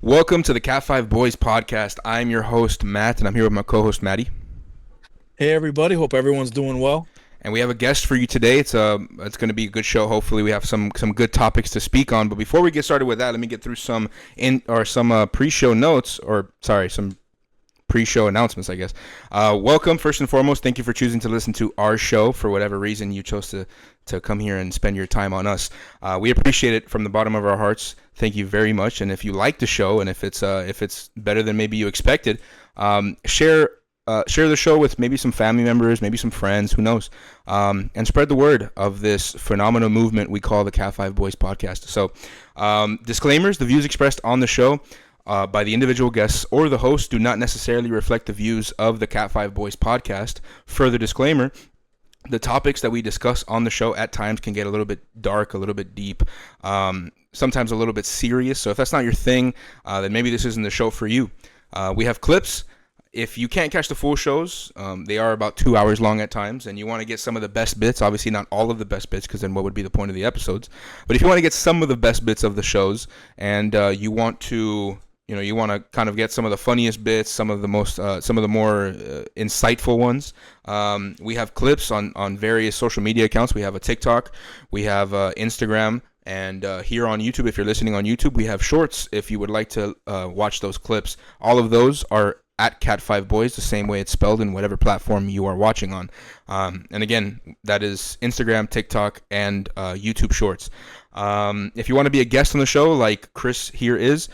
Welcome to the Cat5Boys podcast. I'm your host, Matt, and I'm here with my co-host, Maddie. Hey everybody, hope everyone's doing well. And we have a guest for you today. It's going to be a good show. Hopefully, we have some good topics to speak on. But before we get started with that, let me get through some pre-show notes, or sorry, some pre-show announcements, I guess. Welcome, first and foremost. Thank you for choosing to listen to our show. For whatever reason you chose to come here and spend your time on us, we appreciate it from the bottom of our hearts. Thank you very much. And if you like the show, and if it's better than maybe you expected, share the show with maybe some family members, maybe some friends, who knows, and spread the word of this phenomenal movement we call the Cat5Boys podcast. So, disclaimers: the views expressed on the show by the individual guests or the host do not necessarily reflect the views of the Cat5Boys podcast. Further disclaimer: the topics that we discuss on the show at times can get a little bit dark, a little bit deep, sometimes a little bit serious. So if that's not your thing, then maybe this isn't the show for you. We have clips. If you can't catch the full shows, they are about 2 hours long at times, and you want to get some of the best bits, obviously not all of the best bits, because then what would be the point of the episodes? But if you want to get some of the best bits of the shows, and you want to kind of get some of the funniest bits, some of the more insightful ones. We have clips on various social media accounts. We have a TikTok, we have Instagram, and here on YouTube, if you're listening on YouTube, we have shorts. If you would like to watch those clips, all of those are at Cat5Boys, the same way it's spelled in whatever platform you are watching on. And again, that is Instagram, TikTok, and YouTube Shorts. If you want to be a guest on the show, like Kris here is,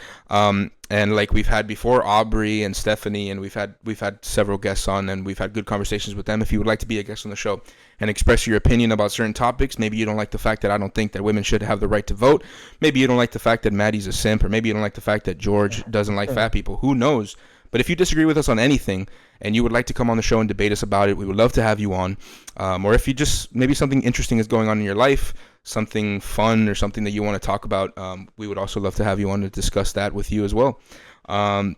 and like we've had before, Aubrey and Stephanie, and we've had several guests on, and we've had good conversations with them. If you would like to be a guest on the show and express your opinion about certain topics, maybe you don't like the fact that I don't think that women should have the right to vote, maybe you don't like the fact that Maddie's a simp, or maybe you don't like the fact that George doesn't like fat people, who knows? But if you disagree with us on anything and you would like to come on the show and debate us about it, we would love to have you on. Or if you just, maybe something interesting is going on in your life, something fun or something that you want to talk about, we would also love to have you on to discuss that with you as well. All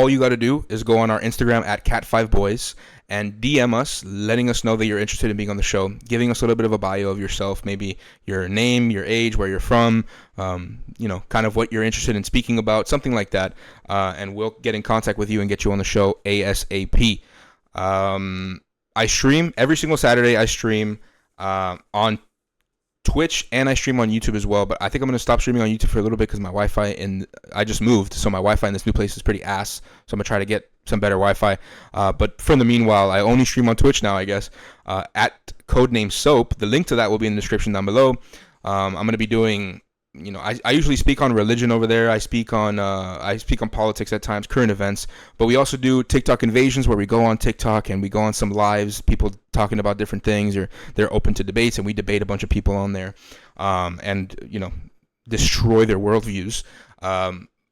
you got to do is go on our Instagram at Cat5Boys and DM us, letting us know that you're interested in being on the show, giving us a little bit of a bio of yourself, maybe your name, your age, where you're from, kind of what you're interested in speaking about, something like that, and we'll get in contact with you and get you on the show ASAP. I stream every single Saturday. I stream on Twitch, and I stream on YouTube as well, but I think I'm going to stop streaming on YouTube for a little bit because my Wi-Fi I just moved, so my Wi-Fi in this new place is pretty ass, so I'm going to try to get some better Wi-Fi, but for the meanwhile, I only stream on Twitch now, I guess, at Codename Soap. The link to that will be in the description down below. I'm going to be doing, I usually speak on religion over there. I speak on politics at times, current events, but we also do TikTok invasions where we go on TikTok and we go on some lives, people talking about different things, or they're open to debates, and we debate a bunch of people on there, and destroy their worldviews.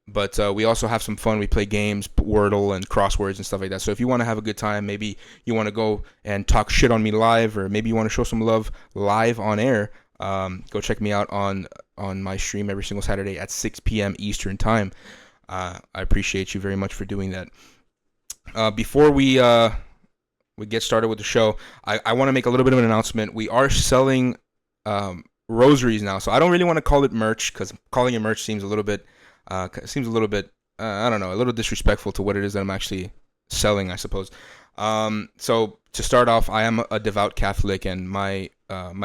But we also have some fun. We play games, Wordle and crosswords and stuff like that. So if you want to have a good time, maybe you want to go and talk shit on me live, or maybe you want to show some love live on air, go check me out on my stream every single Saturday at 6 p.m. Eastern time. I appreciate you very much for doing that. Before we get started with the show, I want to make a little bit of an announcement. We are selling rosaries now, so I don't really want to call it merch, because calling it merch seems a little bit I don't know, a little disrespectful to what it is that I'm actually selling, I suppose. So to start off, I am a devout Catholic, and my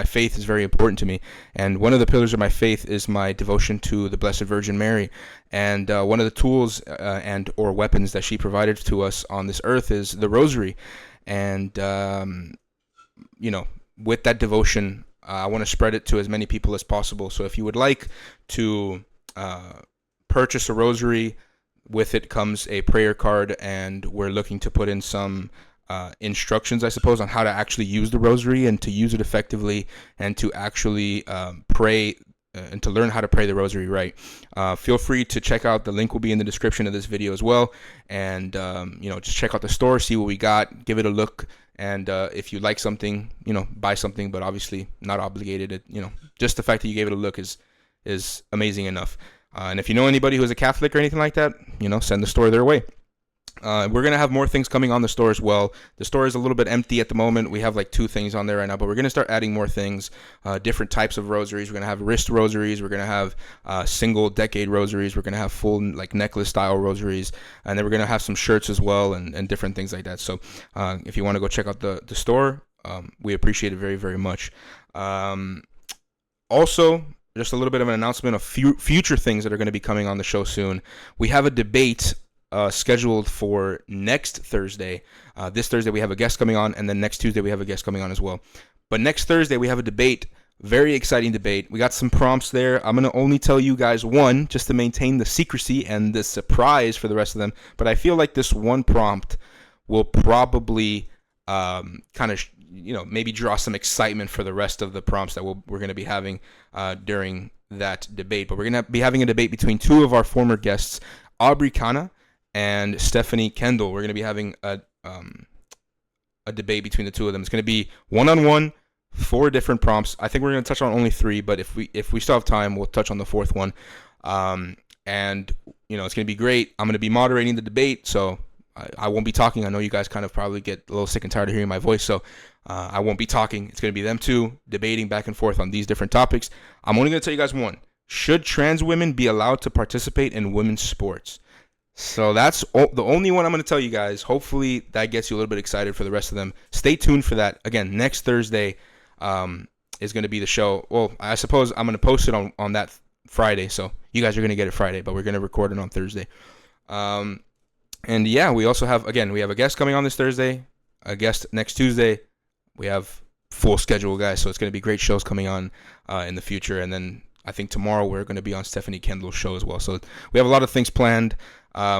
faith is very important to me. And one of the pillars of my faith is my devotion to the Blessed Virgin Mary. And one of the tools and or weapons that she provided to us on this earth is the rosary. And with that devotion, I want to spread it to as many people as possible. So if you would like to purchase a rosary, with it comes a prayer card, and we're looking to put in some instructions, I suppose, on how to actually use the rosary and to use it effectively, and to actually pray and to learn how to pray the rosary right. Feel free to check out, the link will be in the description of this video as well, and just check out the store, see what we got, give it a look, and if you like something, buy something, but obviously not obligated. Just the fact that you gave it a look is amazing enough. And if you know anybody who's a Catholic or anything like that, send the store their way. We're gonna have more things coming on the store as well. The store is a little bit empty at the moment. We have like 2 things on there right now, but we're gonna start adding more things, different types of rosaries. We're gonna have wrist rosaries. We're gonna have single decade rosaries. We're gonna have full like necklace style rosaries, and then we're gonna have some shirts as well and different things like that. So if you want to go check out the store, we appreciate it very very much. Um, Also, just a little bit of an announcement of future things that are going to be coming on the show soon. We have a debate scheduled for next Thursday. This Thursday we have a guest coming on, and then next Tuesday we have a guest coming on as well. But next Thursday we have a debate, very exciting debate. We got some prompts there. I'm going to only tell you guys one, just to maintain the secrecy and the surprise for the rest of them. But I feel like this one prompt will probably kind of maybe draw some excitement for the rest of the prompts that we're going to be having during that debate. But we're going to be having a debate between 2 of our former guests, Aubrey Kana and Stephanie Kendall. We're going to be having a debate between the 2 of them. It's going to be one-on-one, 4 different prompts. I think we're going to touch on only 3, but if we still have time, we'll touch on the 4th one. And it's going to be great. I'm going to be moderating the debate, so I won't be talking. I know you guys kind of probably get a little sick and tired of hearing my voice, so I won't be talking. It's going to be them 2 debating back and forth on these different topics. I'm only going to tell you guys one. Should trans women be allowed to participate in women's sports? So that's the only one I'm going to tell you guys. Hopefully that gets you a little bit excited for the rest of them. Stay tuned for that. Again, next Thursday is going to be the show. Well, I suppose I'm going to post it on that Friday, so you guys are going to get it Friday, but we're going to record it on Thursday. And yeah, we also have, again, we have a guest coming on this Thursday, a guest next Tuesday. We have full schedule, guys, so it's going to be great shows coming on in the future. And then I think tomorrow we're going to be on Stephanie Kendall's show as well. So we have a lot of things planned.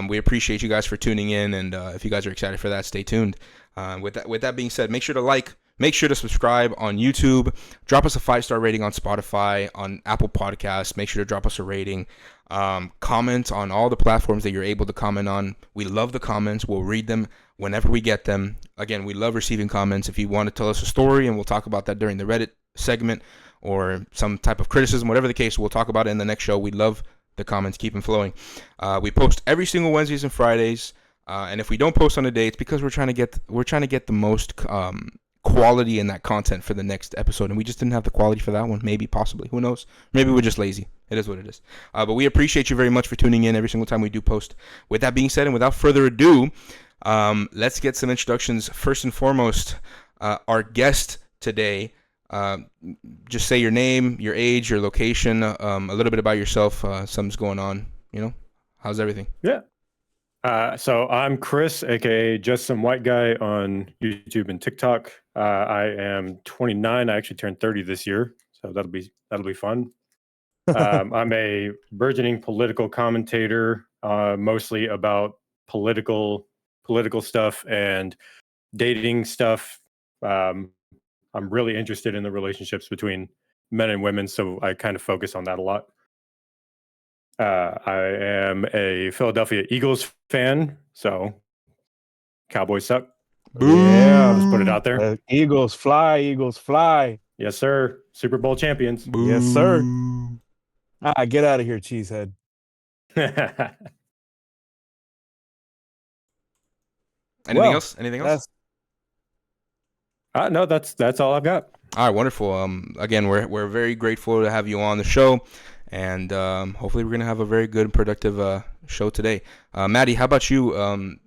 We appreciate you guys for tuning in, and if you guys are excited for that, stay tuned. With that being said, make sure to like, make sure to subscribe on YouTube. Drop us a 5-star rating on Spotify, on Apple Podcasts. Make sure to drop us a rating. Comment on all the platforms that you're able to comment on. We love the comments. We'll read them whenever we get them. Again, we love receiving comments. If you want to tell us a story, and we'll talk about that during the Reddit segment, or some type of criticism, whatever the case, we'll talk about it in the next show. We love the comments. Keep them flowing. We post every single Wednesdays and Fridays. And if we don't post on a day, it's because we're trying to get the most quality in that content for the next episode, and we just didn't have the quality for that one. Maybe, possibly, who knows? Maybe we're just lazy. It is what it is. But we appreciate you very much for tuning in every single time we do post. With that being said, and without further ado, let's get some introductions. First and foremost, our guest today. Just say your name, your age, your location, a little bit about yourself. Something's going on. How's everything? Yeah. So I'm Kris, aka Just Some White Guy on YouTube and TikTok. I am 29. I actually turned 30 this year, so that'll be fun. I'm a burgeoning political commentator, mostly about political stuff and dating stuff. I'm really interested in the relationships between men and women, so I kind of focus on that a lot. I am a Philadelphia Eagles fan, so Cowboys suck. Yeah, let's put it out there. Eagles fly, Eagles fly. Yes, sir. Super Bowl champions. Yes, sir. Get out of here, cheesehead. Anything else? Anything else? No, that's all I've got. All right, wonderful. Again, we're very grateful to have you on the show, and hopefully we're gonna have a very good and productive show today. Maddie, how about you?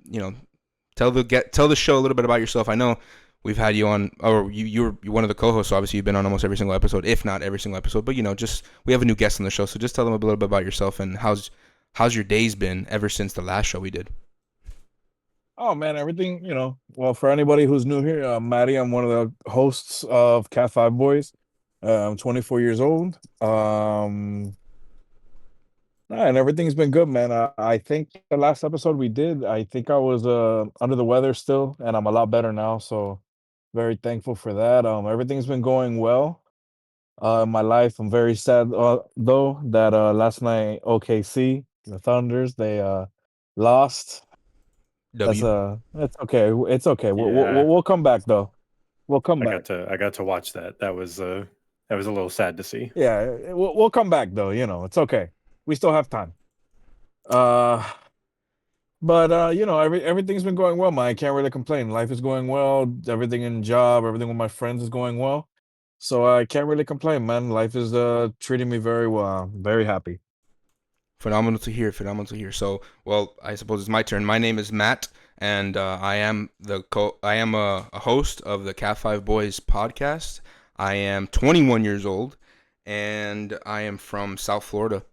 Tell the show a little bit about yourself. I know we've had you on, or you're one of the co-hosts, so obviously you've been on almost every single episode, if not every single episode. But just we have a new guest on the show, so just tell them a little bit about yourself and how's your days been ever since the last show we did. Oh man, everything, well, for anybody who's new here, I'm Maddie. I'm one of the hosts of CatFiveBoys. I'm 24 years old. And everything's been good, man. I think the last episode we did, I think I was under the weather still, and I'm a lot better now, so very thankful for that. Everything's been going well in my life. I'm very sad though that last night OKC, the Thunders, they lost. W. That's okay. It's okay. Yeah. We'll come back though. We'll come back. I got to watch that. That was a little sad to see. Yeah, we'll come back though. It's okay. We still have time. But everything's been going well, man. I can't really complain. Life is going well. Everything in job, everything with my friends is going well. So I can't really complain, man. Life is treating me very well. I'm very happy. Phenomenal to hear. Phenomenal to hear. So, well, I suppose it's my turn. My name is Matt, and I am I am a host of the CatFiveBoys podcast. I am 21 years old, and I am from South Florida.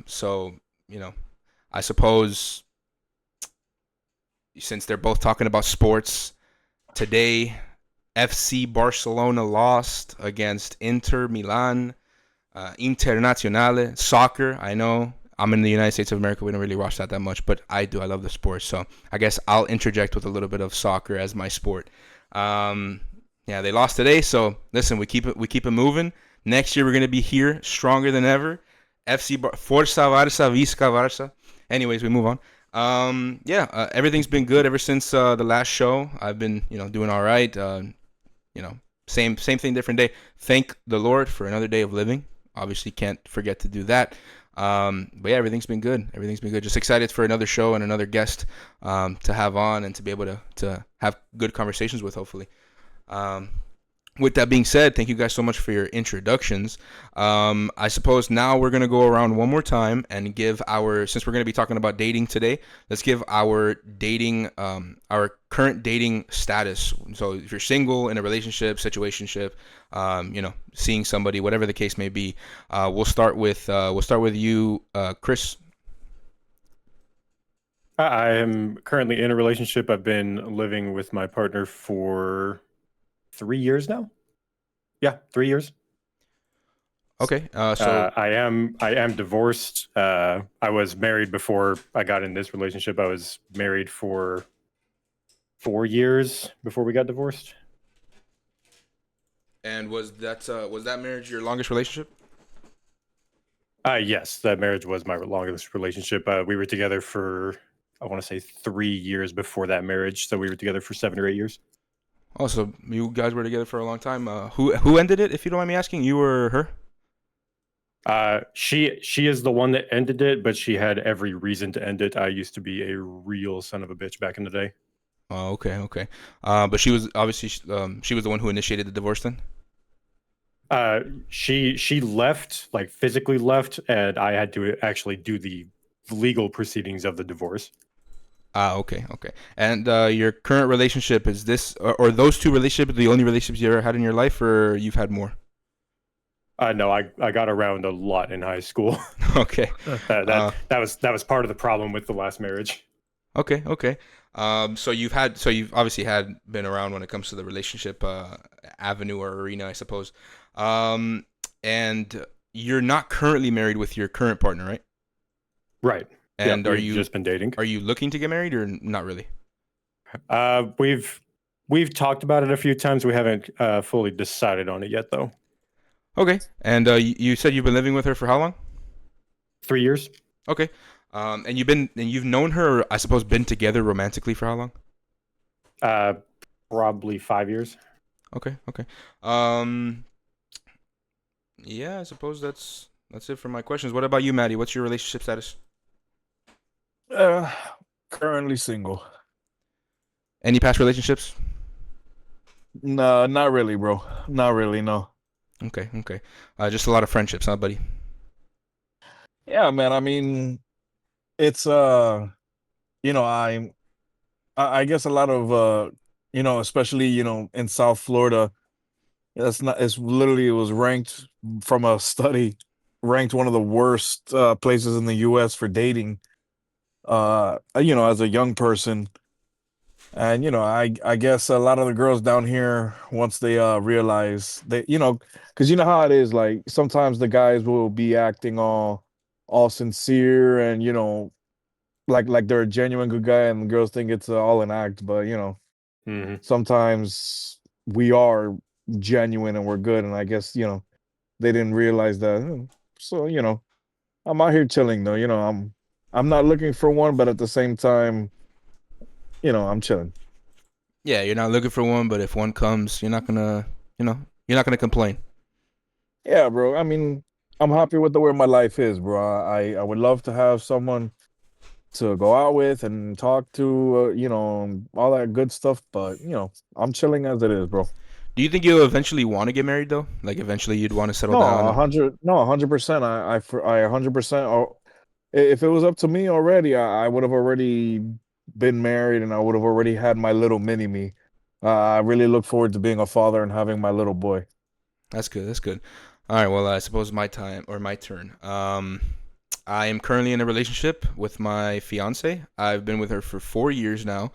So you know, I suppose since they're both talking about sports today, FC Barcelona lost against Inter Milan. Internazionale, soccer. I know I'm in the United States of America. We don't really watch that much, but I do. I love the sport. So I guess I'll interject with a little bit of soccer as my sport. Yeah, they lost today. So listen, we keep it moving. Next year we're gonna be here stronger than ever. Forza Barça, Visca Barça. Anyways, we move on. Everything's been good ever since the last show. I've been doing all right. Same thing, different day. Thank the Lord for another day of living. Obviously, can't forget to do that. But yeah, everything's been good. Everything's been good. Just excited for another show and another guest to have on and to be able to have good conversations with, hopefully. With that being said, thank you guys so much for your introductions. I suppose now we're going to go around one more time and give since we're going to be talking about dating today, let's give our current dating status. So if you're single, in a relationship, situationship, seeing somebody, whatever the case may be, we'll start with you, Kris. I am currently in a relationship. I've been living with my partner for 3 years now. Yeah, 3 years. Okay. I am divorced. I was married before I got in this relationship. I was married for 4 years before we got divorced. And was that marriage your longest relationship? Yes, that marriage was my longest relationship. We were together for, I want to say, 3 years before that marriage. So we were together for 7 or 8 years. Oh, so you guys were together for a long time. Who ended it, if you don't mind me asking? You or her? She is the one that ended it, but she had every reason to end it. I used to be a real son of a bitch back in the day. Oh, okay. But she was obviously she was the one who initiated the divorce then? She left, like physically left, and I had to actually do the legal proceedings of the divorce. Okay. And your current relationship, is this or those two relationships the only relationships you ever had in your life, or you've had more? No, I got around a lot in high school. Okay. that was part of the problem with the last marriage. Okay. So you've obviously been around when it comes to the relationship avenue or arena, I suppose. And you're not currently married with your current partner, right? Right. And are you just been dating? Are you looking to get married or not really? We've talked about it a few times. We haven't fully decided on it yet, though. Okay. And you said you've been living with her for how long? 3 years. Okay. And you've known her, I suppose, been together romantically for how long? Probably 5 years. Okay. Yeah, I suppose that's it for my questions. What about you, Maddie? What's your relationship status? Currently single. Any past relationships? No, not really, bro. Not really, no. Okay. Just a lot of friendships, huh, buddy? Yeah, man. I mean, it's I guess a lot of especially in South Florida, it's literally, it was ranked from a study, ranked one of the worst places in the US for dating, as a young person. And I guess a lot of the girls down here, once they realize they, because you know how it is, like sometimes the guys will be acting all sincere and like they're a genuine good guy, and the girls think it's all an act. But Mm-hmm. sometimes we are genuine and we're good, and I guess they didn't realize that. So I'm out here chilling though. I'm not looking for one, but at the same time, I'm chilling. Yeah, you're not looking for one, but if one comes, you're not gonna complain. Yeah, bro. I mean, I'm happy with the way my life is, bro. I would love to have someone, to go out with and talk to, all that good stuff. But I'm chilling as it is, bro. Do you think you'll eventually want to get married though? Like eventually you'd want to settle No, down and 100%. I 100%. If it was up to me already, I would have already been married and I would have already had my little mini me. I really look forward to being a father and having my little boy. that's good. That's good. All right. Well, I suppose my time or my turn. I am currently in a relationship with my fiance. I've been with her for 4 years now.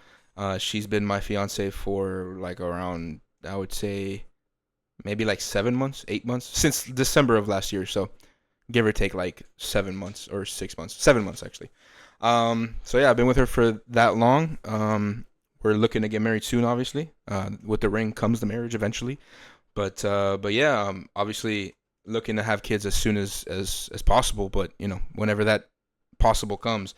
She's been my fiance for like around, I would say, maybe like 7 months, 8 months since December of last year. So give or take like 7 months or 6 months, 7 months actually. So yeah, I've been with her for that long. We're looking to get married soon, obviously. With the ring comes the marriage eventually. But yeah, obviously looking to have kids as soon as possible. But whenever that possible comes.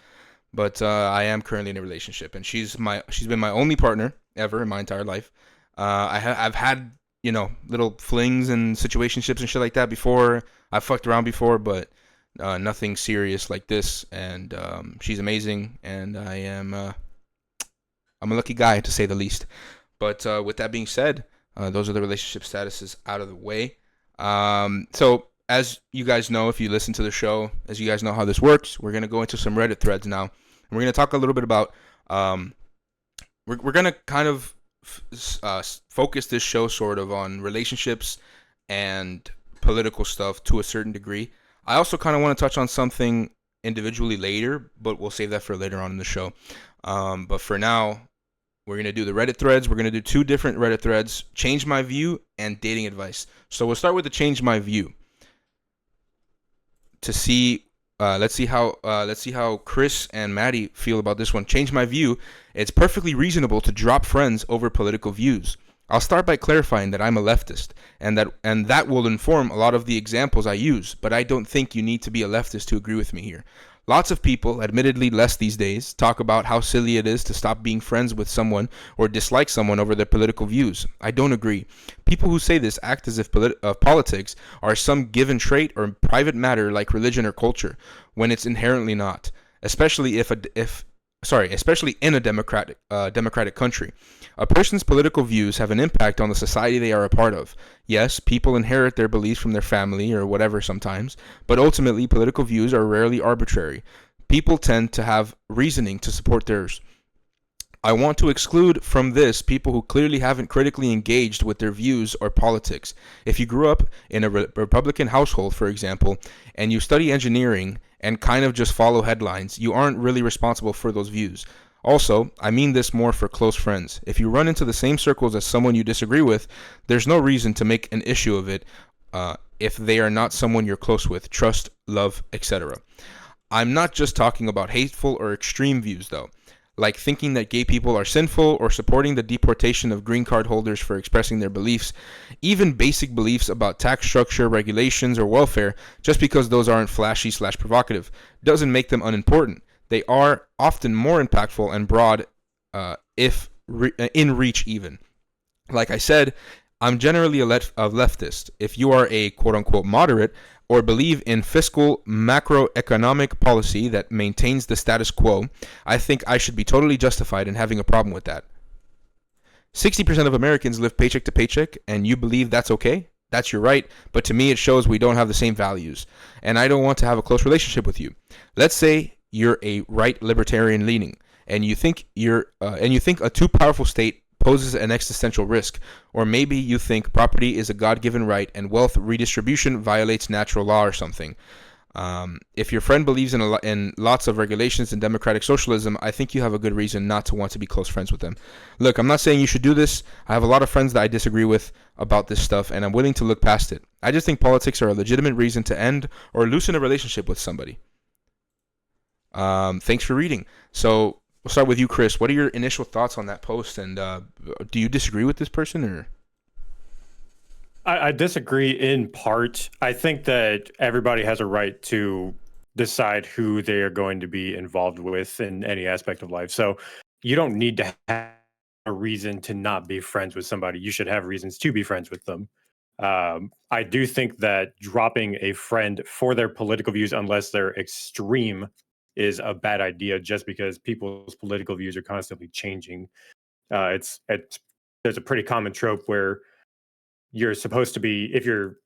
But I am currently in a relationship, and she's been my only partner ever in my entire life. I've had little flings and situationships and shit like that before. I've fucked around before, but nothing serious like this. And she's amazing, and I'm a lucky guy to say the least. But with that being said, those are the relationship statuses out of the way. So as you guys know, if you listen to the show, as you guys know how this works, we're gonna go into some Reddit threads now, and we're gonna talk a little bit about. We're gonna kind of focus this show sort of on relationships and political stuff to a certain degree. I also kind of want to touch on something individually later, but we'll save that for later on in the show. But for now, we're going to do the Reddit threads. We're going to do 2 different Reddit threads, change my view and dating advice. So we'll start with the change my view to see let's see how Kris and Maddie feel about this one. Change my view. It's perfectly reasonable to drop friends over political views. I'll start by clarifying that I'm a leftist, and that will inform a lot of the examples I use, but I don't think you need to be a leftist to agree with me here. Lots of people, admittedly less these days, talk about how silly it is to stop being friends with someone or dislike someone over their political views. I don't agree. People who say this act as if politics are some given trait or private matter like religion or culture, when it's inherently not. Especially especially in a democratic country. A person's political views have an impact on the society they are a part of. Yes, people inherit their beliefs from their family or whatever sometimes, but ultimately political views are rarely arbitrary. People tend to have reasoning to support theirs. I want to exclude from this people who clearly haven't critically engaged with their views or politics. If you grew up in a Republican household, for example, and you study engineering and kind of just follow headlines, you aren't really responsible for those views. Also, I mean this more for close friends. If you run into the same circles as someone you disagree with, there's no reason to make an issue of it if they are not someone you're close with. Trust, love, etc. I'm not just talking about hateful or extreme views, though, like thinking that gay people are sinful or supporting the deportation of green card holders for expressing their beliefs. Even basic beliefs about tax structure, regulations, or welfare, just because those aren't flashy/provocative, doesn't make them unimportant. They are often more impactful and broad if in reach even. Like I said, I'm generally a leftist. If you are a quote-unquote moderate or believe in fiscal macroeconomic policy that maintains the status quo, I think I should be totally justified in having a problem with that. 60% of Americans live paycheck to paycheck, and you believe that's okay? That's your right, but to me it shows we don't have the same values, and I don't want to have a close relationship with you. Let's say you're a right libertarian leaning, and you think a too powerful state poses an existential risk, or maybe you think property is a God-given right and wealth redistribution violates natural law or something. If your friend believes in lots of regulations and democratic socialism, I think you have a good reason not to want to be close friends with them. Look, I'm not saying you should do this. I have a lot of friends that I disagree with about this stuff, and I'm willing to look past it. I just think politics are a legitimate reason to end or loosen a relationship with somebody. Thanks for reading. So we'll start with you, Kris. What are your initial thoughts on that post, and do you disagree with this person, or? I disagree in part. I think that everybody has a right to decide who they are going to be involved with in any aspect of life. So you don't need to have a reason to not be friends with somebody. You should have reasons to be friends with them. I do think that dropping a friend for their political views, unless they're extreme, is a bad idea just because people's political views are constantly changing. It's there's a pretty common trope where you're supposed to be, if you're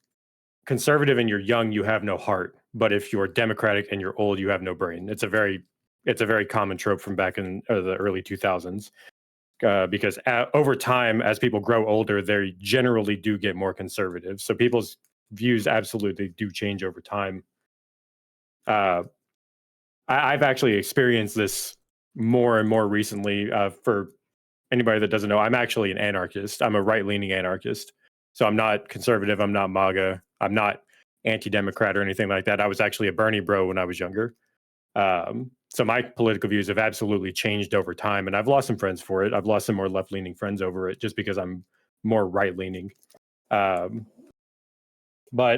conservative and you're young, you have no heart, but if you're democratic and you're old, you have no brain. It's a very common trope from back in the early 2000s. Because over time, as people grow older, they generally do get more conservative. So people's views absolutely do change over time. I've actually experienced this more and more recently. For anybody that doesn't know, I'm actually an anarchist. I'm a right-leaning anarchist. So I'm not conservative. I'm not MAGA. I'm not anti-democrat or anything like that. I was actually a Bernie bro when I was younger. So my political views have absolutely changed over time, and I've lost some friends for it. I've lost some more left-leaning friends over it just because I'm more right-leaning. But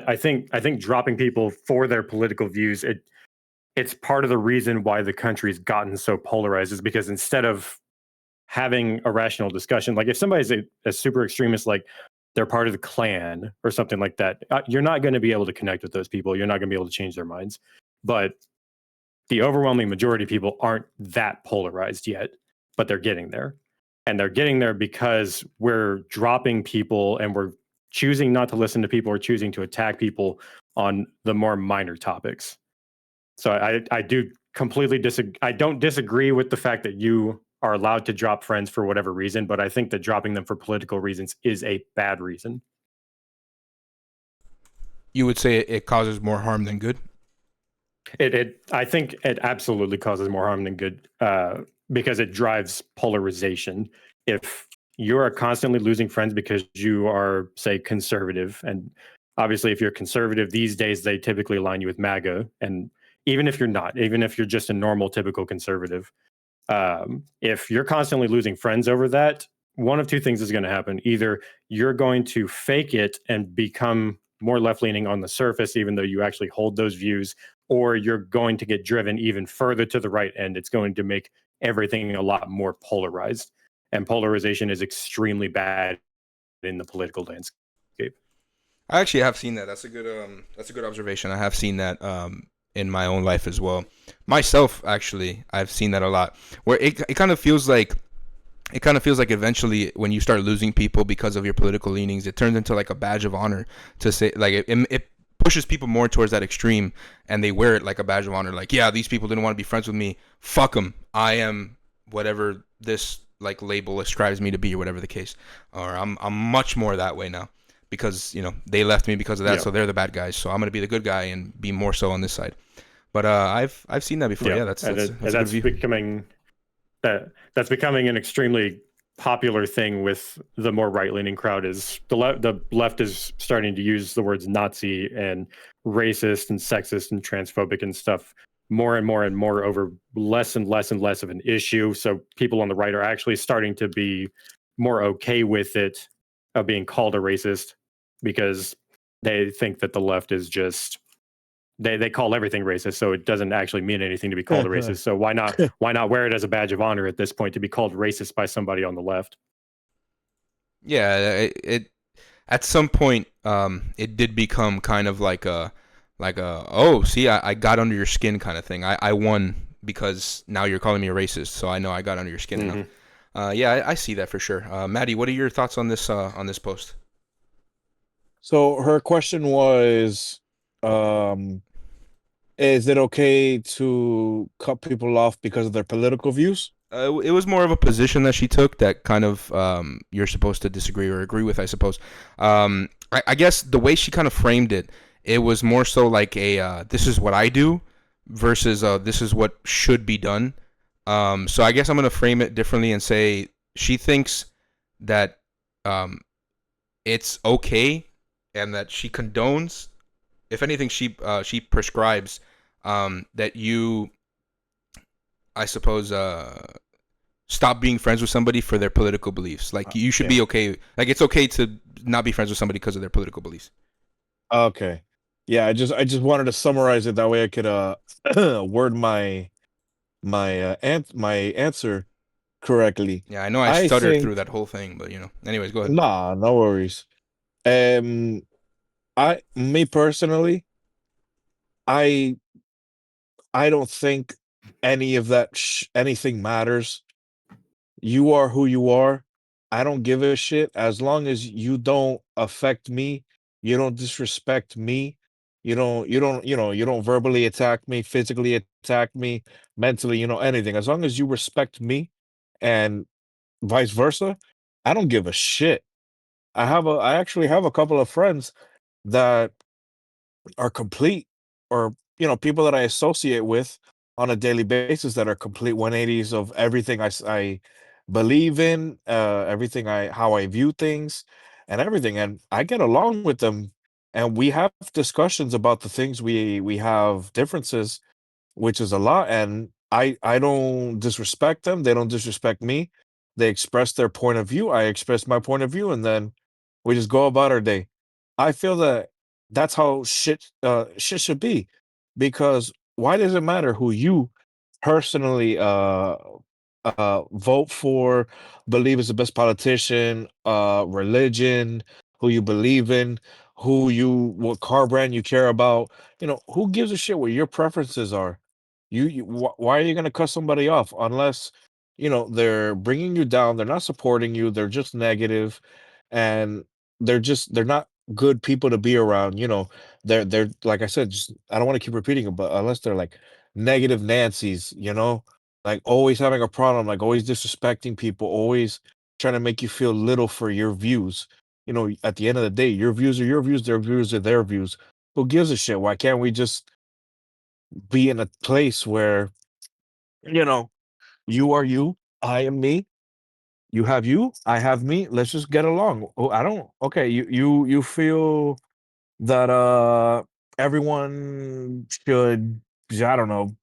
I think dropping people for their political views, it's part of the reason why the country's gotten so polarized, is because instead of having a rational discussion, like if somebody's a super extremist, like they're part of the Klan or something like that, you're not going to be able to connect with those people. You're not going to be able to change their minds. But the overwhelming majority of people aren't that polarized yet, but they're getting there. And they're getting there because we're dropping people and we're choosing not to listen to people or choosing to attack people on the more minor topics. So I do completely disagree. I don't disagree with the fact that you are allowed to drop friends for whatever reason, but I think that dropping them for political reasons is a bad reason. You would say it causes more harm than good? I think it absolutely causes more harm than good, because it drives polarization. If you are constantly losing friends because you are, say, conservative, and obviously if you're conservative these days, they typically align you with MAGA. And even if you're not, even if you're just a normal, typical conservative, if you're constantly losing friends over that, one of two things is going to happen. Either you're going to fake it and become more left-leaning on the surface, even though you actually hold those views, or you're going to get driven even further to the right end. It's going to make everything a lot more polarized. And polarization is extremely bad in the political landscape. I actually have seen that. That's a good observation. I have seen that in my own life as well. Myself, actually, I've seen that a lot. Where it kind of feels like eventually when you start losing people because of your political leanings, it turns into like a badge of honor to say, like it pushes people more towards that extreme, and they wear it like a badge of honor. Like, yeah, these people didn't want to be friends with me. Fuck them. I am whatever this like label ascribes me to be, or whatever the case. Or I'm much more that way now because they left me because of that, so they're the bad guys. So I'm gonna be the good guy and be more so on this side. But I've seen that before. Yeah, that's becoming that's becoming an extremely popular thing with the more right-leaning crowd. Is the left is starting to use the words Nazi and racist and sexist and transphobic and stuff more and more and more over less and less and less of an issue. So people on the right are actually starting to be more okay with it, of being called a racist, because they think that the left is just they call everything racist, so it doesn't actually mean anything to be called a racist. So why not wear it as a badge of honor at this point to be called racist by somebody on the left? Yeah, it at some point it did become kind of like a oh, see, I got under your skin kind of thing. I won because now you're calling me a racist, so I know I got under your skin enough. Yeah, I see that for sure. Maddie, what are your thoughts on this post? So her question was, is it okay to cut people off because of their political views? It was more of a position that she took that kind of you're supposed to disagree or agree with, I suppose. I guess the way she kind of framed it, it was more so like a this is what I do versus this is what should be done. So I guess I'm going to frame it differently and say she thinks that it's okay and that she condones. If anything, she prescribes that you, I suppose, stop being friends with somebody for their political beliefs. Like you should be okay. Like it's okay to not be friends with somebody because of their political beliefs. Okay. Yeah, I just wanted to summarize it that way I could word my answer correctly. Yeah, I know I stuttered through that whole thing, but Anyways, go ahead. Nah, no worries. Me personally, I don't think any of that anything matters. You are who you are. I don't give a shit as long as you don't affect me, you don't disrespect me, you don't verbally attack me, physically attack me, mentally, anything. As long as you respect me and vice versa, I don't give a shit. I actually have a couple of friends that are complete, or people that I associate with on a daily basis that are complete 180s of everything I believe in, everything I how I view things and everything, and I get along with them, and we have discussions about the things we have differences, which is a lot, and I don't disrespect them, they don't disrespect me. They express their point of view, I express my point of view, and then we just go about our day. I feel that that's how shit should be, because why does it matter who you personally vote for, believe is the best politician, religion, who you believe in, what car brand you care about? Who gives a shit what your preferences are? Why are you gonna cut somebody off unless they're bringing you down, they're not supporting you, they're just negative, and they're not good people to be around. They're like I said, just I don't want to keep repeating it, but unless they're like negative Nancy's, like always having a problem, like always disrespecting people, always trying to make you feel little for your views. At the end of the day, your views are your views, their views are their views. Who gives a shit? Why can't we just be in a place where, you know, you are you, I am me, you have you, I have me. Let's just get along. Oh, I don't okay, you feel that everyone should, I don't know,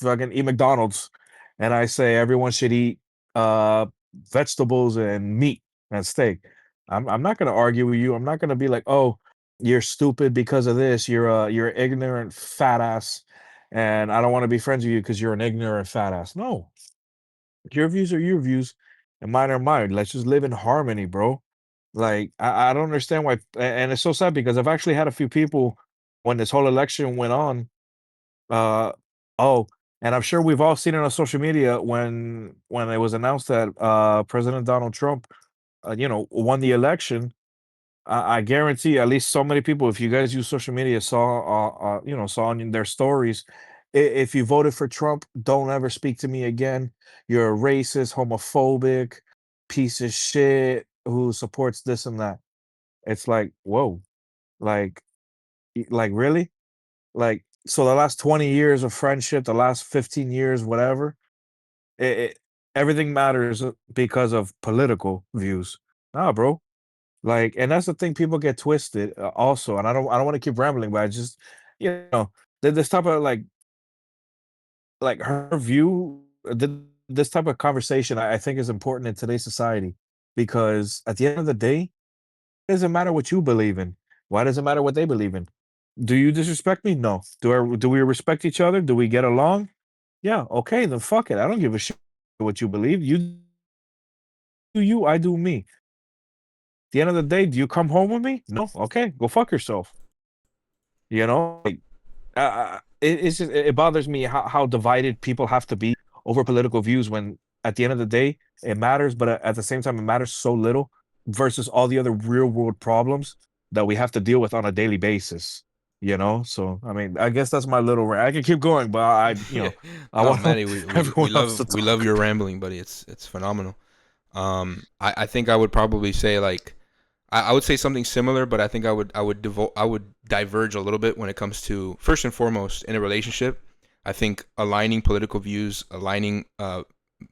fucking eat McDonald's, and I say everyone should eat uh vegetables and meat and steak. I'm not gonna argue with you. I'm not gonna be like, oh, you're stupid because of this. You're ignorant fat ass, and I don't want to be friends with you because you're an ignorant fat ass. No, your views are your views, and mine are mine. Let's just live in harmony, bro. Like I don't understand why, and it's so sad because I've actually had a few people when this whole election went on, uh, oh, and I'm sure we've all seen it on social media when it was announced that President Donald Trump, won the election. I guarantee at least so many people, if you guys use social media, saw on their stories. If you voted for Trump, don't ever speak to me again. You're a racist, homophobic piece of shit who supports this and that. It's like, whoa, like, really? Like, so the last 20 years of friendship, the last 15 years, whatever, it everything matters because of political views. Nah, bro. Like, and that's the thing people get twisted also. And I don't want to keep rambling, but I just, this type of like her view, this type of conversation, I think is important in today's society because at the end of the day, it doesn't matter what you believe in. Why does it matter what they believe in? Do you disrespect me? No. Do we respect each other? Do we get along? Yeah. Okay, then fuck it. I don't give a shit what you believe. You do you, I do me. At the end of the day, do you come home with me? No. Okay, go fuck yourself. Like, it bothers me how divided people have to be over political views when at the end of the day it matters, but at the same time it matters so little versus all the other real world problems that we have to deal with on a daily basis. So I mean, I guess that's my little rant. I can keep going, but Yeah. I No, want Manny, we everyone else to we love talk. your rambling, buddy. It's phenomenal. I think I would probably say like I would say something similar, but I think I would diverge a little bit when it comes to first and foremost in a relationship. I think aligning political views, aligning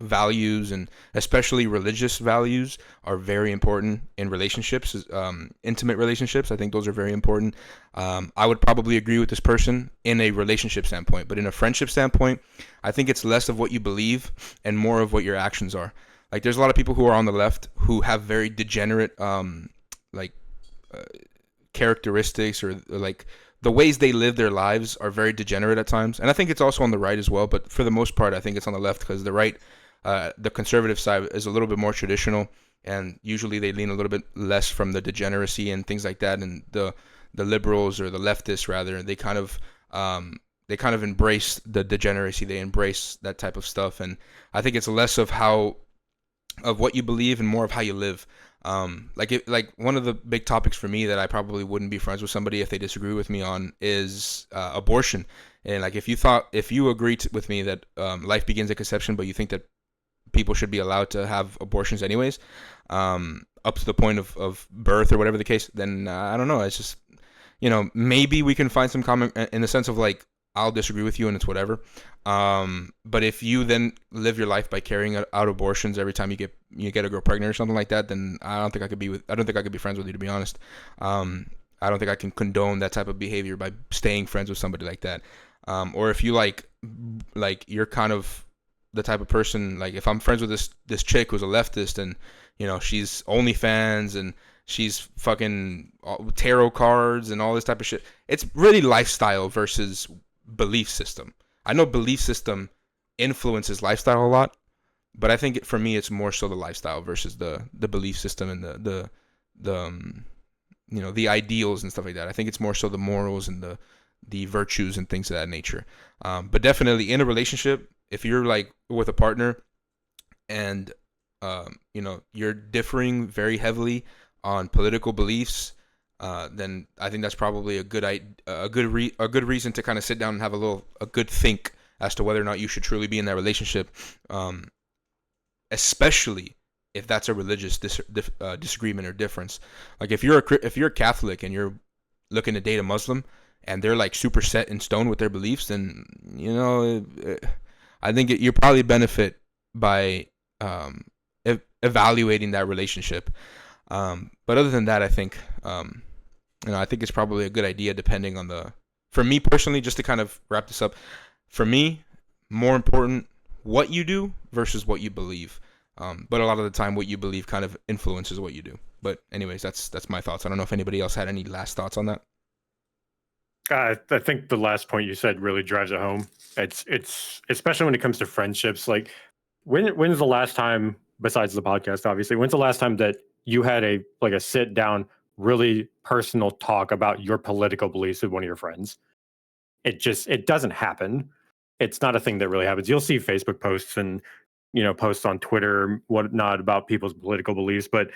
values, and especially religious values are very important in relationships, intimate relationships. I think those are very important. I would probably agree with this person in a relationship standpoint, but in a friendship standpoint, I think it's less of what you believe and more of what your actions are. Like there's a lot of people who are on the left who have very degenerate like uh, characteristics or like the ways they live their lives are very degenerate at times, and I think it's also on the right as well, but for the most part I think it's on the left because the right, the conservative side is a little bit more traditional, and usually they lean a little bit less from the degeneracy and things like that, and the liberals or the leftists rather, they kind of they kind of embrace the degeneracy, they embrace that type of stuff, and I think it's less of what you believe and more of how you live. Like one of the big topics for me that I probably wouldn't be friends with somebody if they disagree with me on is abortion. And like if you agree with me that life begins at conception, but you think that people should be allowed to have abortions anyways, up to the point of birth or whatever the case, then I don't know. It's just, maybe we can find some common in the sense of like, I'll disagree with you and it's whatever. But if you then live your life by carrying out abortions every time you get a girl pregnant or something like that, then I don't think I could be friends with you, to be honest. I don't think I can condone that type of behavior by staying friends with somebody like that. Or if you like you're kind of the type of person, like if I'm friends with this chick who's a leftist and she's OnlyFans and she's fucking tarot cards and all this type of shit, it's really lifestyle versus belief system. I know belief system influences lifestyle a lot, but I think for me it's more so the lifestyle versus the belief system and the ideals and stuff like that. I think it's more so the morals and the virtues and things of that nature. But definitely in a relationship, if you're like with a partner and you're differing very heavily on political beliefs, then I think that's probably a good reason to kind of sit down and have a good think as to whether or not you should truly be in that relationship, especially if that's a religious disagreement or difference. Like if you're a Catholic and you're looking to date a Muslim and they're like super set in stone with their beliefs, then I think you probably benefit by evaluating that relationship. But other than that, I think I think it's probably a good idea depending on for me personally, just to kind of wrap this up, for me, more important what you do versus what you believe. But a lot of the time what you believe kind of influences what you do. But anyways, that's my thoughts. I don't know if anybody else had any last thoughts on that. I think the last point you said really drives it home. It's especially when it comes to friendships. Like, when's the last time, besides the podcast, obviously, when's the last time that you had a sit down, really personal talk about your political beliefs with one of your friends? It doesn't happen. It's not a thing that really happens. You'll see Facebook posts and posts on Twitter, whatnot, about people's political beliefs, but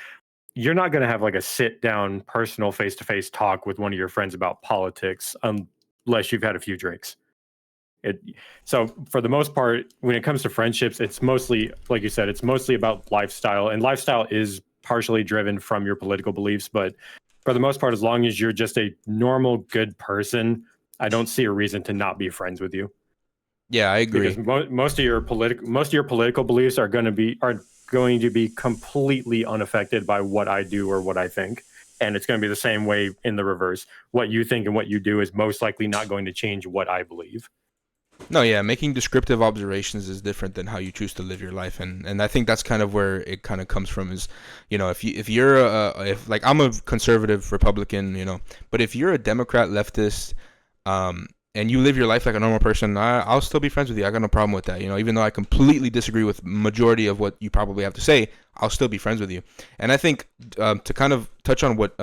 you're not going to have like a sit down, personal, face-to-face talk with one of your friends about politics unless you've had a few drinks. So for the most part, when it comes to friendships, it's mostly, like you said, it's mostly about lifestyle, and lifestyle is partially driven from your political beliefs. But for the most part, as long as you're just a normal, good person, I don't see a reason to not be friends with you. Yeah, I agree. Because most of your political beliefs are going to be completely unaffected by what I do or what I think. And it's going to be the same way in the reverse. What you think and what you do is most likely not going to change what I believe. No, yeah, making descriptive observations is different than how you choose to live your life, and I think that's kind of where it kind of comes from. Is if like I'm a conservative Republican, but if you're a Democrat leftist, and you live your life like a normal person, I'll still be friends with you. I got no problem with that. Even though I completely disagree with majority of what you probably have to say, I'll still be friends with you. And I think to kind of touch on what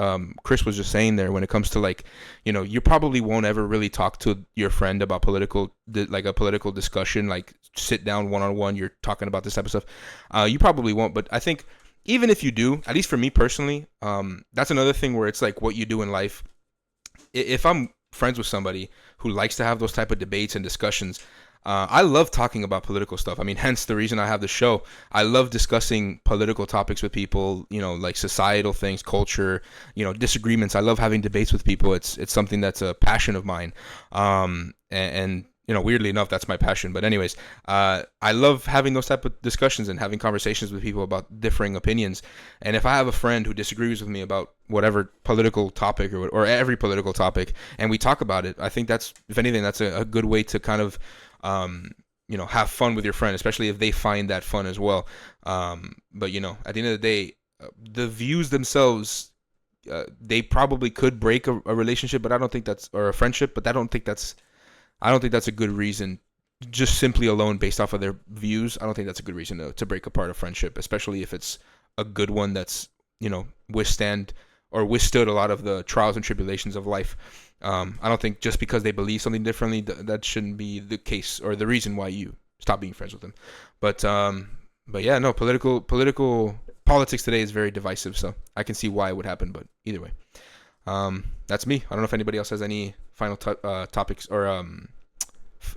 Kris was just saying there, when it comes to you probably won't ever really talk to your friend about a political discussion, like sit down one-on-one, you're talking about this type of stuff. You probably won't, but I think even if you do, at least for me personally, that's another thing where it's like what you do in life. If I'm friends with somebody who likes to have those type of debates and discussions, I love talking about political stuff. I mean, hence the reason I have the show. I love discussing political topics with people, like societal things, culture, disagreements. I love having debates with people. It's something that's a passion of mine. And weirdly enough, that's my passion. But anyways, I love having those type of discussions and having conversations with people about differing opinions. And if I have a friend who disagrees with me about whatever political topic or every political topic, and we talk about it, I think that's, if anything, that's a good way to kind of, have fun with your friend, especially if they find that fun as well. But at the end of the day, the views themselves, they probably could break a relationship, but I don't think that's, or a friendship, but I don't think that's a good reason, just simply alone based off of their views. I don't think that's a good reason to break apart a friendship, especially if it's a good one that's, withstood a lot of the trials and tribulations of life. I don't think just because they believe something differently, that shouldn't be the case or the reason why you stop being friends with them. But yeah, no, politics today is very divisive, so I can see why it would happen. But either way, that's me. I don't know if anybody else has any final topics or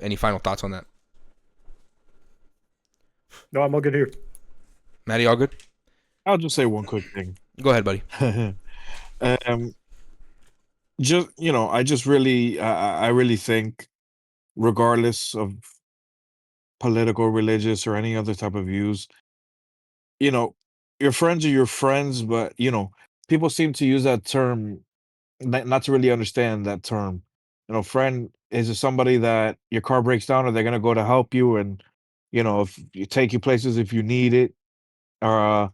any final thoughts on that. No, I'm all good here. Maddie, all good? I'll just say one quick thing. Go ahead, buddy. Just I just really, I really think, regardless of political, religious, or any other type of views, you know, your friends are your friends, but people seem to use that term not to really understand that term. Friend is just somebody that your car breaks down, or they're gonna go to help you, and if you take you places if you need it, uh,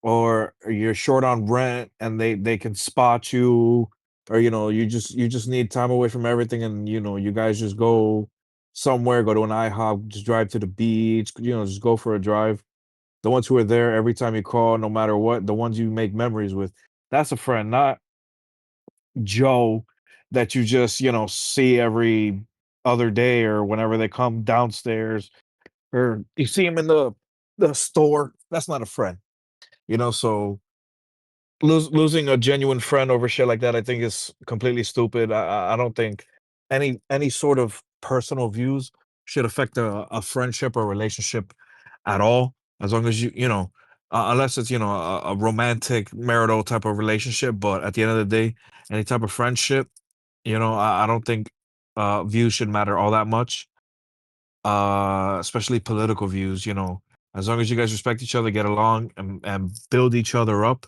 or you're short on rent and they can spot you, or you just need time away from everything, and you guys just go somewhere, go to an IHOP, just drive to the beach, just go for a drive. The ones who are there every time you call, no matter what, the ones you make memories with, that's a friend, not Joe that you just, see every other day or whenever they come downstairs, or you see him in the store. That's not a friend, so losing a genuine friend over shit like that, I think, is completely stupid. I don't think any sort of personal views should affect a friendship or relationship at all. As long as unless it's a romantic marital type of relationship. But at the end of the day, any type of friendship, I don't think views should matter all that much. Especially political views. As long as you guys respect each other, get along, and build each other up,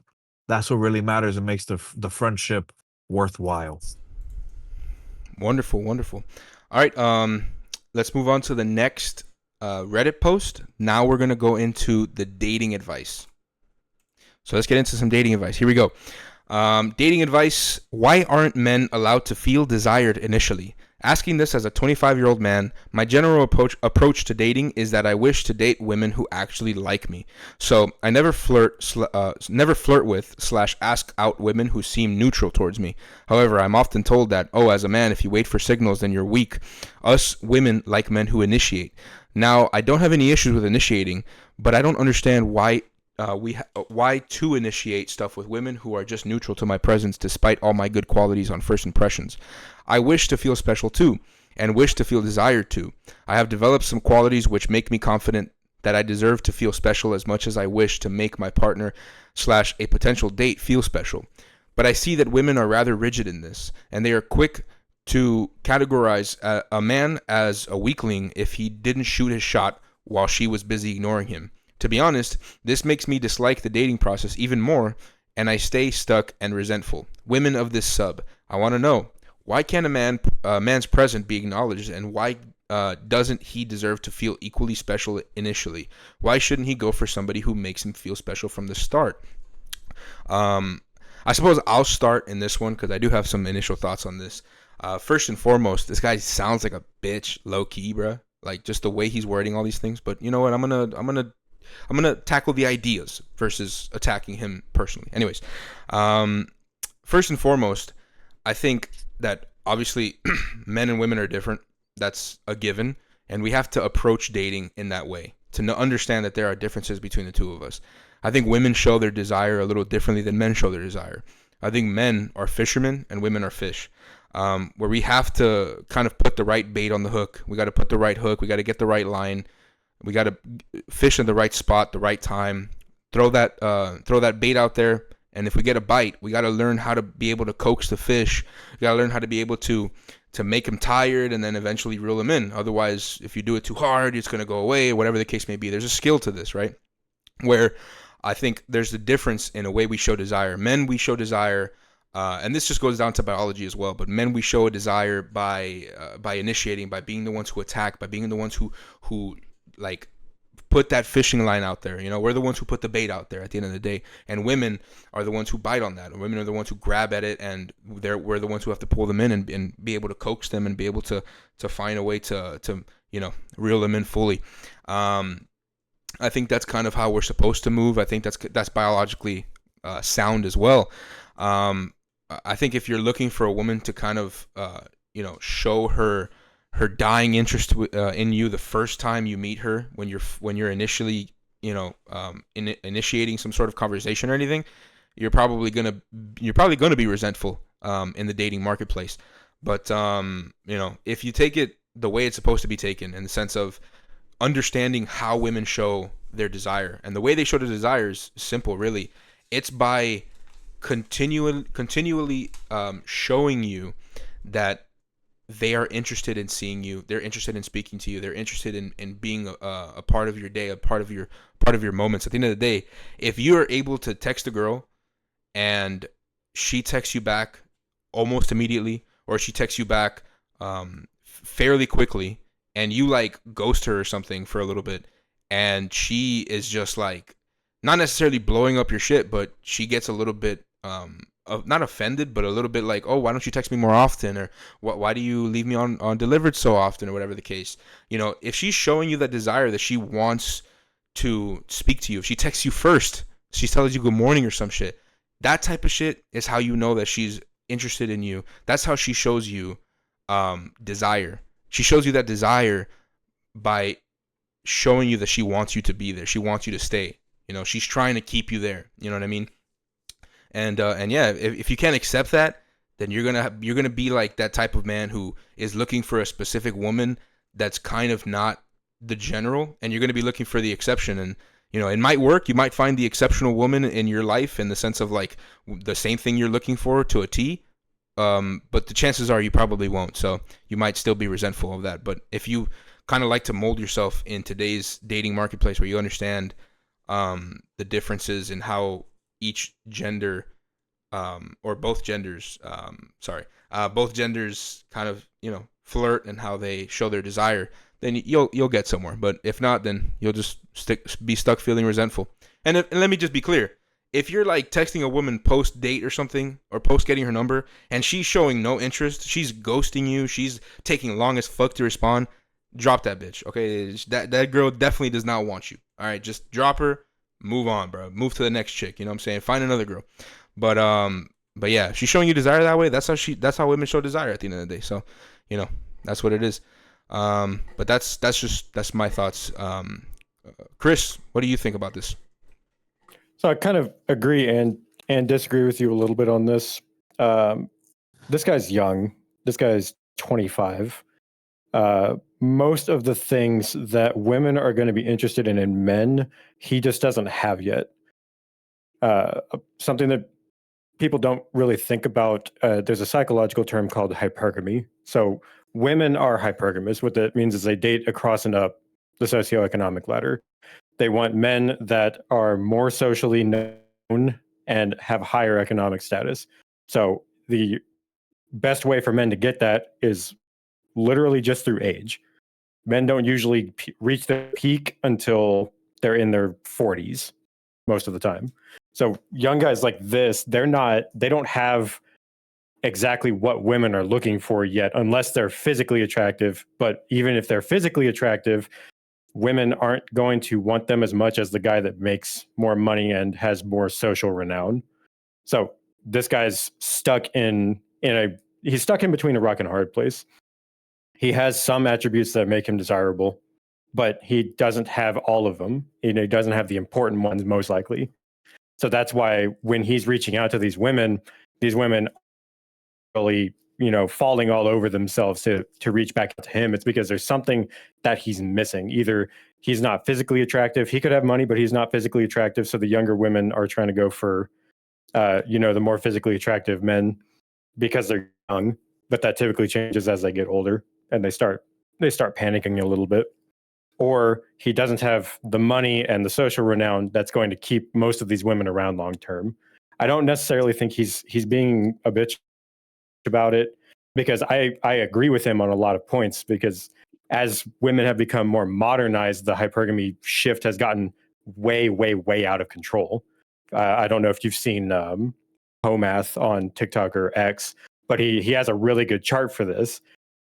that's what really matters and makes the friendship worthwhile. Wonderful, wonderful. All right, let's move on to the next Reddit post. Now we're gonna go into the dating advice. So let's get into some dating advice. Here we go. Dating advice. Why aren't men allowed to feel desired initially? Asking this as a 25-year-old man, my general approach to dating is that I wish to date women who actually like me. So I never flirt with / ask out women who seem neutral towards me. However, I'm often told that, as a man, if you wait for signals, then you're weak. Us women like men who initiate. Now, I don't have any issues with initiating, but I don't understand why why to initiate stuff with women who are just neutral to my presence despite all my good qualities on first impressions. I wish to feel special too, and wish to feel desired too. I have developed some qualities which make me confident that I deserve to feel special as much as I wish to make my partner / a potential date feel special. But I see that women are rather rigid in this, and they are quick to categorize a man as a weakling if he didn't shoot his shot while she was busy ignoring him. To be honest, this makes me dislike the dating process even more, and I stay stuck and resentful. Women of this sub, I want to know, why can't a man's presence be acknowledged, and why doesn't he deserve to feel equally special initially? Why shouldn't he go for somebody who makes him feel special from the start? I suppose I'll start in this one because I do have some initial thoughts on this. First and foremost, this guy sounds like a bitch, low key, bruh. Like just the way he's wording all these things. But you know what? I'm gonna tackle the ideas versus attacking him personally. Anyways, first and foremost, I think that obviously men and women are different. That's a given, and we have to approach dating in that way to understand that there are differences between the two of us. I think women show their desire a little differently than men show their desire. I think men are fishermen and women are fish, where we have to kind of put the right bait on the hook. We got to put the right hook. We got to get the right line. We got to fish in the right spot, the right time. Throw that bait out there, and if we get a bite, we got to learn how to be able to coax the fish. We got to learn how to be able to make him tired and then eventually reel him in. Otherwise, if you do it too hard, it's going to go away, whatever the case may be. There's a skill to this, right? Where I think there's a difference in a way we show desire. Men, we show desire, and this just goes down to biology as well, but men, we show a desire by initiating, by being the ones who attack, by being the ones who like put that fishing line out there. We're the ones who put the bait out there at the end of the day, and women are the ones who bite on that. Women are the ones who grab at it, and we're the ones who have to pull them in and be able to coax them and be able to find a way to reel them in fully. I think that's kind of how we're supposed to move. I think that's biologically sound as well. I think if you're looking for a woman to kind of show her dying interest in you the first time you meet her, when you're initially initiating some sort of conversation or anything, you're probably gonna be resentful in the dating marketplace. But if you take it the way it's supposed to be taken, in the sense of understanding how women show their desire, and the way they show their desire is simple, really. It's by continually showing you that they are interested in seeing you, they're interested in speaking to you, they're interested in being a part of your day, a part of your moments. At the end of the day, if you are able to text a girl and she texts you back almost immediately, or she texts you back fairly quickly, and you like ghost her or something for a little bit, and she is just like not necessarily blowing up your shit, but she gets a little bit not offended, but a little bit like, oh, why don't you text me more often, or why do you leave me on delivered so often, or whatever the case. If she's showing you that desire, that she wants to speak to you, if she texts you first, she tells you good morning or some shit, that type of shit is how you know that she's interested in you. That's how she shows you desire. She shows you that desire by showing you that she wants you to be there. She wants you to stay. She's trying to keep you there. You know what I mean? And yeah, if you can't accept that, then you're gonna be like that type of man who is looking for a specific woman that's kind of not the general, and you're gonna be looking for the exception. And it might work. You might find the exceptional woman in your life, in the sense of like the same thing you're looking for to a T. But the chances are you probably won't. So you might still be resentful of that. But if you kind of like to mold yourself in today's dating marketplace, where you understand the differences in how each gender or both genders both genders kind of flirt and how they show their desire, then you'll get somewhere. But if not, then you'll just be stuck feeling resentful. And let me just be clear, if you're like texting a woman post date or something, or post getting her number, and she's showing no interest, she's ghosting you, she's taking long as fuck to respond, drop that bitch. Okay, that girl definitely does not want you. All right, just drop her, move on, bro. Move to the next chick. You know what I'm saying? Find another girl. But yeah, if she's showing you desire that way, that's how women show desire at the end of the day. So, that's what it is. But that's my thoughts. Kris, what do you think about this? So I kind of agree and disagree with you a little bit on this. This guy's young. This guy's 25. Most of the things that women are going to be interested in men, he just doesn't have yet. Something that people don't really think about, there's a psychological term called hypergamy. So women are hypergamous. What that means is they date across and up the socioeconomic ladder. They want men that are more socially known and have higher economic status. So the best way for men to get that is literally just through age. Men don't usually reach their peak until they're in their 40s most of the time. So young guys like this, they don't have exactly what women are looking for yet, unless they're physically attractive. But even if they're physically attractive, women aren't going to want them as much as the guy that makes more money and has more social renown. So this guy's stuck he's stuck in between a rock and a hard place. He has some attributes that make him desirable, but he doesn't have all of them. He doesn't have the important ones, most likely. So that's why when he's reaching out to these women really, falling all over themselves to reach back out to him. It's because there's something that he's missing. Either he's not physically attractive. He could have money, but he's not physically attractive. So the younger women are trying to go for, the more physically attractive men because they're young. But that typically changes as they get older and they start panicking a little bit. Or he doesn't have the money and the social renown that's going to keep most of these women around long term. I don't necessarily think he's being a bitch about it, because I agree with him on a lot of points, because as women have become more modernized, the hypergamy shift has gotten way, way, way out of control. I don't know if you've seen Homath on TikTok or X, but he has a really good chart for this.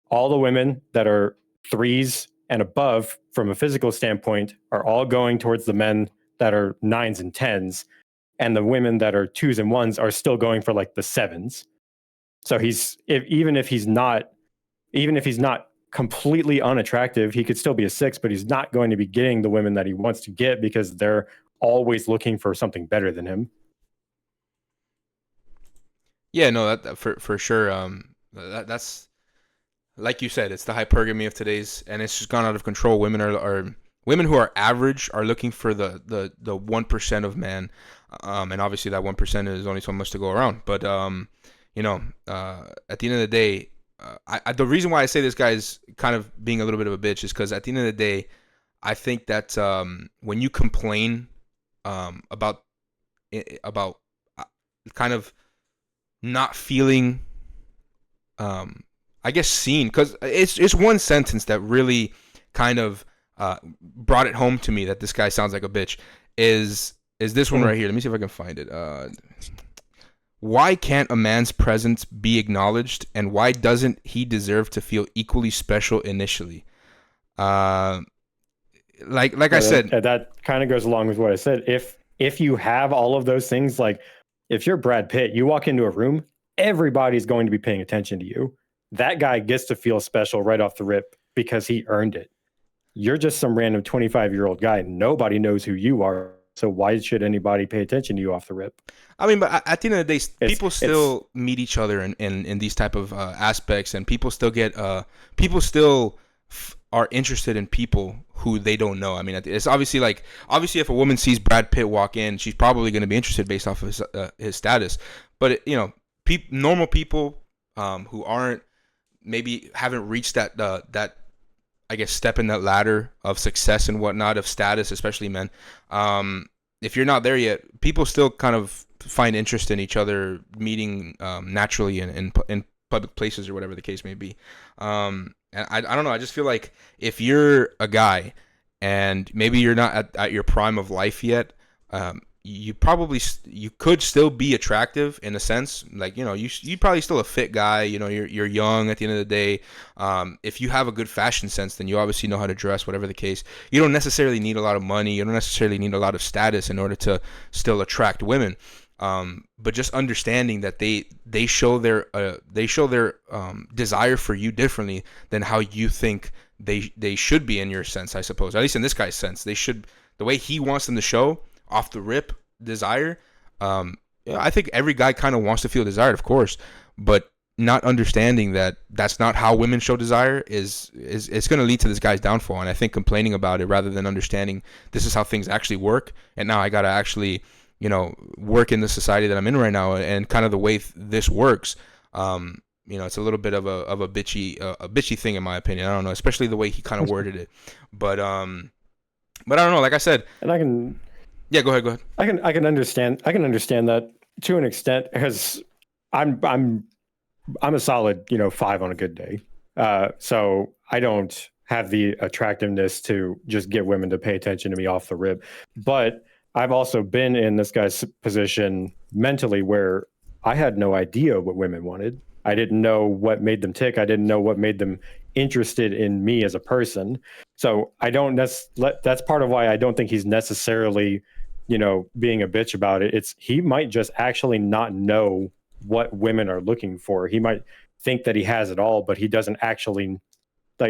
All the women that are 3s and above from a physical standpoint are all going towards the men that are 9s and 10s. and the women that are 2s and 1s are still going for like the 7s. So even if he's not completely unattractive, he could still be a 6, but he's not going to be getting the women that he wants to get because they're always looking for something better than him. Yeah, no, that for sure. That's like you said, it's the hypergamy of today's, and it's just gone out of control. Women who are average are looking for the 1% of man, and obviously that 1% is only so much to go around. But at the end of the day, the reason why I say this guy is kind of being a little bit of a bitch is because at the end of the day, I think that when you complain about kind of not feeling, I guess, seen, because it's one sentence that really kind of brought it home to me that this guy sounds like a bitch, is this one right here. Let me see if I can find it. Why can't a man's presence be acknowledged, and why doesn't he deserve to feel equally special initially? Like I said, that kind of goes along with what I said. If you have all of those things, like if you're Brad Pitt, you walk into a room, everybody's going to be paying attention to you. That guy gets to feel special right off the rip because he earned it. You're just some random 25-year-old guy. Nobody knows who you are. So why should anybody pay attention to you off the rip? I mean, but at the end of the day, people still meet each other in these type of aspects, and people still are interested in people who they don't know. I mean, it's obviously if a woman sees Brad Pitt walk in, she's probably going to be interested based off of his status. But normal people who aren't, maybe haven't reached that I guess step in that ladder of success and whatnot, of status, especially men. If you're not there yet, people still kind of find interest in each other, meeting naturally in public places or whatever the case may be. And I don't know. I just feel like if you're a guy and maybe you're not at your prime of life yet, you could still be attractive in a sense. Like, you probably still a fit guy. You're young at the end of the day. If you have a good fashion sense, then you obviously know how to dress, whatever the case. You don't necessarily need a lot of money. You don't necessarily need a lot of status in order to still attract women. But just understanding that they show their desire for you differently than how you think they should be in your sense, I suppose. At least in this guy's sense, they should, the way he wants them to show off the rip desire. I think every guy kind of wants to feel desired, of course, but not understanding that that's not how women show desire is going to lead to this guy's downfall. And I think complaining about it rather than understanding this is how things actually work, and now I got to actually work in the society that I'm in right now, and kind of the way this works. It's a little bit of a bitchy thing in my opinion. I don't know, especially the way he kind of worded it. But I don't know. Like I said, and yeah, go ahead. I can understand that to an extent, because I'm a solid 5 on a good day. So I don't have the attractiveness to just get women to pay attention to me off the rip. But I've also been in this guy's position mentally where I had no idea what women wanted. I didn't know what made them tick. I didn't know what made them interested in me as a person. So that's part of why I don't think he's necessarily, being a bitch about it. He might just actually not know what women are looking for. He might think that he has it all, but he doesn't actually,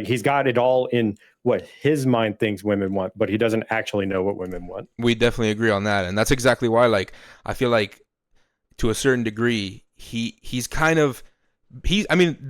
he's got it all in what his mind thinks women want, but he doesn't actually know what women want. We definitely agree on that. And that's exactly why, I feel like to a certain degree, the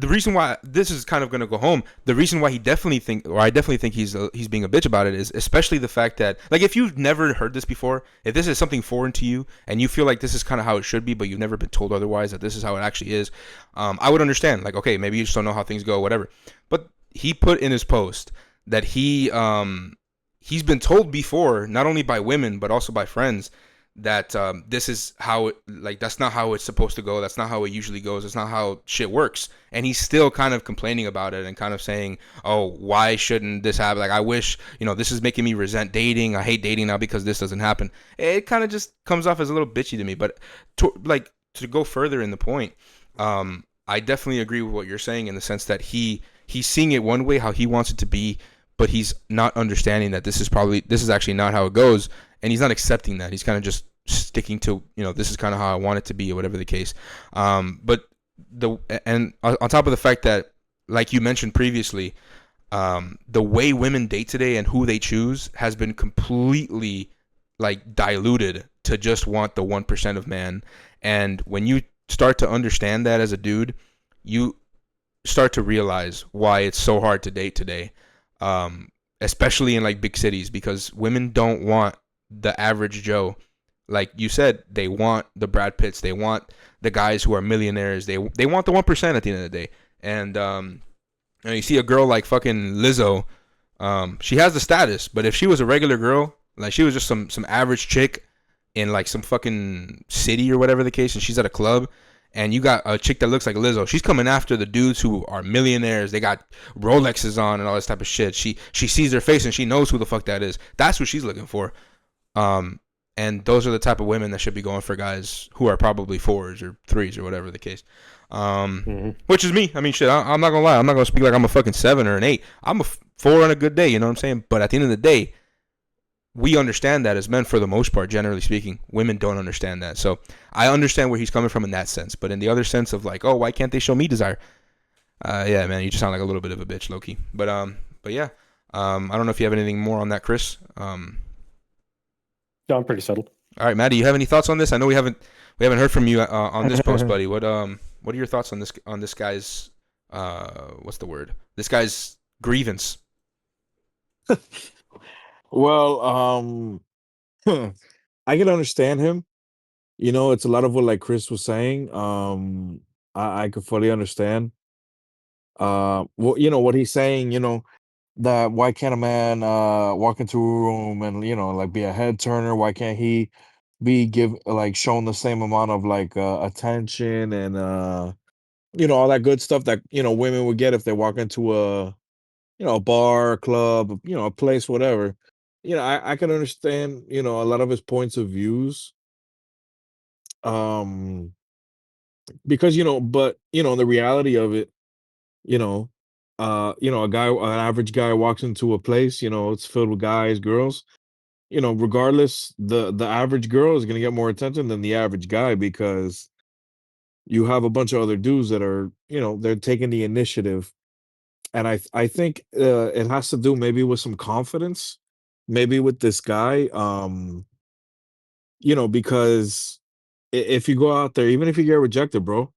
reason why this is kind of going to go home, the reason why I definitely think he's being a bitch about it is especially the fact that, if you've never heard this before, if this is something foreign to you and you feel like this is kind of how it should be, but you've never been told otherwise, that this is how it actually is, I would understand. Okay, maybe you just don't know how things go, whatever. But he put in his post that he's been told before, not only by women but also by friends, that this is how that's not how it's supposed to go. That's not how it usually goes. That's not how shit works. And he's still kind of complaining about it and kind of saying, oh, why shouldn't this happen? I wish, this is making me resent dating. I hate dating now because this doesn't happen. It kind of just comes off as a little bitchy to me. But to go further in the point, I definitely agree with what you're saying in the sense that he's seeing it one way, how he wants it to be, but he's not understanding that this is actually not how it goes. And he's not accepting that. He's kind of just sticking to, this is kind of how I want it to be, or whatever the case. But and on top of the fact that, like you mentioned previously, the way women date today and who they choose has been completely like diluted to just want the 1% of man. And when you start to understand that as a dude, you start to realize why it's so hard to date today, especially in like big cities, because women don't want the average Joe. Like you said, they want the Brad Pitts, they want the guys who are millionaires, they want the 1% at the end of the day. And you see a girl like fucking Lizzo, she has the status, but if she was a regular girl, like she was just some average chick in like some fucking city or whatever the case, and she's at a club, and you got a chick that looks like Lizzo, she's coming after the dudes who are millionaires. They got Rolexes on and all this type of shit. She sees their face and she knows who the fuck that is. That's what she's looking for. And those are the type of women that should be going for guys who are probably 4s or 3s or whatever the case. Which is me. I mean, shit, I'm not gonna lie. I'm not gonna speak like I'm a fucking 7 or an 8. I'm a 4 on a good day. You know what I'm saying? But at the end of the day, we understand that as men, for the most part, generally speaking. Women don't understand that. So I understand where he's coming from in that sense. But in the other sense of like, oh, why can't they show me desire? Yeah, man, you just sound like a little bit of a bitch, low-key. But yeah. I don't know if you have anything more on that, Kris. No, I'm pretty settled. All right, Matt, do you have any thoughts on this? I know we haven't heard from you on this post, buddy. What are your thoughts on this guy's what's the word? This guy's grievance. Well, I can understand him. It's a lot of what like Kris was saying. I could fully understand. Well, what he's saying. That why can't a man walk into a room and like be a head turner? Why can't he be shown the same amount of like attention and all that good stuff that women would get if they walk into a bar, a club, a place, whatever. I can understand a lot of his points of views. Um, because but the reality of it, you know, an average guy walks into a place, it's filled with guys, girls. Regardless, the average girl is gonna get more attention than the average guy because you have a bunch of other dudes that are, they're taking the initiative. And I think it has to do maybe with some confidence, maybe with this guy. Because if you go out there, even if you get rejected, bro,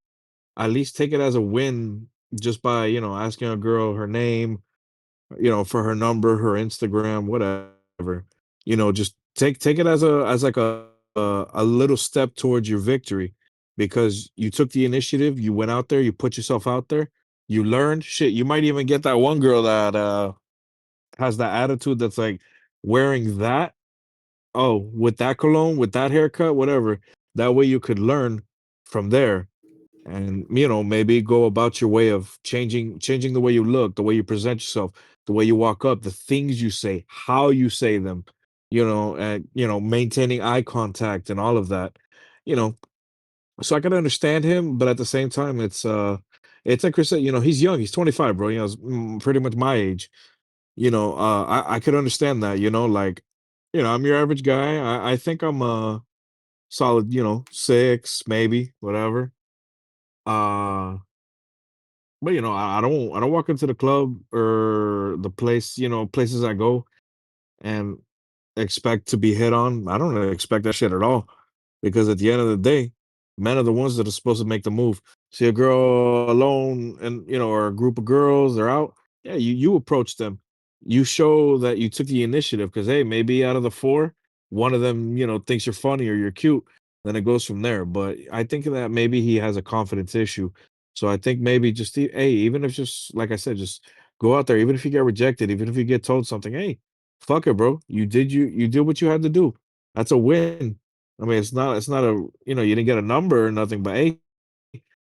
at least take it as a win just by, asking a girl her name, for her number, her Instagram, whatever. Just take it as a little step towards your victory because you took the initiative, you went out there, you put yourself out there, you learned shit. You might even get that one girl that has that attitude that's like wearing that, oh, with that cologne, with that haircut, whatever. That way you could learn from there and maybe go about your way of changing the way you look, the way you present yourself, the way you walk up, the things you say, how you say them, and maintaining eye contact and all of that. you know so I can understand him, but at the same time it's like Chris said, he's young, he's 25, bro. He's pretty much my age. I could understand that, like, I'm your average guy. I think I'm a solid, 6 maybe, whatever. uh But I don't walk into the club or the place, places I go and expect to be hit on. I don't expect that shit at all. Because at the end of the day, men are the ones that are supposed to make the move. See a girl alone and or a group of girls, they're out. Yeah, you approach them. You show that you took the initiative because hey, maybe out of the four, one of them, thinks you're funny or you're cute. Then it goes from there. But I think that maybe he has a confidence issue. So I think maybe just hey, even if just like I said, just go out there. Even if you get rejected, even if you get told something, hey, fuck it, bro. You did what you had to do. That's a win. I mean, it's not a you didn't get a number or nothing, but hey,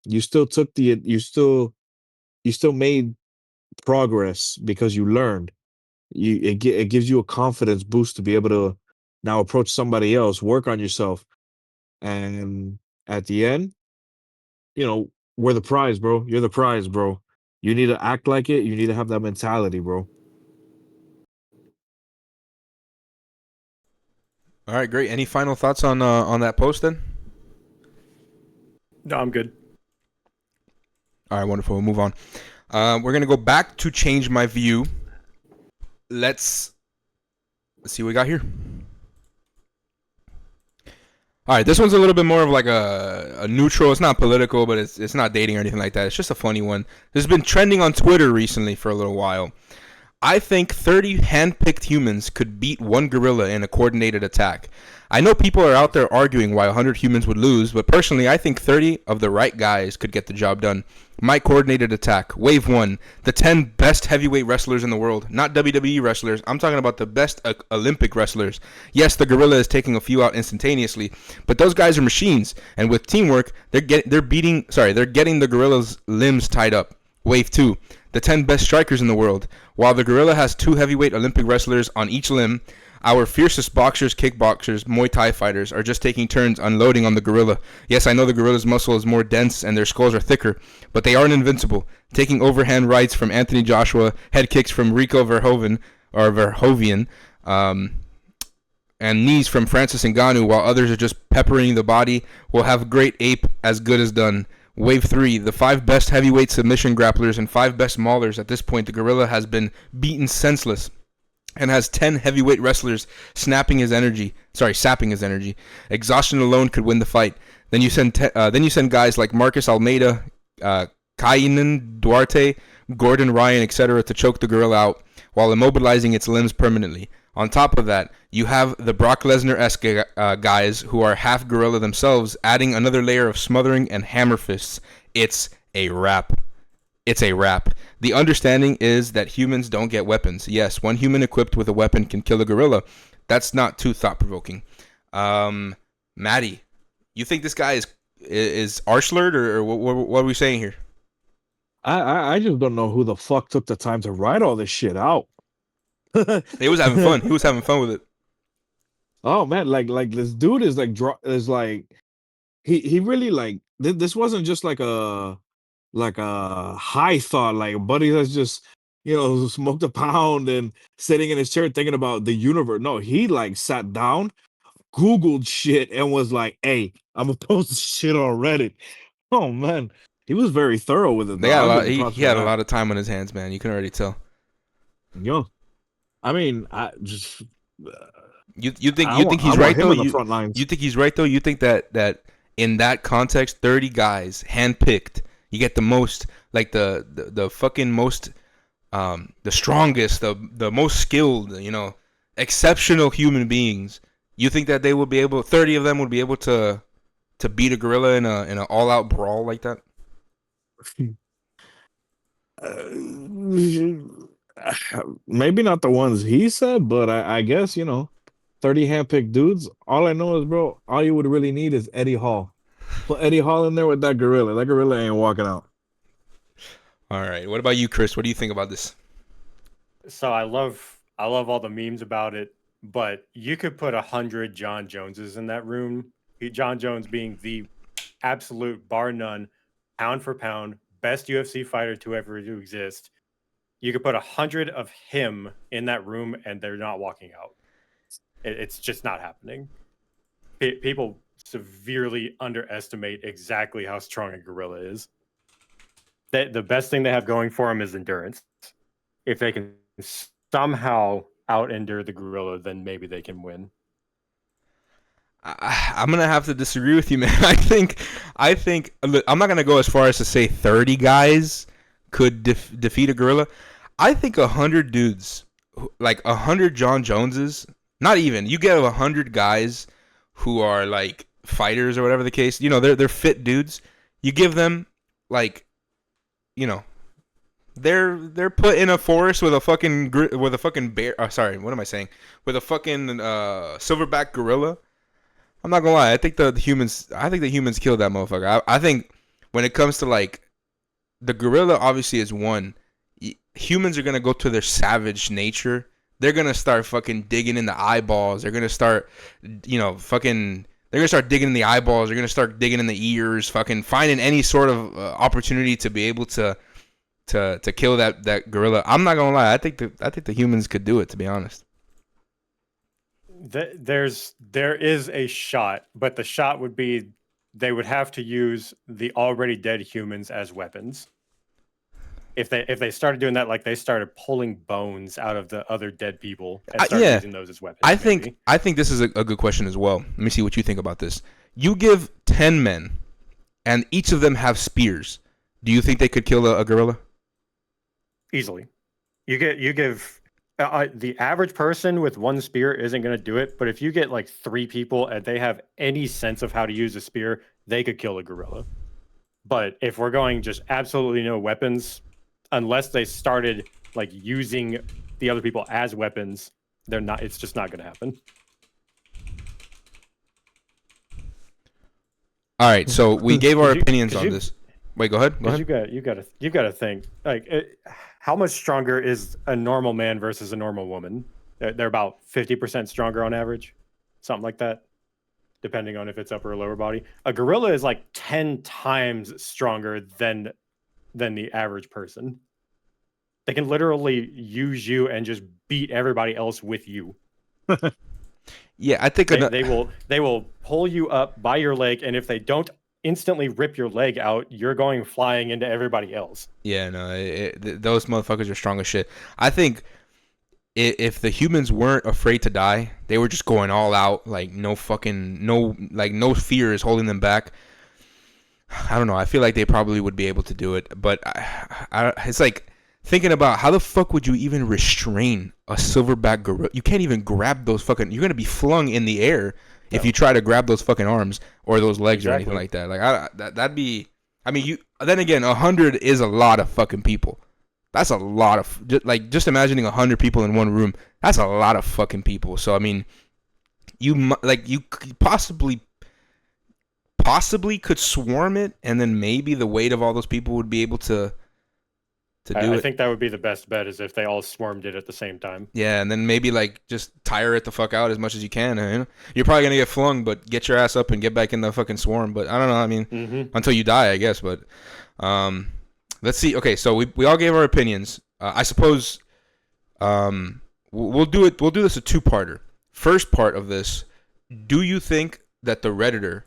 you still took the you still made progress because you learned. It gives you a confidence boost to be able to now approach somebody else, work on yourself, and at the end, we're the prize, bro. You're the prize, bro. You need to act like it. You need to have that mentality, bro. All right, great. Any final thoughts on that post then? No, I'm good. All right, wonderful. We'll move on. We're gonna go back to change my view. Let's see what we got here. All right, this one's a little bit more of like a neutral. It's not political, but it's not dating or anything like that. It's just a funny one. This has been trending on Twitter recently for a little while. I think 30 hand-picked humans could beat one gorilla in a coordinated attack. I know people are out there arguing why 100 humans would lose, but personally, I think 30 of the right guys could get the job done. My coordinated attack. Wave 1. The 10 best heavyweight wrestlers in the world. Not WWE wrestlers. I'm talking about the best Olympic wrestlers. Yes, the gorilla is taking a few out instantaneously, but those guys are machines, and with teamwork, they're getting the gorilla's limbs tied up. Wave 2. The 10 best strikers in the world. While the gorilla has 2 heavyweight Olympic wrestlers on each limb, our fiercest boxers, kickboxers, Muay Thai fighters are just taking turns unloading on the gorilla. Yes, I know the gorilla's muscle is more dense and their skulls are thicker, but they aren't invincible. Taking overhand rights from Anthony Joshua, head kicks from Rico Verhoeven, and knees from Francis Ngannou, while others are just peppering the body, will have great ape as good as done. Wave 3, the 5 best heavyweight submission grapplers and 5 best maulers. At this point, the gorilla has been beaten senseless and has 10 heavyweight wrestlers sapping his energy. Exhaustion alone could win the fight. Then you send guys like Marcus Almeida, Kainan Duarte, Gordon Ryan, etc. to choke the gorilla out while immobilizing its limbs permanently. On top of that, you have the Brock Lesnar-esque guys who are half gorilla themselves, adding another layer of smothering and hammer fists. It's a wrap. It's a wrap. The understanding is that humans don't get weapons. Yes, one human equipped with a weapon can kill a gorilla. That's not too thought-provoking. Maddie, you think this guy is arschlerd, or what are we saying here? I just don't know who the fuck took the time to write all this shit out. He was having fun. He was having fun with it. Oh man, like this dude is like he really like this wasn't just like a high thought, like a buddy that's just smoked a pound and sitting in his chair thinking about the universe. No, he like sat down, Googled shit, and was like, "Hey, I'm gonna post this shit on Reddit." Oh man, he was very thorough with it. They got a lot. He had a lot of time on his hands, man. You can already tell. Yo, I mean, I just you think he's right though? You think he's right though? You think that in that context, 30 guys handpicked, you get the most, like the fucking most, the strongest, the most skilled, exceptional human beings. You think that they will be able, 30 of them would be able to beat a gorilla in an all out brawl like that? Maybe not the ones he said, but I guess 30 handpicked dudes. All I know is, bro, all you would really need is Eddie Hall. Put Eddie Hall in there with that gorilla. That gorilla ain't walking out. All right. What about you, Kris? What do you think about this? So I love all the memes about it, but you could put 100 John Joneses in that room. John Jones being the absolute, bar none, pound for pound, best UFC fighter to ever exist. You could put 100 of him in that room and they're not walking out. It's just not happening. People severely underestimate exactly how strong a gorilla is. The best thing they have going for them is endurance. If they can somehow out-endure the gorilla, then maybe they can win. I'm gonna have to disagree with you, man. I think I'm not gonna go as far as to say 30 guys could defeat a gorilla. I think 100 dudes, like 100 John Joneses, not even. You get 100 guys who are like fighters or whatever the case. They're fit dudes. You give them like, they're put in a forest with a fucking bear. Sorry, what am I saying? With a fucking silverback gorilla. I'm not gonna lie. I think the humans killed that motherfucker. I think when it comes to like the gorilla, obviously is one. Humans are gonna go to their savage nature. They're gonna start fucking digging in the eyeballs. They're gonna start, They're gonna start digging in the eyeballs. They're gonna start digging in the ears. Fucking finding any sort of opportunity to be able to kill that gorilla. I'm not gonna lie. I think the humans could do it. To be honest. There is a shot, but the shot would be they would have to use the already dead humans as weapons. If they started doing that, like they started pulling bones out of the other dead people and started using those as weapons. I think this is a good question as well. Let me see what you think about this. You give 10 men, and each of them have spears. Do you think they could kill a gorilla? Easily. You give the average person with one spear isn't going to do it, but if you get like 3 people and they have any sense of how to use a spear, they could kill a gorilla. But if we're going just absolutely no weapons, unless they started like using the other people as weapons, they're not. It's just not going to happen. All right, so we gave our opinions on this. Wait, go ahead. You got to think like how much stronger is a normal man versus a normal woman? They're about 50% stronger on average, something like that, depending on if it's upper or lower body. A gorilla is like 10 times stronger than the average person. They can literally use you and just beat everybody else with you. Yeah, I think they will pull you up by your leg, and if they don't instantly rip your leg out, you're going flying into everybody else. Yeah, no, those motherfuckers are strong as shit. I think if the humans weren't afraid to die, they were just going all out, like no fear is holding them back. I don't know. I feel like they probably would be able to do it, but it's like thinking about how the fuck would you even restrain a silverback gorilla? You can't even grab those fucking. You're gonna be flung in the air if you try to grab those fucking arms or those legs or anything like that. Like that'd be. I mean, you. Then again, 100 is a lot of fucking people. That's a lot of just imagining 100 people in one room. That's a lot of fucking people. So I mean, you possibly could swarm it, and then maybe the weight of all those people would be able to do it. I think that would be the best bet, is if they all swarmed it at the same time. Yeah, and then maybe just tire it the fuck out as much as you can. You know? You're probably gonna get flung, but get your ass up and get back in the fucking swarm. But I don't know. I mean, until you die, I guess. But let's see. Okay, so we all gave our opinions. I suppose we'll do it. We'll do this a 2-parter. First part of this: do you think that the Redditor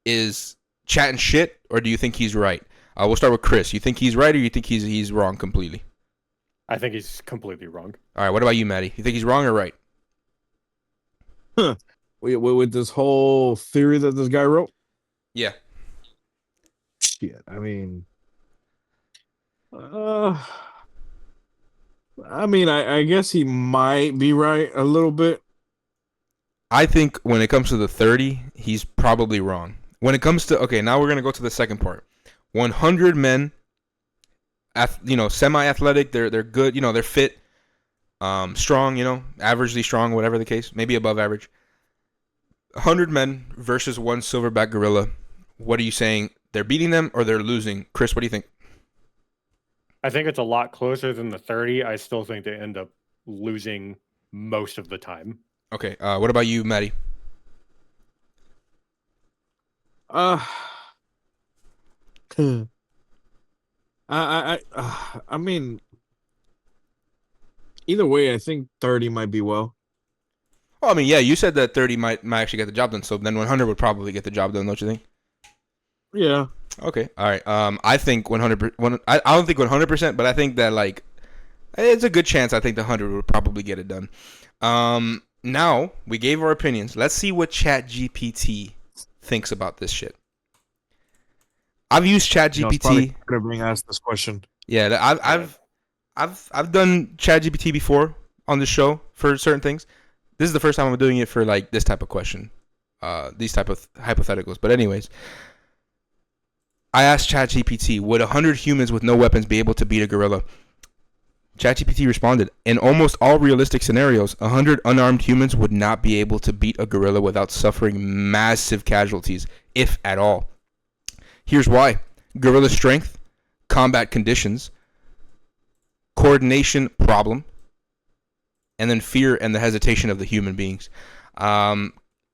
is chatting shit, or do you think he's right? We'll start with Kris. You think he's right, or you think he's wrong completely? I think he's completely wrong. All right. What about you, Maddie? You think he's wrong or right? With this whole theory that this guy wrote? Yeah. Shit. I mean, I guess he might be right a little bit. I think when it comes to the 30, he's probably wrong. When it comes to now we're gonna go to the second part. 100 men, semi-athletic. They're good. They're fit, strong. Averagely strong, whatever the case. Maybe above average. 100 men versus one silverback gorilla. What are you saying? They're beating them or they're losing? Kris, what do you think? I think it's a lot closer than the 30. I still think they end up losing most of the time. Okay. What about you, Maddie? I mean, either way, I think 30 might be well. Well, I mean, yeah, you said that 30 might actually get the job done, so then 100 would probably get the job done, don't you think? Yeah. Okay. All right. I think 100. I don't think 100%, but I think that it's a good chance. I think the 100 would probably get it done. Now we gave our opinions. Let's see what ChatGPT thinks about this shit. I've used ChatGPT. Gonna bring us this question. Yeah, I've done ChatGPT before on the show for certain things. This is the first time I'm doing it for this type of question, these type of hypotheticals. But anyways, I asked ChatGPT, would 100 humans with no weapons be able to beat a gorilla? ChatGPT responded, in almost all realistic scenarios, 100 unarmed humans would not be able to beat a gorilla without suffering massive casualties, if at all. Here's why. Gorilla strength, combat conditions, coordination problem, and then fear and the hesitation of the human beings.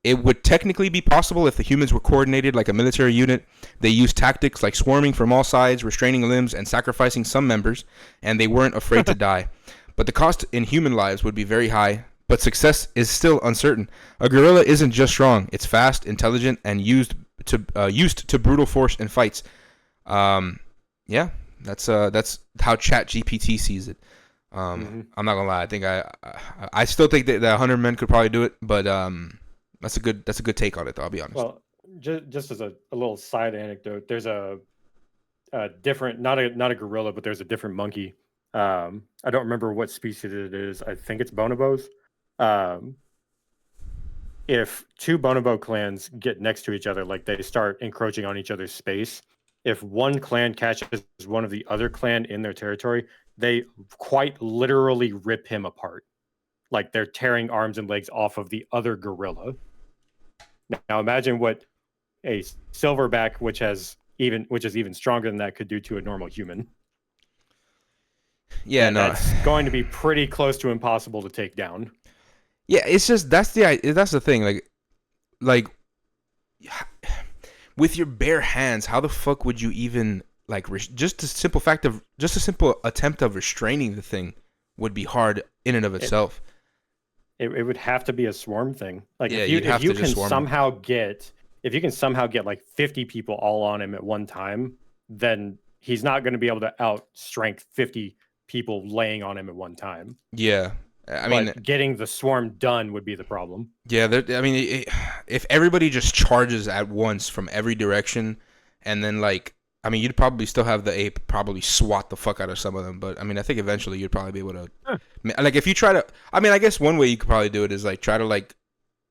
It would technically be possible if the humans were coordinated like a military unit. They used tactics like swarming from all sides, restraining limbs, and sacrificing some members, and they weren't afraid to die. But the cost in human lives would be very high, but success is still uncertain. A gorilla isn't just strong; it's fast, intelligent, and used to brutal force in fights. Yeah, that's how ChatGPT sees it. I'm not gonna lie. I think I still think that 100 men could probably do it, but that's a good take on it, though. I'll be honest. Well, just as a little side anecdote, there's a different, not a gorilla, but there's a different monkey. I don't remember what species it is. I think it's bonobos. If two bonobo clans get next to each other, like they start encroaching on each other's space, if one clan catches one of the other clan in their territory, they quite literally rip him apart. Like they're tearing arms and legs off of the other gorilla. Now imagine what a silverback, which is even stronger than that, could do to a normal human. Yeah, no, that's going to be pretty close to impossible to take down. Yeah, it's just that's the thing. Like with your bare hands, how the fuck would you even just a simple attempt of restraining the thing would be hard in and of itself. It would have to be a swarm thing. Like Yeah, if you can somehow get like 50 people all on him at one time, then he's not going to be able to outstrength 50 people laying on him at one time. Yeah. I mean, getting the swarm done would be the problem. Yeah, I mean, if everybody just charges at once from every direction, and then you'd probably still have the ape probably swat the fuck out of some of them. But I mean, I think eventually you'd probably be able to, if you try to. I mean, I guess one way you could probably do it is try to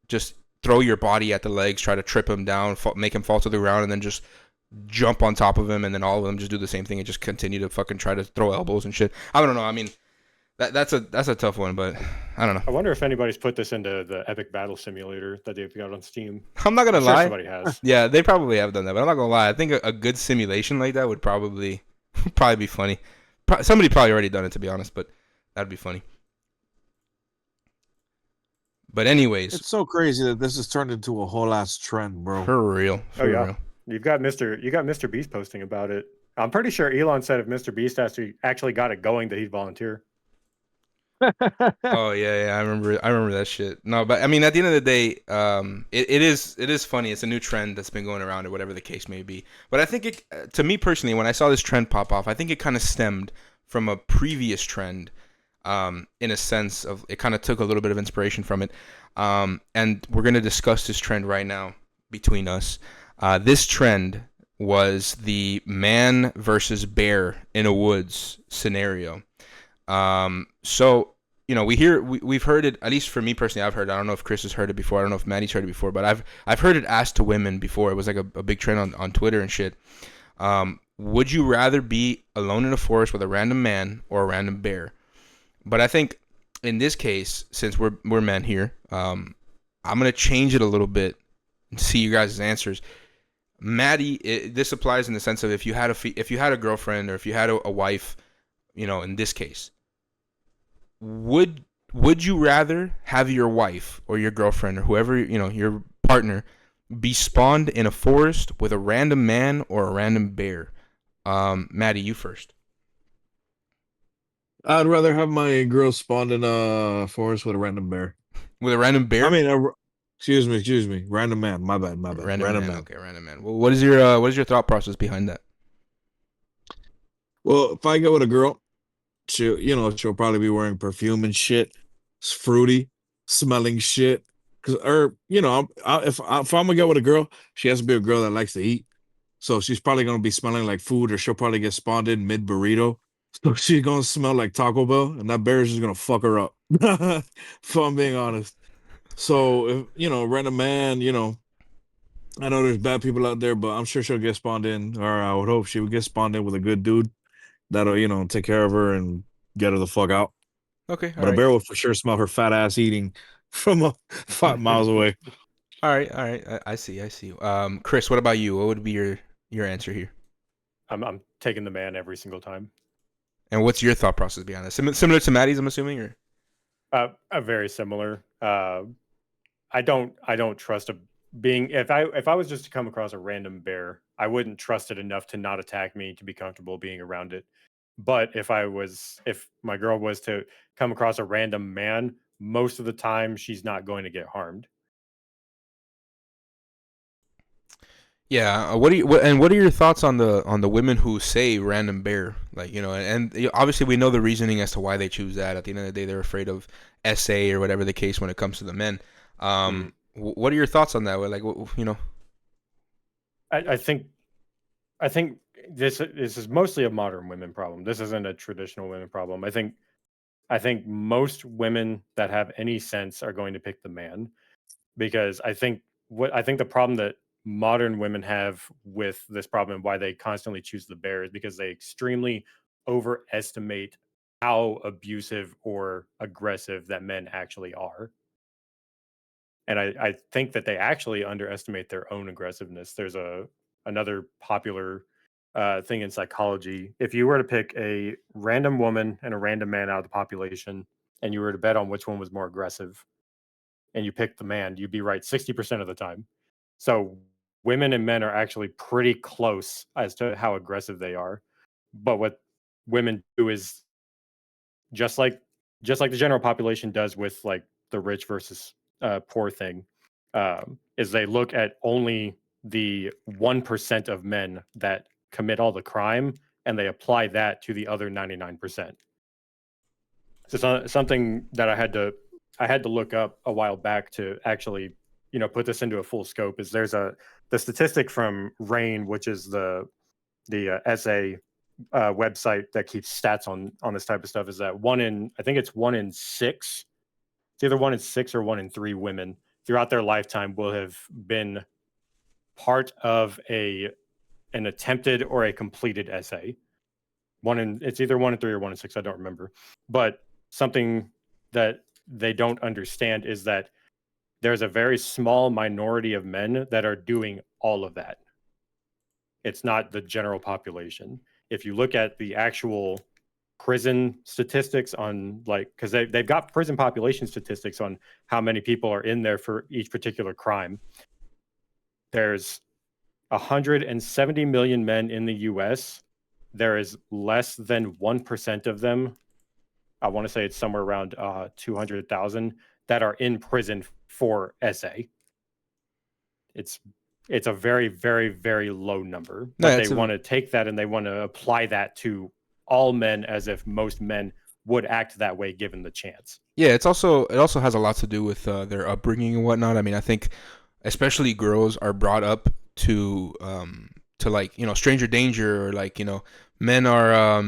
just throw your body at the legs, try to trip him down, make him fall to the ground, and then just jump on top of him, and then all of them just do the same thing and just continue to fucking try to throw elbows and shit. I don't know. I mean. That's a tough one, but I don't know. I wonder if anybody's put this into the Epic Battle Simulator that they've got on Steam. I'm not gonna lie. Somebody has. Yeah, they probably have done that, but I'm not gonna lie. I think a good simulation like that would probably be funny. Somebody probably already done it, to be honest, but that'd be funny. But anyways, it's so crazy that this has turned into a whole ass trend, bro. For real. Real. You've got Mr. Beast posting about it. I'm pretty sure Elon said if Mr. Beast actually got it going that he'd volunteer. Oh yeah, I remember that shit. No, but I mean, at the end of the day, it is funny. It's a new trend that's been going around, or whatever the case may be. But I think to me personally, when I saw this trend pop off, I think it kind of stemmed from a previous trend, in a sense of it kind of took a little bit of inspiration from it. And we're gonna discuss this trend right now between us. This trend was the man versus bear in a woods scenario. So, we've heard it, at least for me personally, I've heard it. I don't know if Kris has heard it before. I don't know if Maddie's heard it before, but I've heard it asked to women before. It was like a big trend on Twitter and shit. Would you rather be alone in a forest with a random man or a random bear? But I think in this case, since we're men here, I'm going to change it a little bit and see you guys' answers. Maddie, this applies in the sense of if you had a girlfriend or if you had a wife, in this case, would you rather have your wife or your girlfriend or whoever, your partner be spawned in a forest with a random man or a random bear? Maddie, you first. I'd rather have my girl spawned in a forest with a random bear. With a random bear? I mean, excuse me. Random man. My bad. Random man. Okay, random man. Well, what is your thought process behind that? Well, if I go with a girl, she'll probably be wearing perfume and shit. It's fruity, smelling shit. If I'm gonna go with a girl, she has to be a girl that likes to eat. So she's probably gonna be smelling like food, or she'll probably get spawned in mid burrito. So she's gonna smell like Taco Bell, and that bear is just gonna fuck her up. If I'm being honest. So if random man, I know there's bad people out there, but I'm sure she'll get spawned in, or I would hope she would get spawned in with a good dude that'll take care of her and get her the fuck out. Okay, but a bear will for sure smell her fat ass eating from 5 miles away. All right. I see. Kris, what about you? What would be your answer here? I'm taking the man every single time. And what's your thought process behind this? Similar to Maddie's, I'm assuming, or very similar. I don't trust if I was just to come across a random bear, I wouldn't trust it enough to not attack me to be comfortable being around it. But if my girl was to come across a random man, most of the time she's not going to get harmed. Yeah. What are your thoughts on the women who say random bear? Like, obviously we know the reasoning as to why they choose that. At the end of the day, they're afraid of SA or whatever the case when it comes to the men. What are your thoughts on that? Like, I think this is mostly a modern women problem. This isn't a traditional women problem. I think most women that have any sense are going to pick the man, because I think the problem that modern women have with this problem and why they constantly choose the bear is because they extremely overestimate how abusive or aggressive that men actually are. And I think that they actually underestimate their own aggressiveness. There's another popular thing in psychology. If you were to pick a random woman and a random man out of the population, and you were to bet on which one was more aggressive, and you picked the man, you'd be right 60% of the time. So women and men are actually pretty close as to how aggressive they are. But what women do is just like the general population does with like the rich versus poor thing, is they look at only the 1% of men that commit all the crime, and they apply that to the other 99%. So something that I had to look up a while back to actually put this into a full scope is the statistic from RAIN, which is the SA website that keeps stats on this type of stuff, is that I think it's 1 in 6. It's either 1 in 6 or 1 in 3 women throughout their lifetime will have been part of an attempted or a completed essay. It's either 1 in 3 or 1 in 6. I don't remember. But something that they don't understand is that there's a very small minority of men that are doing all of that. It's not the general population. If you look at the actual prison statistics on, like, because they've got prison population statistics on how many people are in there for each particular crime. There's 170 million men in the US. There is less than 1% of them, I want to say it's somewhere around 200,000, that are in prison for SA. It's a very, very, very low number. But they want to take that and they want to apply that to all men as if most men would act that way given the chance. Yeah, it also has a lot to do with their upbringing and whatnot. I mean, I think especially girls are brought up to like, stranger danger, or like, men are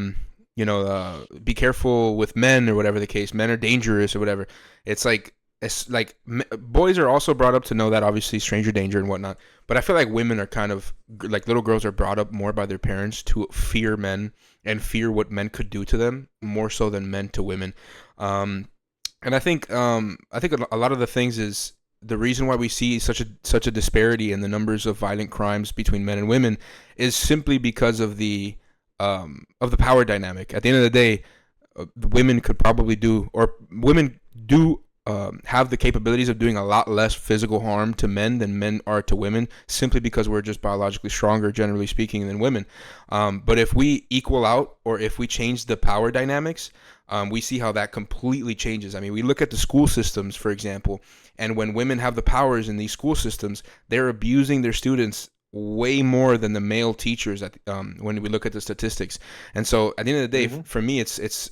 be careful with men or whatever the case. Men are dangerous or whatever. It's like boys are also brought up to know that, obviously, stranger danger and whatnot. But I feel like women are kind of like, little girls are brought up more by their parents to fear men and fear what men could do to them more so than men to women. And I think a lot of the things is the reason why we see such a disparity in the numbers of violent crimes between men and women is simply because of the power dynamic. At the end of the day, women could probably do, or women do have the capabilities of doing a lot less physical harm to men than men are to women, simply because we're just biologically stronger, generally speaking, than women. But if we equal out, or if we change the power dynamics, we see how that completely changes. I mean, we look at the school systems, for example, and when women have the powers in these school systems, they're abusing their students way more than the male teachers when we look at the statistics. And so at the end of the day, for me, it's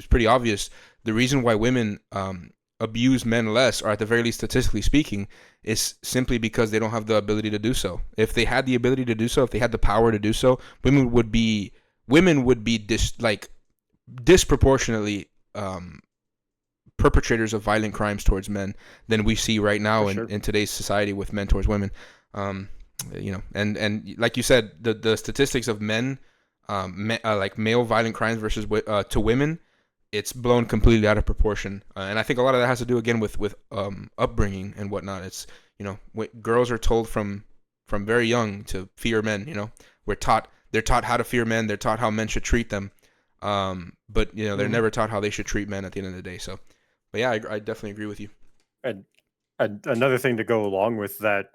pretty obvious. The reason why women abuse men less, or at the very least statistically speaking, is simply because they don't have the ability to do so. If they had the ability to do so, if they had the power to do so, women would be disproportionately perpetrators of violent crimes towards men than we see right now in today's society with men towards women. And like you said, the statistics of men, like male violent crimes versus to women, it's blown completely out of proportion. And I think a lot of that has to do, again, with upbringing and whatnot. It's, girls are told from very young to fear men. They're taught how to fear men. They're taught how men should treat them. But they're never taught how they should treat men at the end of the day. So, but yeah, I definitely agree with you. And another thing to go along with that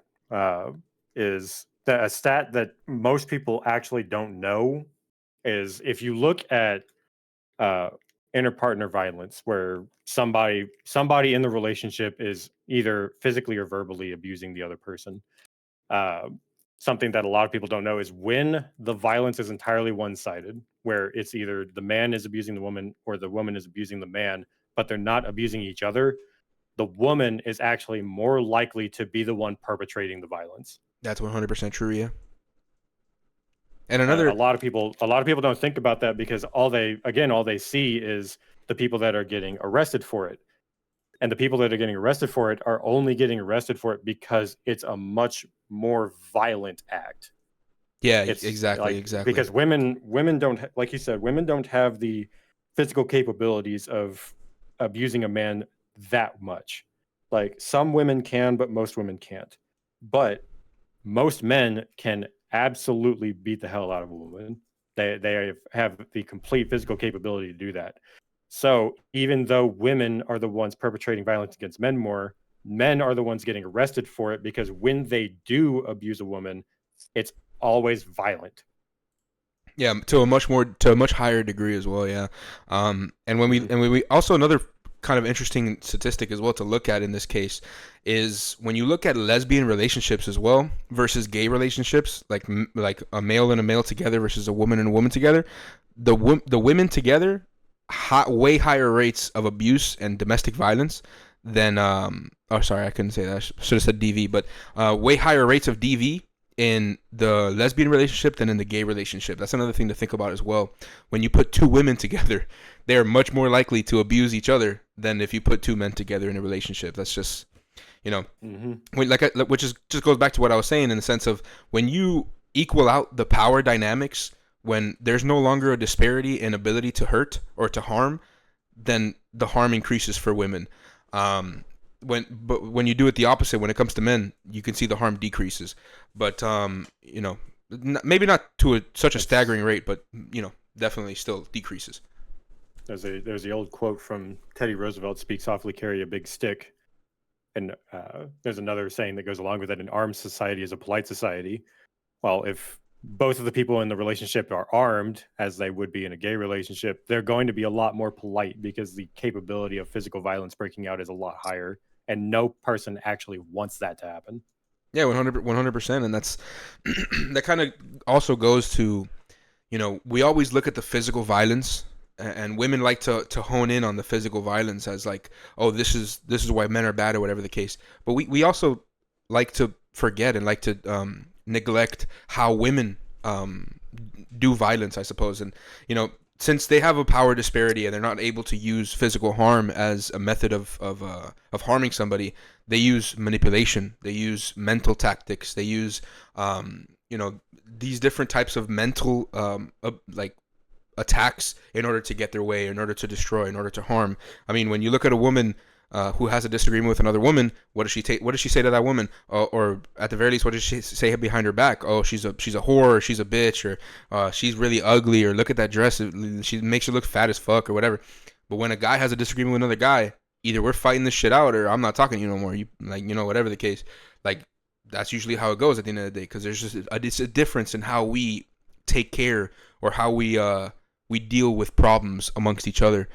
is that a stat that most people actually don't know is, if you look at interpartner violence, where somebody in the relationship is either physically or verbally abusing the other person. Uh, Something that a lot of people don't know is when the violence is entirely one-sided, where it's either the man is abusing the woman or the woman is abusing the man, but they're not abusing each other, the woman is actually more likely to be the one perpetrating the violence. That's 100% true. Yeah. And And another, a lot of people don't think about that because all they see is the people that are getting arrested for it. And the people that are getting arrested for it are only getting arrested for it because it's a much more violent act. yeah, It's exactly. because women don't like you said, women don't have the physical capabilities of abusing a man that much. Like some women can, but most women can't. But most men can absolutely beat the hell out of a woman. They have the complete physical capability to do that. So even though women are the ones perpetrating violence against men more, men are the ones getting arrested for it because when they do abuse a woman, it's always violent. Yeah, to a much higher degree as well. Yeah, and when we Mhm. and we also another kind of interesting statistic as well to look at in this case is when you look at lesbian relationships as well versus gay relationships, like a male and a male together versus a woman and a woman together, the women together way higher rates of abuse and domestic violence than oh sorry, I couldn't say that. I should have said DV, but way higher rates of DV in the lesbian relationship than in the gay relationship. That's another thing to think about as well. When you put two women together, they are much more likely to abuse each other than if you put two men together in a relationship. That's just, Mm-hmm. which is just goes back to what I was saying in the sense of when you equal out the power dynamics, when there's no longer a disparity in ability to hurt or to harm, then the harm increases for women. But when you do it the opposite, when it comes to men, you can see the harm decreases. But maybe not to such a staggering rate, but definitely still decreases. There's the old quote from Teddy Roosevelt: "Speak softly, carry a big stick." And there's another saying that goes along with it: "An armed society is a polite society." Well, if both of the people in the relationship are armed, as they would be in a gay relationship, they're going to be a lot more polite because the capability of physical violence breaking out is a lot higher, and no person actually wants that to happen. Yeah, 100%, and that's that kind of also goes to, we always look at the physical violence, and women like to hone in on the physical violence as like, oh, this is why men are bad or whatever the case. But we also like to forget and like to neglect how women do violence, I suppose, and since they have a power disparity and they're not able to use physical harm as a method of harming somebody, they use manipulation, they use mental tactics, they use these different types of mental like attacks in order to get their way, in order to destroy, in order to harm. I mean, when you look at a woman who has a disagreement with another woman, what does she take? What does she say to that woman? Or at the very least, what does she say behind her back? Oh, she's a whore, or she's a bitch, or she's really ugly, or look at that dress, she makes her look fat as fuck, or whatever. But when a guy has a disagreement with another guy, either we're fighting this shit out, or I'm not talking to you no more. You whatever the case, like that's usually how it goes at the end of the day, because there's just it's a difference in how we take care or how we deal with problems amongst each other.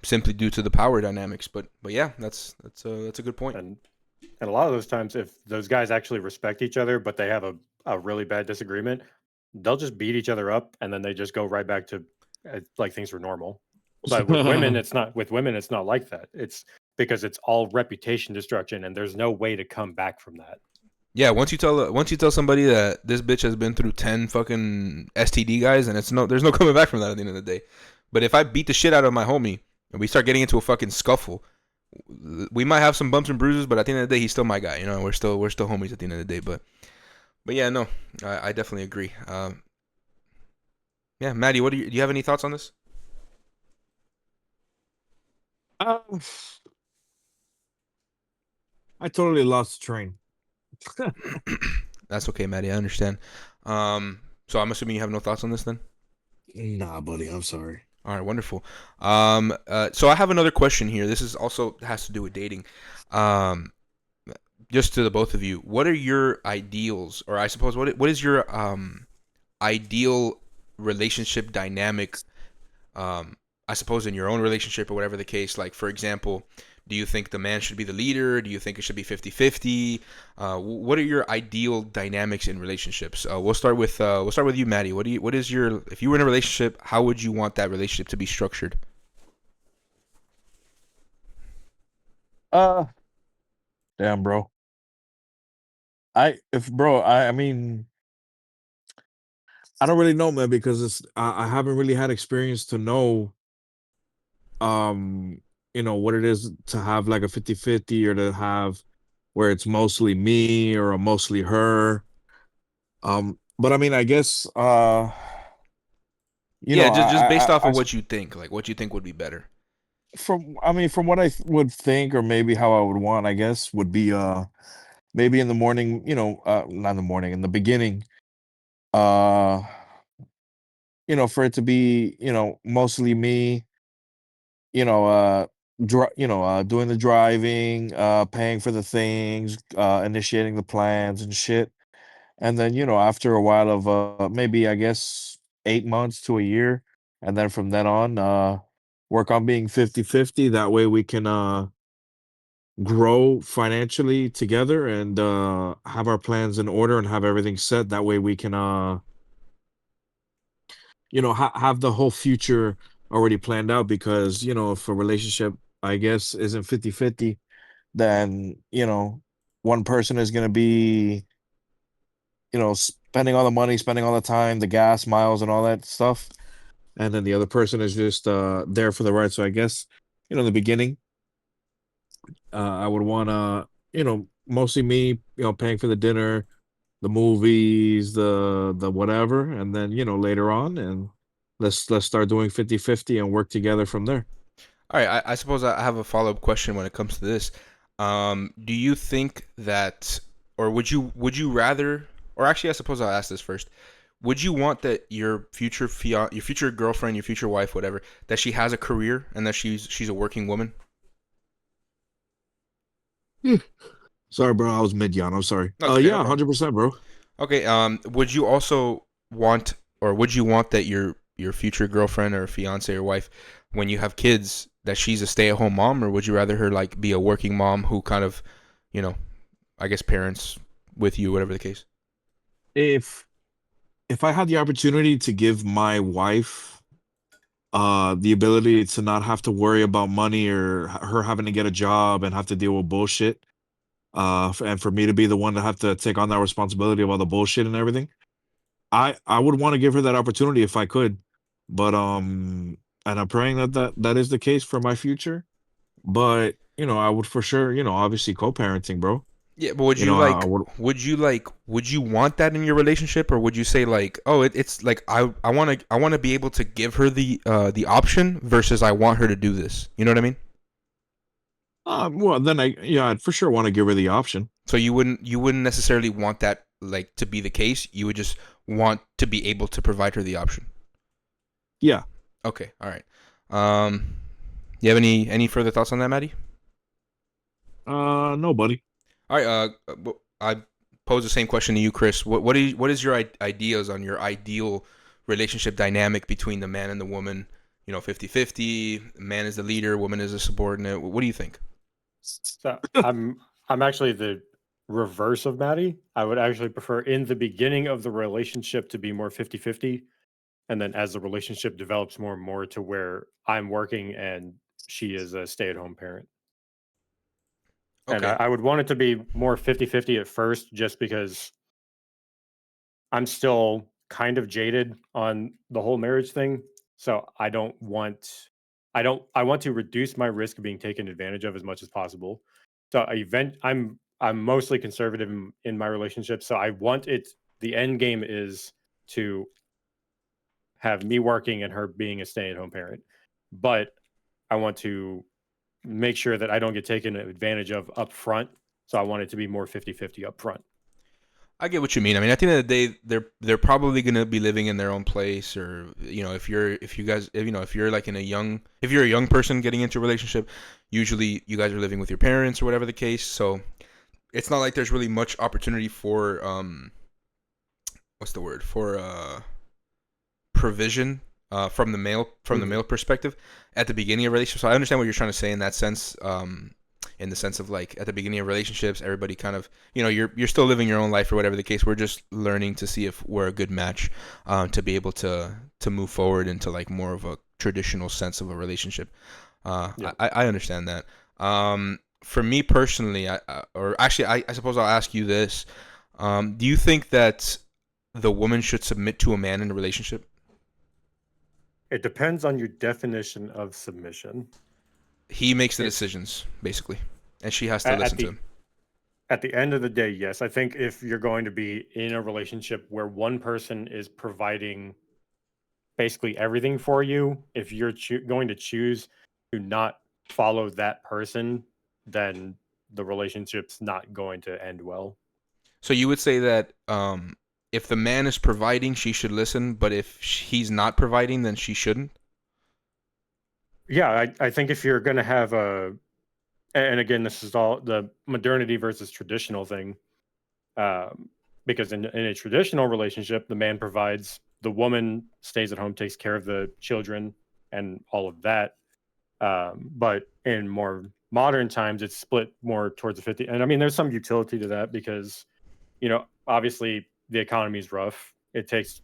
Simply due to the power dynamics, but yeah, that's a good point. And a lot of those times, if those guys actually respect each other, but they have a really bad disagreement, they'll just beat each other up, and then they just go right back to like things were normal. But with women, it's not. With women, it's not like that. It's because it's all reputation destruction, and there's no way to come back from that. Yeah, once you tell somebody that this bitch has been through 10 fucking STD guys, and there's no coming back from that at the end of the day. But if I beat the shit out of my homie and we start getting into a fucking scuffle, we might have some bumps and bruises, but at the end of the day, he's still my guy. We're still homies at the end of the day. But yeah, no, I definitely agree. Yeah, Maddie, do you have any thoughts on this? Um, I totally lost the train. That's okay, Maddie. I understand. So I'm assuming you have no thoughts on this then? Nah, buddy, I'm sorry. All right, wonderful. So I have another question here. This is also has to do with dating. Just to the both of you, what are your ideals, or I suppose what is your ideal relationship dynamic I suppose in your own relationship or whatever the case, like for example, do you think the man should be the leader? Do you think it should be 50-50? What are your ideal dynamics in relationships? We'll start with you, Maddie. What is your, if you were in a relationship, how would you want that relationship to be structured? Uh, damn, bro. I mean, I don't really know, man, because I haven't really had experience to know, um, what it is to have like a 50-50 or to have where it's mostly me or mostly her. But I mean, I guess, Yeah, just based off I of what you think, like what you think would be better. from what I would think, or maybe how I would want, I guess, would be maybe in the morning, not in the morning, in the beginning, uh, for it to be, mostly me, you know, uh, doing the driving, paying for the things, initiating the plans and shit. And then, after a while of maybe I guess 8 months to a year, and then from then on, work on being 50-50. That way we can grow financially together and have our plans in order and have everything set. That way we can have the whole future already planned out, because if a relationship, I guess, isn't 50-50, then one person is going to be spending all the money, spending all the time, the gas miles and all that stuff, and then the other person is just there for the ride. So I guess in the beginning, I would want to, mostly me, paying for the dinner, the movies, the whatever, and then later on, and let's start doing 50-50 and work together from there. All right, I suppose I have a follow-up question when it comes to this. Do you think that, or would you rather, or actually, I suppose I'll ask this first. Would you want that your future girlfriend, your future wife, whatever, that she has a career and that she's a working woman? Hmm. Sorry, bro, I was mid yawn. I'm sorry. No, it's okay, no Yeah, problem. 100%, bro. Okay. Would you also want, or would you want that your future girlfriend or fiance or wife, when you have kids, that she's a stay-at-home mom, or would you rather her like be a working mom who kind of, you know, I guess parents with you, whatever the case? If I had the opportunity to give my wife the ability to not have to worry about money or her having to get a job and have to deal with bullshit, and for me to be the one to have to take on that responsibility of all the bullshit and everything, I would want to give her that opportunity if I could. But and I'm praying that is the case for my future. But I would for sure, obviously co-parenting, bro. Yeah, but would You you know, I like would. would you want that in your relationship, or would you say like, oh, it's like I want to be able to give her the option versus I want her to do this. You know what I mean? Well, then I'd for sure want to give her the option. So you wouldn't necessarily want that like to be the case. You would just want to be able to provide her the option. Yeah. Okay, all right. You have any further thoughts on that, Maddie? No, buddy. All right. I pose the same question to you, Kris. What is your ideas on your ideal relationship dynamic between the man and the woman? 50-50. Man is the leader, woman is a subordinate. What do you think? So I'm actually the reverse of Maddie. I would actually prefer in the beginning of the relationship to be more 50-50, and then as the relationship develops more and more to where I'm working and she is a stay-at-home parent. And Okay. I would want it to be more 50-50 at first, just because I'm still kind of jaded on the whole marriage thing. So I want to reduce my risk of being taken advantage of as much as possible. So I'm mostly conservative in my relationship. So I want it, the end game is to have me working and her being a stay-at-home parent. But I want to make sure that I don't get taken advantage of up front. So I want it to be more 50-50 up front. I get what you mean. I mean, at the end of the day, they're probably gonna be living in their own place, or if you're like if you're a young person getting into a relationship, usually you guys are living with your parents or whatever the case. So it's not like there's really much opportunity for what's the word, for provision from the male perspective at the beginning of relationships. So I understand what you're trying to say in that sense. In the sense of like at the beginning of relationships, everybody kind of, you're still living your own life or whatever the case. We're just learning to see if we're a good match, to be able to move forward into like more of a traditional sense of a relationship. I understand that. For me personally, I suppose I'll ask you this. Do you think that the woman should submit to a man in a relationship? It depends on your definition of submission. He makes the decisions, basically, and she has to listen to him. At the end of the day, yes. I think if you're going to be in a relationship where one person is providing basically everything for you, if you're going to choose to not follow that person, then the relationship's not going to end well. So you would say that if the man is providing, she should listen, but if he's not providing, then she shouldn't? Yeah, I think if you're going to have and again, this is all the modernity versus traditional thing, because in a traditional relationship, the man provides, the woman stays at home, takes care of the children and all of that. But in more modern times, it's split more towards the 50. And I mean, there's some utility to that because, obviously the economy is rough. It takes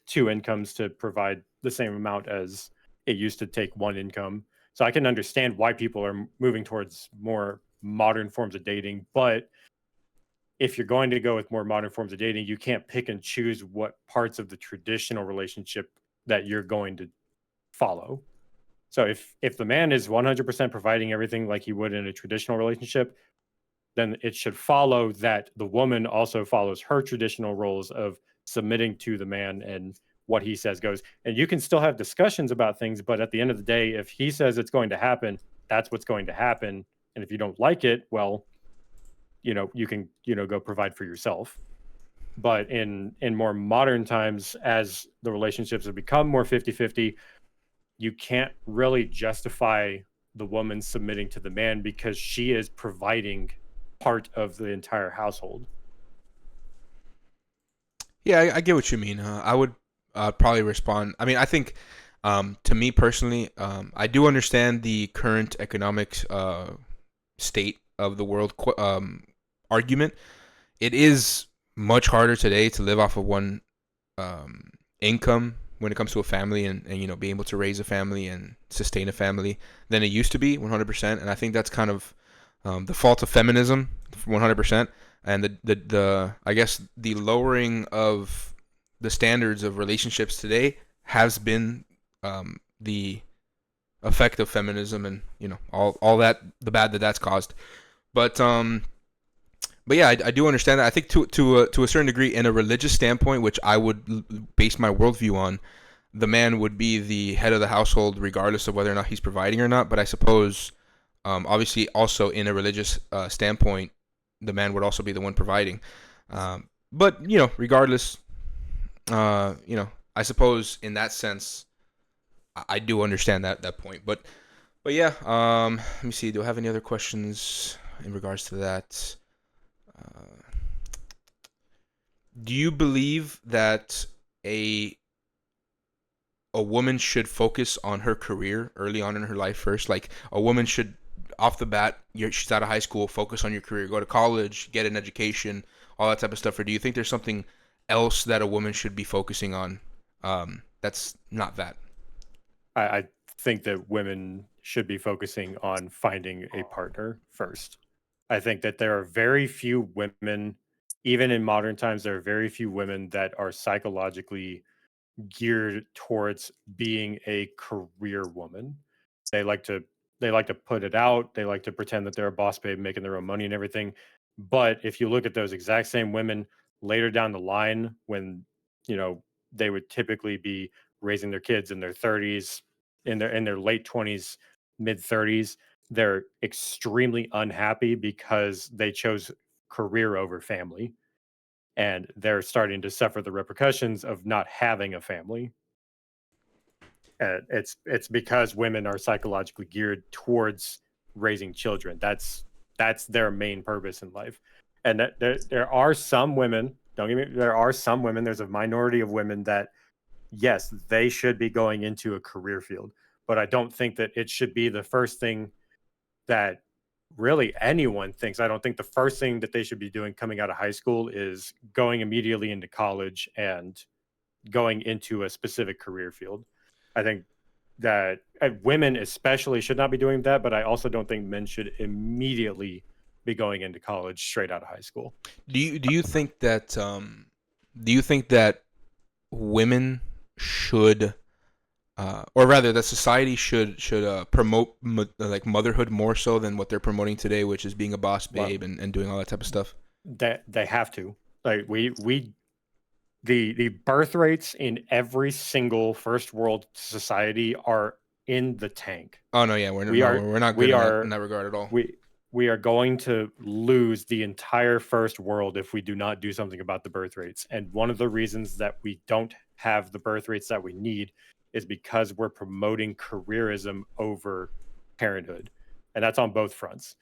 two incomes to provide the same amount as it used to take one income. So I can understand why people are moving towards more modern forms of dating. But if you're going to go with more modern forms of dating, you can't pick and choose what parts of the traditional relationship that you're going to follow. So if the man is 100% providing everything like he would in a traditional relationship, then it should follow that the woman also follows her traditional roles of submitting to the man, and what he says goes. And you can still have discussions about things, but at the end of the day, if he says it's going to happen, that's what's going to happen. And if you don't like it, well, you can, go provide for yourself. But in more modern times, as the relationships have become more 50-50, you can't really justify the woman submitting to the man because she is providing part of the entire household. Yeah, I get what you mean. I would probably respond. I mean, I think to me personally, I do understand the current economic state of the world argument. It is much harder today to live off of one income when it comes to a family and being able to raise a family and sustain a family than it used to be, 100%. And I think that's kind of the fault of feminism, 100%. And the I guess the lowering of the standards of relationships today has been the effect of feminism and all that, the bad that's caused. But yeah, I do understand that. I think to a certain degree, in a religious standpoint, which I would base my worldview on, the man would be the head of the household regardless of whether or not he's providing or not. But I suppose, obviously, also in a religious standpoint, the man would also be the one providing. But regardless, I suppose in that sense, I do understand that point. But yeah, let me see. Do I have any other questions in regards to that? Do you believe that a woman should focus on her career early on in her life first? Like a woman should, off the bat, she's out of high school, focus on your career, go to college, get an education, all that type of stuff? Or do you think there's something else that a woman should be focusing on that's not that? I think that women should be focusing on finding a partner first. I think that there are very few women, even in modern times, there are very few women that are psychologically geared towards being a career woman. They like to put it out. They like to pretend that they're a boss babe making their own money and everything. But if you look at those exact same women later down the line, when they would typically be raising their kids in their 30s, in their late 20s, mid 30s, they're extremely unhappy because they chose career over family, and they're starting to suffer the repercussions of not having a family. It's because women are psychologically geared towards raising children. That's their main purpose in life. And that there are some women, don't get me, there are some women, there's a minority of women that yes, they should be going into a career field, but I don't think that it should be the first thing that really anyone thinks. I don't think the first thing that they should be doing coming out of high school is going immediately into college and going into a specific career field. I think that women especially should not be doing that, but I also don't think men should immediately be going into college straight out of high school. Do you think that women should or rather that society should promote like motherhood more so than what they're promoting today, which is being a boss babe and doing all that type of stuff? That they have to. Like the birth rates in every single first world society are in the tank. Oh no, yeah, we're not good in that regard at all. We are going to lose the entire first world if we do not do something about the birth rates. And one of the reasons that we don't have the birth rates that we need is because we're promoting careerism over parenthood. And that's on both fronts.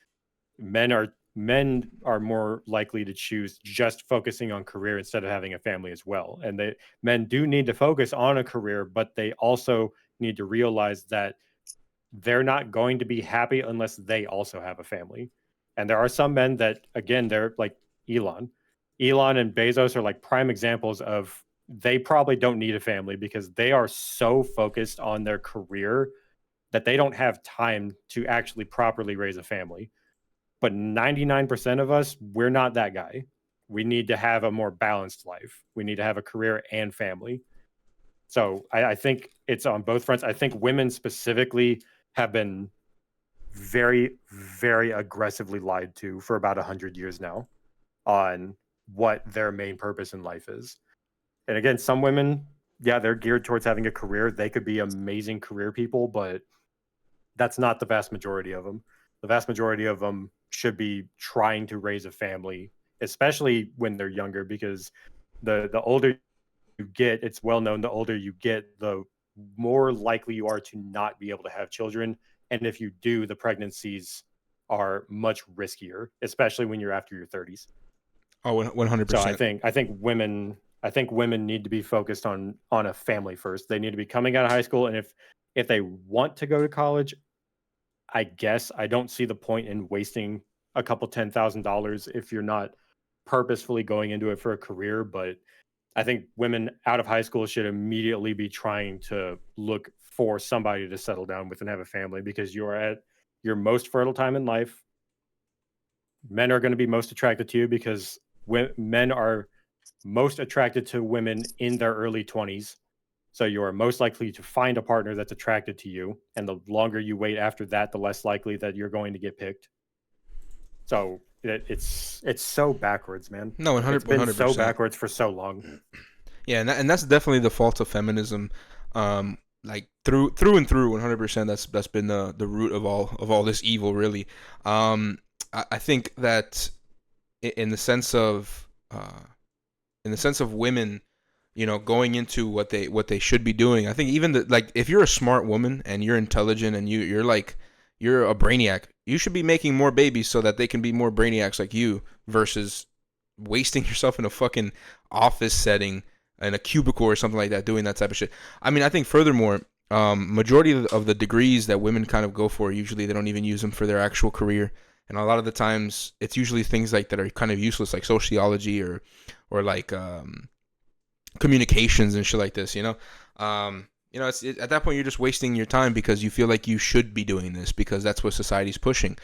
Men are more likely to choose just focusing on career instead of having a family as well. And men do need to focus on a career, but they also need to realize that they're not going to be happy unless they also have a family. And there are some men that, again, they're like Elon and Bezos are like prime examples of they probably don't need a family because they are so focused on their career that they don't have time to actually properly raise a family. But 99% of us, we're not that guy. We need to have a more balanced life. We need to have a career and family. So I think it's on both fronts. I think women specifically have been very, very aggressively lied to for about 100 years now on what their main purpose in life is. And again, some women, yeah, they're geared towards having a career. They could be amazing career people, but that's not the vast majority of them. The vast majority of them should be trying to raise a family, especially when they're younger, because the older you get, it's well known, the older you get, the more likely you are to not be able to have children. And if you do, the pregnancies are much riskier, especially when you're after your 30s. Oh, 100%. So I think women need to be focused on a family first. They need to be coming out of high school, and if they want to go to college, I guess I don't see the point in wasting a couple $10,000 if you're not purposefully going into it for a career. But I think women out of high school should immediately be trying to look for somebody to settle down with and have a family, because you are at your most fertile time in life. Men are going to be most attracted to you because men are most attracted to women in their early 20s. So you are most likely to find a partner that's attracted to you. And the longer you wait after that, the less likely that you're going to get picked. So it's so backwards, man. No, 100%. It's been so backwards for so long. Yeah, and that's definitely the fault of feminism. Like through and through, 100%. That's been the root of all this evil, really. I think that in the sense of women, going into what they should be doing. I think even like if you're a smart woman and you're intelligent and you're a brainiac, you should be making more babies so that they can be more brainiacs like you, versus wasting yourself in a fucking office setting in a cubicle or something like that doing that type of shit. I mean, I think furthermore, majority of the degrees that women kind of go for, usually they don't even use them for their actual career. And a lot of the times it's usually things like that are kind of useless, like sociology or like communications and shit like this, it's at that point you're just wasting your time because you feel like you should be doing this because that's what society's pushing.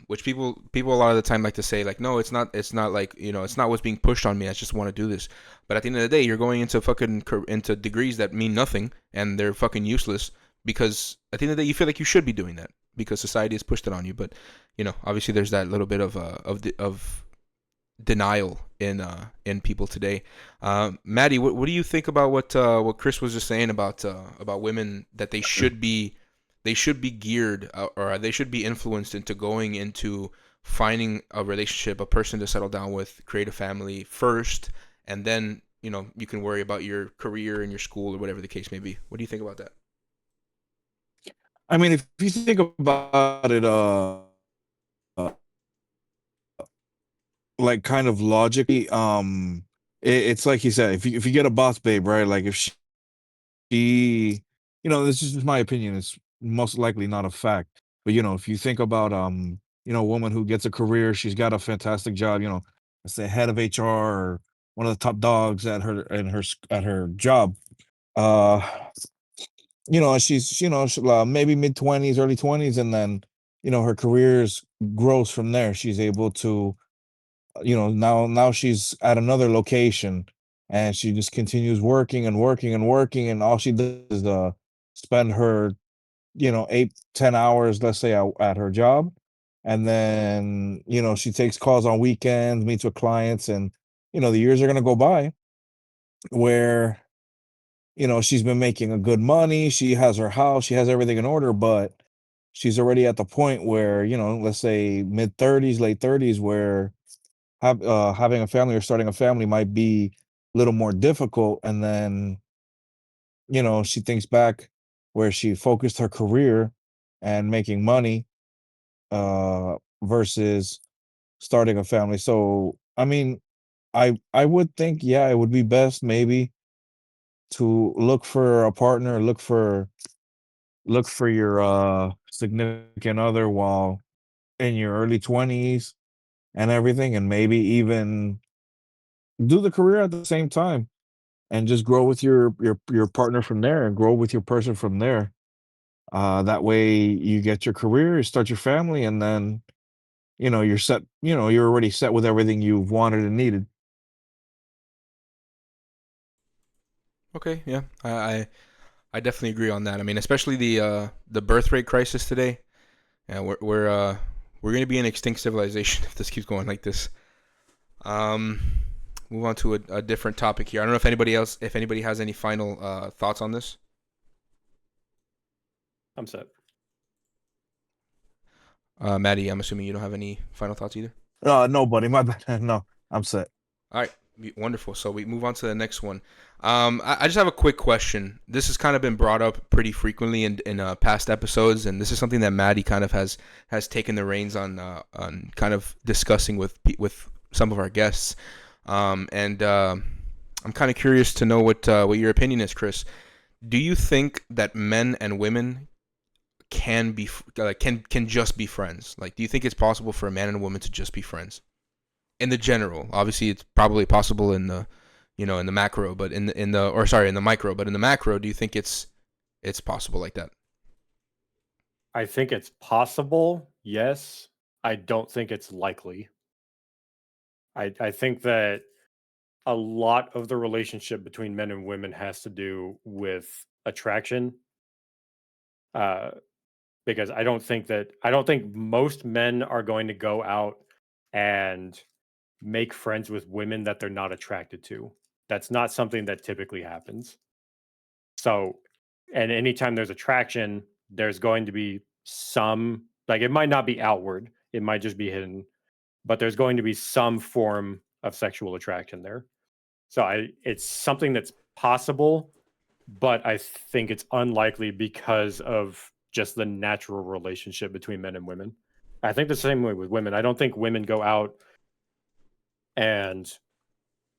Which people a lot of the time like to say like, no, it's not like, it's not what's being pushed on me. I just want to do this. But at the end of the day, you're going into degrees that mean nothing and they're fucking useless because at the end of the day, you feel like you should be doing that because society has pushed it on you. But, obviously there's that little bit of denial in people today. Maddie, what do you think about what Kris was just saying about women, that they should be geared or they should be influenced into going into finding a relationship, a person to settle down with, create a family first, and then you can worry about your career and your school or whatever the case may be. What do you think about that? I mean, if you think about it, like kind of logically, it's like he said, if you get a boss babe, right? Like if she, this is just my opinion. It's most likely not a fact, but if you think about a woman who gets a career, she's got a fantastic job. Let's say head of HR or one of the top dogs at her job. Uh, she's maybe mid 20s, early 20s, and then her careers grows from there. She's able to now she's at another location, and she just continues working and working and working, and all she does is spend her 8-10 hours, let's say, at her job, and then she takes calls on weekends, meets with clients, and the years are going to go by where she's been making a good money, she has her house, she has everything in order, but she's already at the point where let's say mid 30s, late 30s, where having a family or starting a family might be a little more difficult. And then she thinks back where she focused her career and making money versus starting a family. So I mean, I would think, yeah, it would be best maybe to look for a partner, look for your significant other while in your early 20s and everything, and maybe even do the career at the same time, and just grow with your partner from there, and grow with your person from there. That way you get your career, you start your family, and then you're set. You're already set with everything you've wanted and needed. Okay, yeah, I definitely agree on that. I mean, especially the birth rate crisis today. Yeah, we're gonna be an extinct civilization if this keeps going like this. Um, Move on to a different topic here. I don't know if anybody has any final thoughts on this. I'm set. Maddie, I'm assuming you don't have any final thoughts either. Nobody, my bad. No, I'm set. All right, wonderful. So we move on to the next one. I just have a quick question. This has kind of been brought up pretty frequently in past episodes, and this is something that Maddie kind of has taken the reins on kind of discussing with some of our guests. And I'm kind of curious to know what your opinion is, Kris. Do you think that men and women can be can just be friends? Like, do you think it's possible for a man and a woman to just be friends? In the general, obviously, it's probably possible in the, in the macro, but in the micro, but in the macro, do you think it's possible like that? I think it's possible, yes. I don't think it's likely. I think that a lot of the relationship between men and women has to do with attraction. Uh, because I don't think most men are going to go out and make friends with women that they're not attracted to. That's not something that typically happens. So, and anytime there's attraction, there's going to be some, like, it might not be outward, it might just be hidden, but there's going to be some form of sexual attraction there. So it's something that's possible, but I think it's unlikely because of just the natural relationship between men and women. I think the same way with women. I don't think women go out and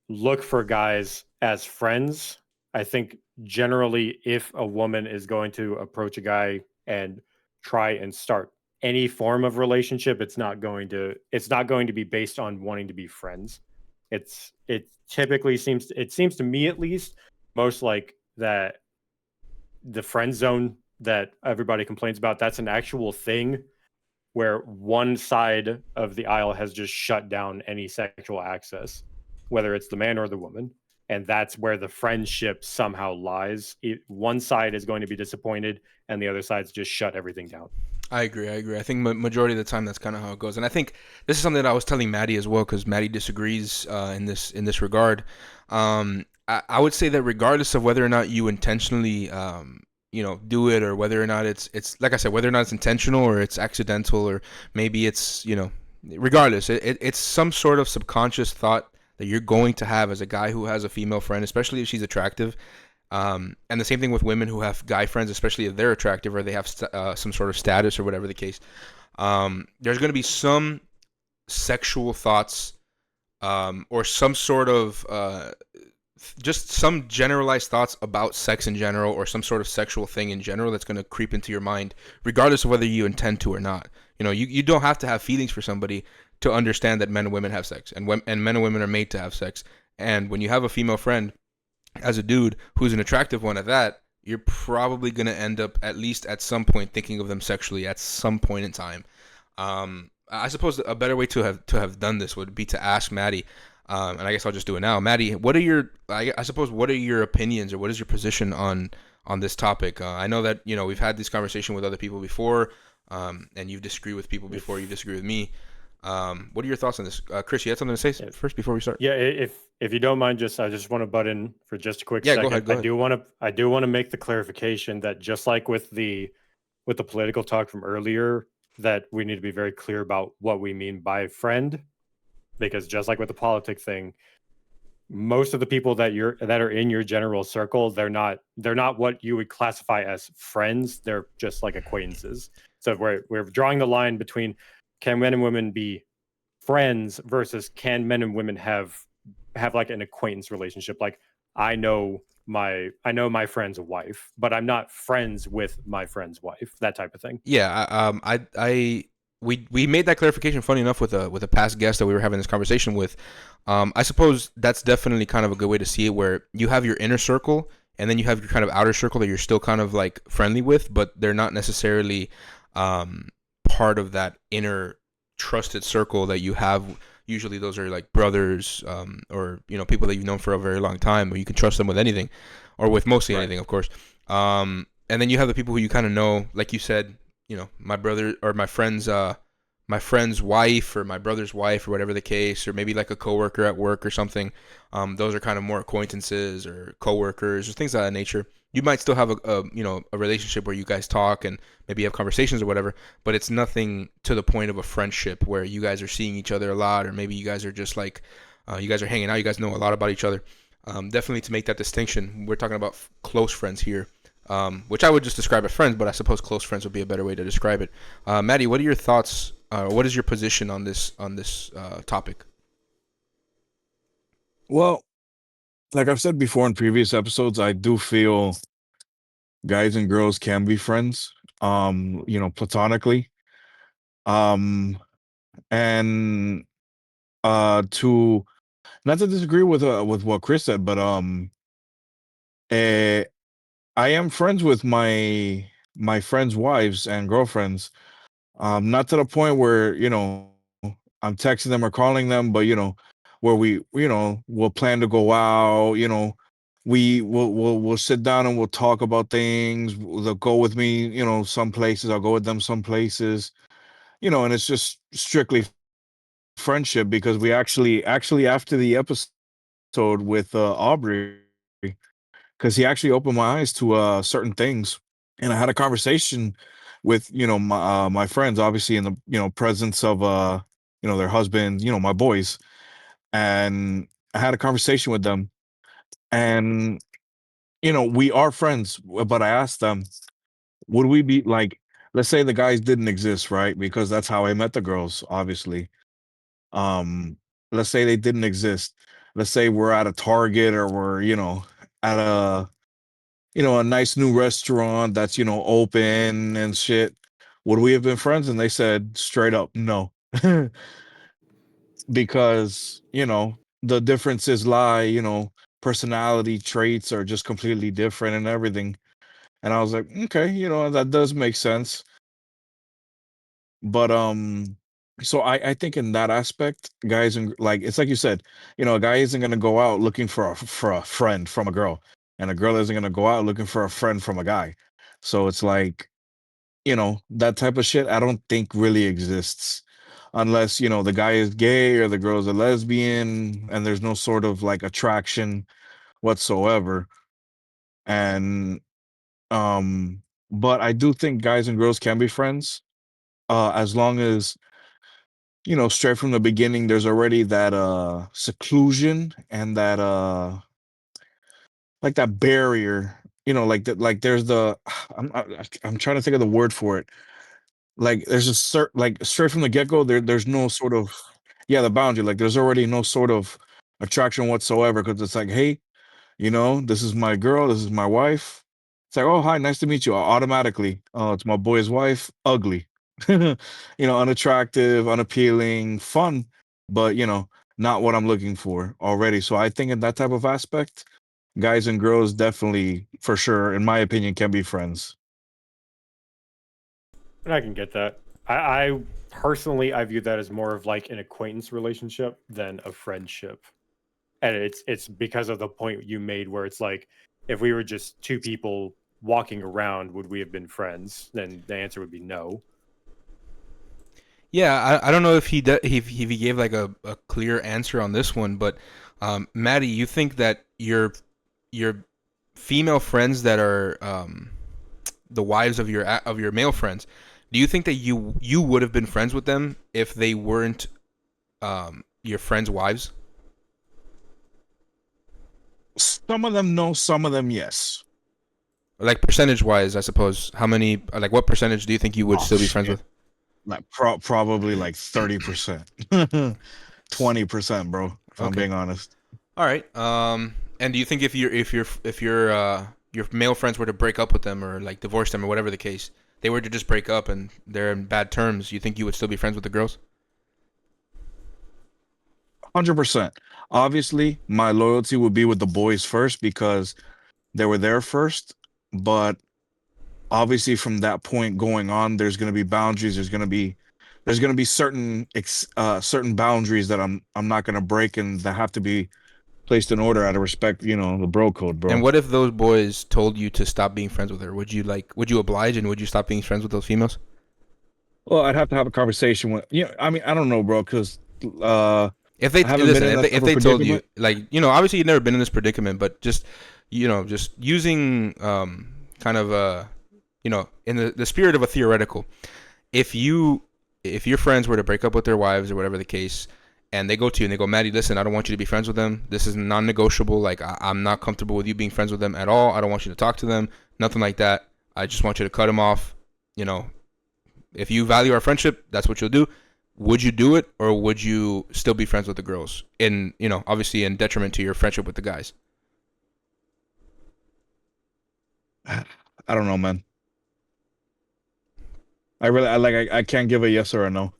look for guys as friends. I think generally, if a woman is going to approach a guy and try and start any form of relationship, it's not going to be based on wanting to be friends. It typically seems to me, at least, most like that the friend zone that everybody complains about, that's an actual thing where one side of the aisle has just shut down any sexual access, whether it's the man or the woman. And that's where the friendship somehow lies. One side is going to be disappointed, and the other side's just shut everything down. I agree. I think majority of the time that's kind of how it goes, and I think this is something that I was telling Maddie as well, because Maddie disagrees in this regard. I would say that regardless of whether or not you intentionally do it, or whether or not it's like I said, whether or not it's intentional or it's accidental, or maybe it's regardless, it's some sort of subconscious thought that you're going to have as a guy who has a female friend, especially if she's attractive. And the same thing with women who have guy friends, especially if they're attractive or they have some sort of status or whatever the case. There's going to be some sexual thoughts or some sort of just some generalized thoughts about sex in general or some sort of sexual thing in general that's going to creep into your mind regardless of whether you intend to or not. You don't have to have feelings for somebody to understand that men and women have sex, and men and women are made to have sex. And when you have a female friend as a dude who's an attractive one at that, you're probably going to end up at least at some point thinking of them sexually at some point in time. I suppose a better way to have done this would be to ask Maddie, and I guess I'll just do it now. Maddie, I suppose what are your opinions or what is your position on this topic? I know that we've had this conversation with other people before, and you've disagreed with people before. You disagree with me. What are your thoughts on this, Kris? You had something to say first before we start? Yeah, if you don't mind, I just want to butt in for just a quick Yeah, second. go ahead. I do want to make the clarification that just like with the political talk from earlier, that we need to be very clear about what we mean by friend, because just like with the politic thing, most of the people that are in your general circle, they're not what you would classify as friends. They're just like acquaintances. So we're drawing the line between, can men and women be friends versus can men and women have like an acquaintance relationship. Like I know my friend's wife, but I'm not friends with my friend's wife, that type of thing. Yeah, we made that clarification. Funny enough, with a past guest that we were having this conversation with. I suppose that's definitely kind of a good way to see it, where you have your inner circle and then you have your kind of outer circle that you're still kind of like friendly with, but they're not necessarily part of that inner trusted circle that you have. Usually those are like brothers, or people that you've known for a very long time, or you can trust them with anything, or with mostly anything, of course. And then you have the people who you kind of know, like you said, my brother or my friend's wife or my brother's wife or whatever the case, or maybe like a coworker at work or something. Those are kind of more acquaintances or coworkers or things of that nature. You might still have a relationship where you guys talk and maybe have conversations or whatever, but it's nothing to the point of a friendship where you guys are seeing each other a lot, or maybe you guys are just like you guys are hanging out, you guys know a lot about each other. Definitely to make that distinction, we're talking about close friends here. Which I would just describe as friends, but I suppose close friends would be a better way to describe it. Maddie, what are your thoughts? What is your position on this topic? Well, like I've said before in previous episodes, I do feel guys and girls can be friends, platonically. Um, and to not to disagree with what Kris said, but eh, I am friends with my friends' wives and girlfriends. Not to the point where I'm texting them or calling them, but where we'll plan to go out. We'll sit down and we'll talk about things. They'll go with me, some places. I'll go with them some places. And it's just strictly friendship, because we actually after the episode with Aubrey, because he actually opened my eyes to certain things, and I had a conversation with my friends, obviously in the presence of their husbands, my boys, and I had a conversation with them, and we are friends, but I asked them, would we be like, let's say the guys didn't exist, right? Because that's how I met the girls, obviously. um let's say they didn't exist. Let's say we're at a Target, or we're at a nice new restaurant that's open and shit. Would we have been friends? And they said straight up no. Because the differences lie, personality traits are just completely different and everything. And I was like, okay, that does make sense. But so I think in that aspect, guys, and like it's like you said, a guy isn't gonna go out looking for a friend from a girl, and a girl isn't gonna go out looking for a friend from a guy. So it's like, that type of shit I don't think really exists, unless the guy is gay or the girl is a lesbian and there's no sort of like attraction whatsoever. And but I do think guys and girls can be friends, as long as straight from the beginning, there's already that seclusion and that like that barrier, like that, like there's the I'm trying to think of the word for it. Like there's a certain, like straight from the get-go, there's no sort of, yeah, the boundary. Like there's already no sort of attraction whatsoever, because it's like, hey, This is my girl, this is my wife. It's like, oh, hi, nice to meet you. Automatically, oh, it's my boy's wife, ugly, unattractive, unappealing, fun, but not what I'm looking for already. So I think in that type of aspect, guys and girls definitely, for sure, in my opinion, can be friends. And I can get that. I personally I view that as more of like an acquaintance relationship than a friendship. And it's because of the point you made where it's like if we were just two people walking around, would we have been friends? Then the answer would be no. Yeah, I don't know if if he gave like a clear answer on this one, but Maddie, you think that your female friends that are the wives of your male friends, do you think that you would have been friends with them if they weren't your friends' wives? Some of them no, some of them yes. Like percentage wise, I suppose. How many? Like, what percentage do you think you would Oh, still be friends shit. with? Like probably like 30%, 20%, bro. If I'm Okay. being honest. All right. And do you think if your male friends were to break up with them or like divorce them or whatever the case, they were to just break up and they're in bad terms, you think you would still be friends with the girls? 100%. Obviously, my loyalty would be with the boys first because they were there first. But obviously, from that point going on, there's going to be boundaries. There's going to be certain boundaries that I'm not going to break and that have to be placed in order out of respect. The bro code, And bro. what if those boys told you to stop being friends with her? Would you oblige and would you stop being friends with those females? Well, I'd have to have a conversation with. I mean, I don't know, bro, because uh, If they I haven't been listen, in that if type of they told you, predicament. like, obviously you've never been in this predicament, but just just using kind of in the spirit of a theoretical, if your friends were to break up with their wives or whatever the case, and they go to you and they go, Maddie, listen, I don't want you to be friends with them. This is non-negotiable. Like, I'm not comfortable with you being friends with them at all. I don't want you to talk to them. Nothing like that. I just want you to cut them off. You know, if you value our friendship, that's what you'll do. Would you do it, or would you still be friends with the girls? In obviously in detriment to your friendship with the guys. I don't know, man. I can't give a yes or a no.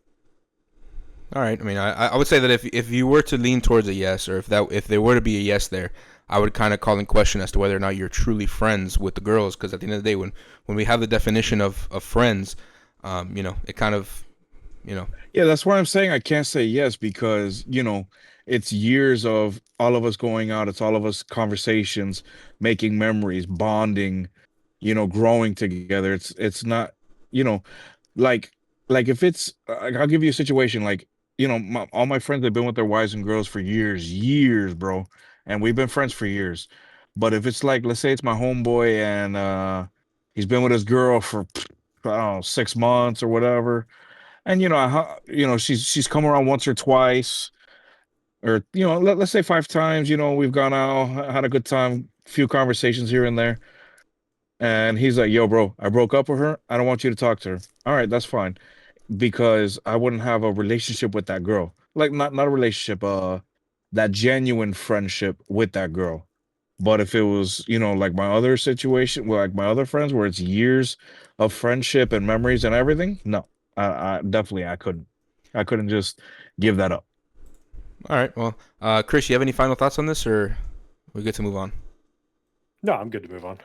All right. I mean, I would say that if you were to lean towards a yes, or if there were to be a yes there, I would kind of call in question as to whether or not you're truly friends with the girls. Because at the end of the day, when we have the definition of friends, it kind of, Yeah, that's why I'm saying I can't say yes because, it's years of all of us going out, it's all of us conversations, making memories, bonding, growing together. It's not, you know, like if it's I'll give you a situation like, all my friends have been with their wives and girls for years, bro, and we've been friends for years. But if it's like, let's say it's my homeboy and he's been with his girl for I don't know, 6 months or whatever, and she's come around once or twice, or let's say 5 times. We've gone out, had a good time, few conversations here and there, and he's like, yo, bro, I broke up with her, I don't want you to talk to her. All right, that's fine, because I wouldn't have a relationship with that girl, like not a relationship, that genuine friendship with that girl. But if it was, like my other situation, well, like my other friends, where it's years of friendship and memories and everything, no, I definitely I couldn't just give that up. all right. Well, Chris, you have any final thoughts on this, or we good to move on? No, I'm good to move on.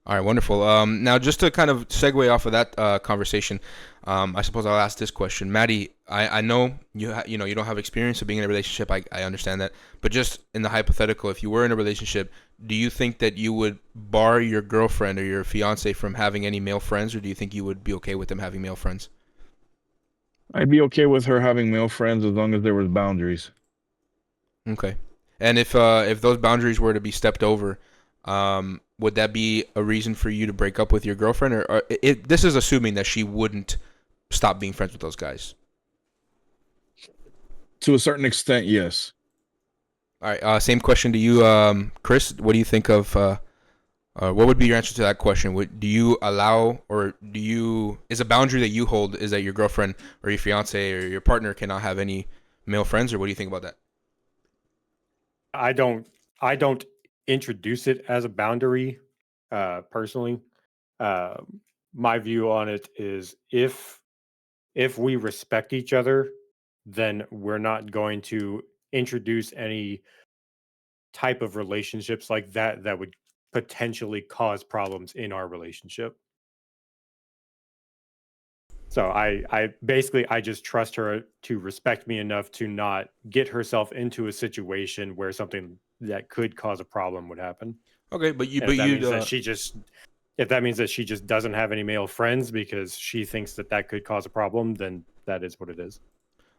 All right, wonderful. Now, just to kind of segue off of that conversation, I suppose I'll ask this question, Maddie. I know you don't have experience of being in a relationship. I understand that, but just in the hypothetical, if you were in a relationship, do you think that you would bar your girlfriend or your fiance from having any male friends, or do you think you would be okay with them having male friends? I'd be okay with her having male friends as long as there was boundaries. Okay. And if those boundaries were to be stepped over, would that be a reason for you to break up with your girlfriend, or this is assuming that she wouldn't stop being friends with those guys? To a certain extent, yes. All right. Same question to you, Chris. What do you think of? What would be your answer to that question? Do you allow, or is a boundary that you hold is that your girlfriend or your fiance or your partner cannot have any male friends, or what do you think about that? I don't introduce it as a boundary. Personally, my view on it is if we respect each other, then we're not going to introduce any type of relationships like that that would potentially cause problems in our relationship. So I basically I just trust her to respect me enough to not get herself into a situation where something that could cause a problem would happen. Okay, but And if that means that she just doesn't have any male friends because she thinks that that could cause a problem, then that is what it is.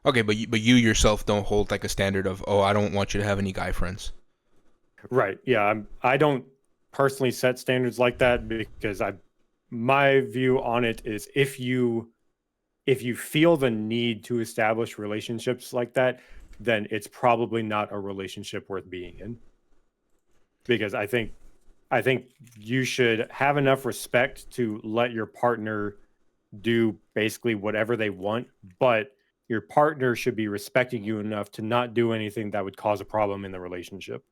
okay, but you yourself don't hold like a standard of, oh, I don't want you to have any guy friends. Right. Yeah. I don't personally set standards like that because my view on it is if you feel the need to establish relationships like that, then it's probably not a relationship worth being in. Because I think you should have enough respect to let your partner do basically whatever they want, but your partner should be respecting you enough to not do anything that would cause a problem in the relationship.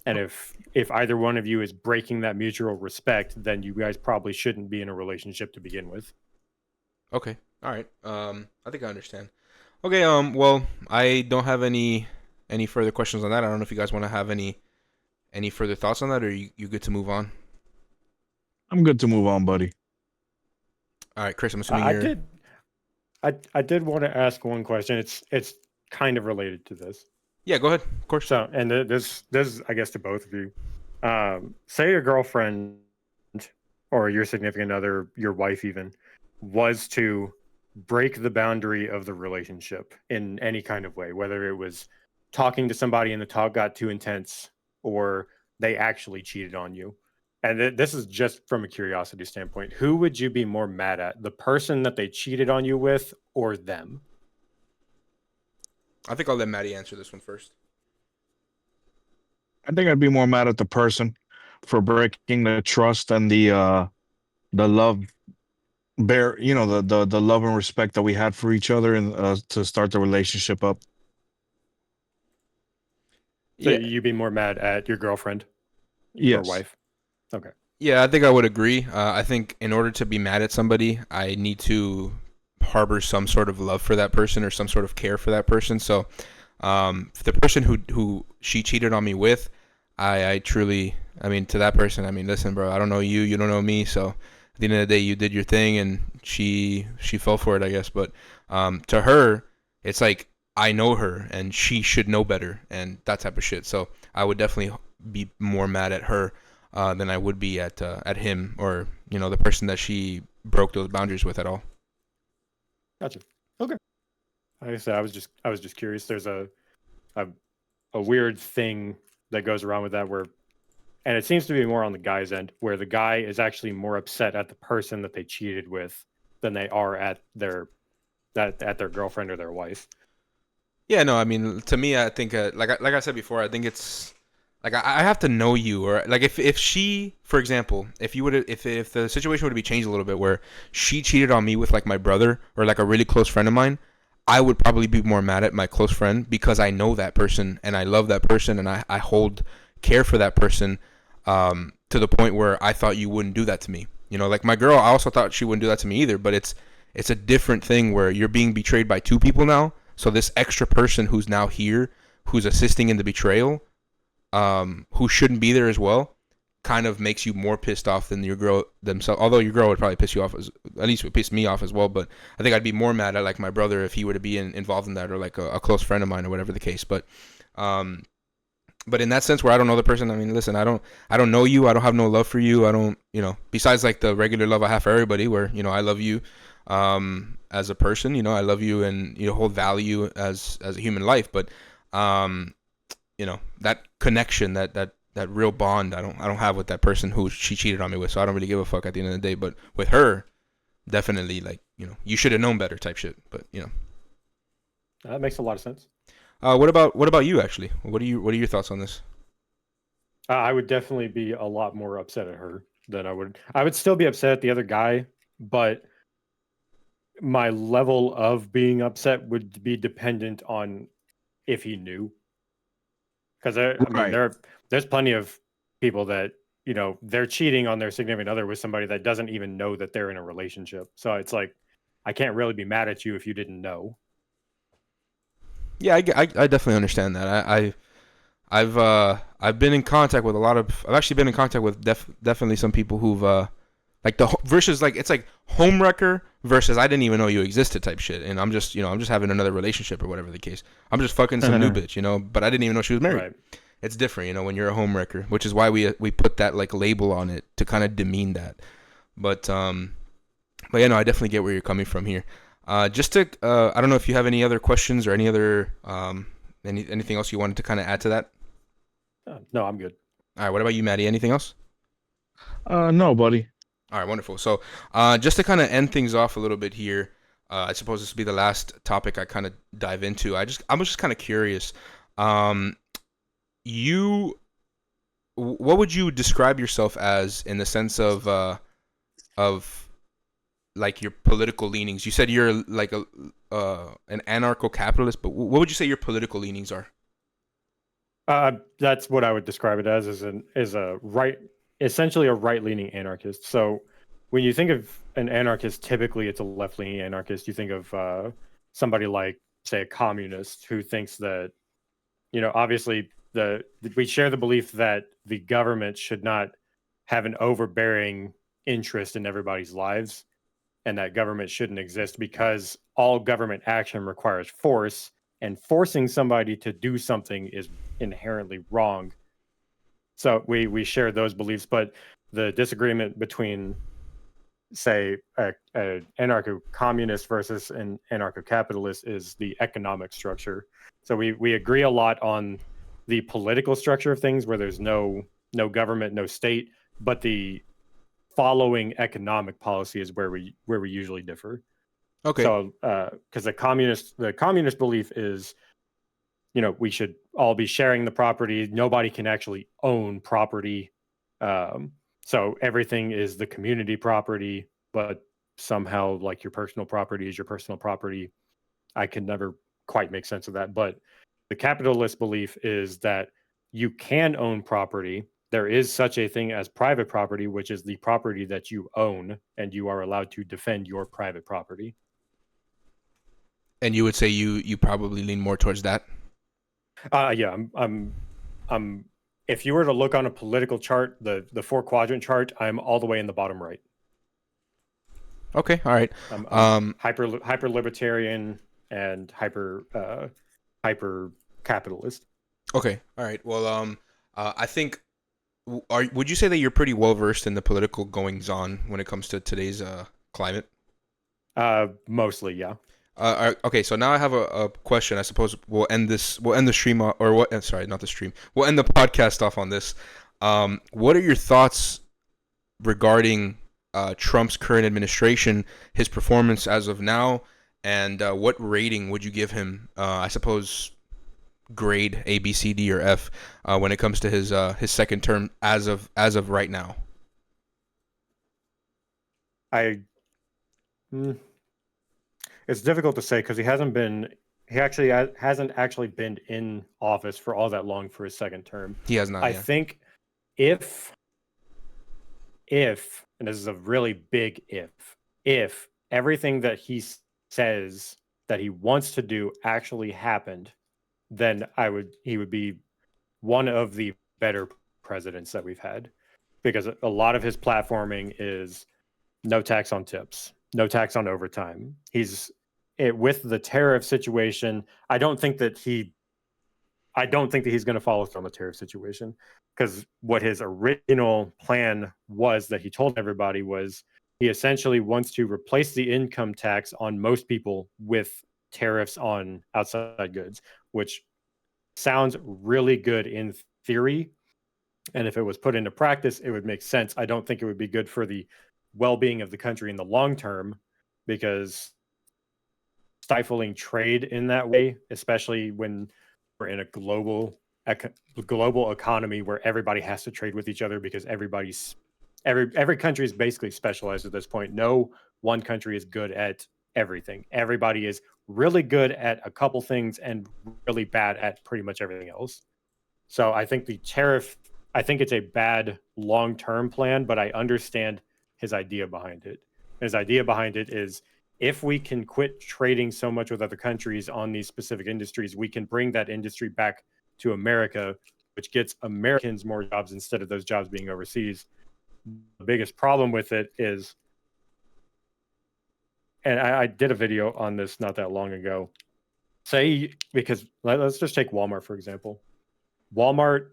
And if either one of you is breaking that mutual respect, then you guys probably shouldn't be in a relationship to begin with. Okay, all right. I think I understand. Okay, well, I don't have any further questions on that. I don't know if you guys want to have any further thoughts on that, or you good to move on? I'm good to move on, buddy. All right, Kris, I'm assuming I you're. did I did want to ask one question. It's kind of related to this. Yeah, go ahead. Of course. So, and this is, I guess, to both of you. Say your girlfriend or your significant other, your wife even, was to break the boundary of the relationship in any kind of way, whether it was talking to somebody and the talk got too intense or they actually cheated on you. And this is just from a curiosity standpoint. Who would you be more mad at? The person that they cheated on you with or them? I think I'll let Maddie answer this one first. I think I'd be more mad at the person for breaking the trust and the love the love and respect that we had for each other and to start the relationship up. So Yeah, you'd be more mad at your girlfriend or Yes. wife? Okay. yeah, I think I would agree. I think in order to be mad at somebody, I need to harbor some sort of love for that person or some sort of care for that person. So, the person who she cheated on me with, I truly, I mean, to that person, I mean, listen, bro, I don't know you, you don't know me, so at the end of the day, you did your thing, and she fell for it, I guess. But to her, it's like I know her, and she should know better, and that type of shit. So I would definitely be more mad at her than I would be at him or the person that she broke those boundaries with at all. Gotcha. Okay. Like I said, I was just curious. There's a weird thing that goes around with that where, and it seems to be more on the guy's end, where the guy is actually more upset at the person that they cheated with than they are at their girlfriend or their wife. Yeah, no, I mean, to me, I think like I said before, I think it's like I have to know you, or like if she, for example, if you would if the situation would be changed a little bit where she cheated on me with like my brother or like a really close friend of mine, I would probably be more mad at my close friend because I know that person and I love that person and I hold care for that person to the point where I thought you wouldn't do that to me. Like my girl, I also thought she wouldn't do that to me either, but it's a different thing where you're being betrayed by two people now. So this extra person who's now here, who's assisting in the betrayal, who shouldn't be there as well, kind of makes you more pissed off than your girl themselves. Although your girl would probably piss you off, at least would piss me off as well. But I think I'd be more mad at like my brother if he were to be involved in that, or like a close friend of mine, or whatever the case. But in that sense, where I don't know the person, I mean, listen, I don't know you. I don't have no love for you. I don't, besides like the regular love I have for everybody, where I love you as a person. I love you and hold value as a human life. But that connection, that real bond, I don't have with that person who she cheated on me with. So I don't really give a fuck at the end of the day. But with her, definitely, like, you should have known better type shit. But that makes a lot of sense. What about you actually? What are your thoughts on this? I would definitely be a lot more upset at her than I would still be upset at the other guy, but my level of being upset would be dependent on if he knew. Because I mean, Right. there's plenty of people that, you know, they're cheating on their significant other with somebody that doesn't even know that they're in a relationship. So it's like, I can't really be mad at you if you didn't know. Yeah, I definitely understand that. I've been in contact with I've actually been in contact with definitely some people who've like versus like it's like homewrecker versus I didn't even know you existed type shit, and I'm just having another relationship or whatever the case. I'm just fucking some new bitch, but I didn't even know she was married. Right. It's different, when you're a homewrecker, which is why we put that like label on it to kind of demean that. But yeah, no, I definitely get where you're coming from here. Just to I don't know if you have any other questions or any other anything else you wanted to kind of add to that. No, I'm good. All right, what about you, Maddie? Anything else? No, buddy. All right, wonderful. So, just to kind of end things off a little bit here, I suppose this will be the last topic I kind of dive into. I was just kind of curious. What would you describe yourself as in the sense of like your political leanings? You said you're like an anarcho-capitalist, but what would you say your political leanings are? That's what I would describe it as essentially a right-leaning anarchist. So when you think of an anarchist, typically it's a left-leaning anarchist. You think of somebody like, say, a communist who thinks that, obviously we share the belief that the government should not have an overbearing interest in everybody's lives, and that government shouldn't exist because all government action requires force, and forcing somebody to do something is inherently wrong. So we share those beliefs, but the disagreement between, say, a anarcho-communist versus an anarcho-capitalist is the economic structure. So we agree a lot on the political structure of things, where there's no government, no state, but the following economic policy is where we usually differ. Okay. So because the communist belief is, we should all be sharing the property. Nobody can actually own property. So everything is the community property, but somehow like your personal property is your personal property. I can never quite make sense of that. But the capitalist belief is that you can own property. There is such a thing as private property, which is the property that you own, and you are allowed to defend your private property. And you would say you probably lean more towards that? Yeah, I'm if you were to look on a political chart, the 4-quadrant chart, I'm all the way in the bottom right. Okay, all right. I'm hyper libertarian and hyper capitalist. Okay, all right. Well, I think would you say that you're pretty well versed in the political goings on when it comes to today's climate? Mostly, yeah. Okay, so now I have a question. I suppose we'll end the stream or what? Sorry, not the stream. We'll end the podcast off on this. What are your thoughts regarding Trump's current administration, his performance as of now, and what rating would you give him? I suppose grade A, B, C, D, or F when it comes to his second term as of right now. It's difficult to say because he hasn't actually been in office for all that long for his second term. He has not. I think if, and this is a really big if everything that he says that he wants to do actually happened, then he would be one of the better presidents that we've had, because a lot of his platforming is no tax on tips, no tax on overtime. With the tariff situation, I don't think that he's going to follow through on the tariff situation, because what his original plan was that he told everybody was he essentially wants to replace the income tax on most people with tariffs on outside goods, which sounds really good in theory. And if it was put into practice, it would make sense. I don't think it would be good for the well-being of the country in the long term, because stifling trade in that way, especially when we're in a global economy where everybody has to trade with each other, because every country is basically specialized at this point. No one country is good at everything. Everybody is really good at a couple things and really bad at pretty much everything else. So I think the tariff, I think it's a bad long-term plan, but I understand his idea behind it. His idea behind it is if we can quit trading so much with other countries on these specific industries, we can bring that industry back to America, which gets Americans more jobs instead of those jobs being overseas. The biggest problem with it is, and I did a video on this not that long ago. Say, because let's just take Walmart, for example. Walmart,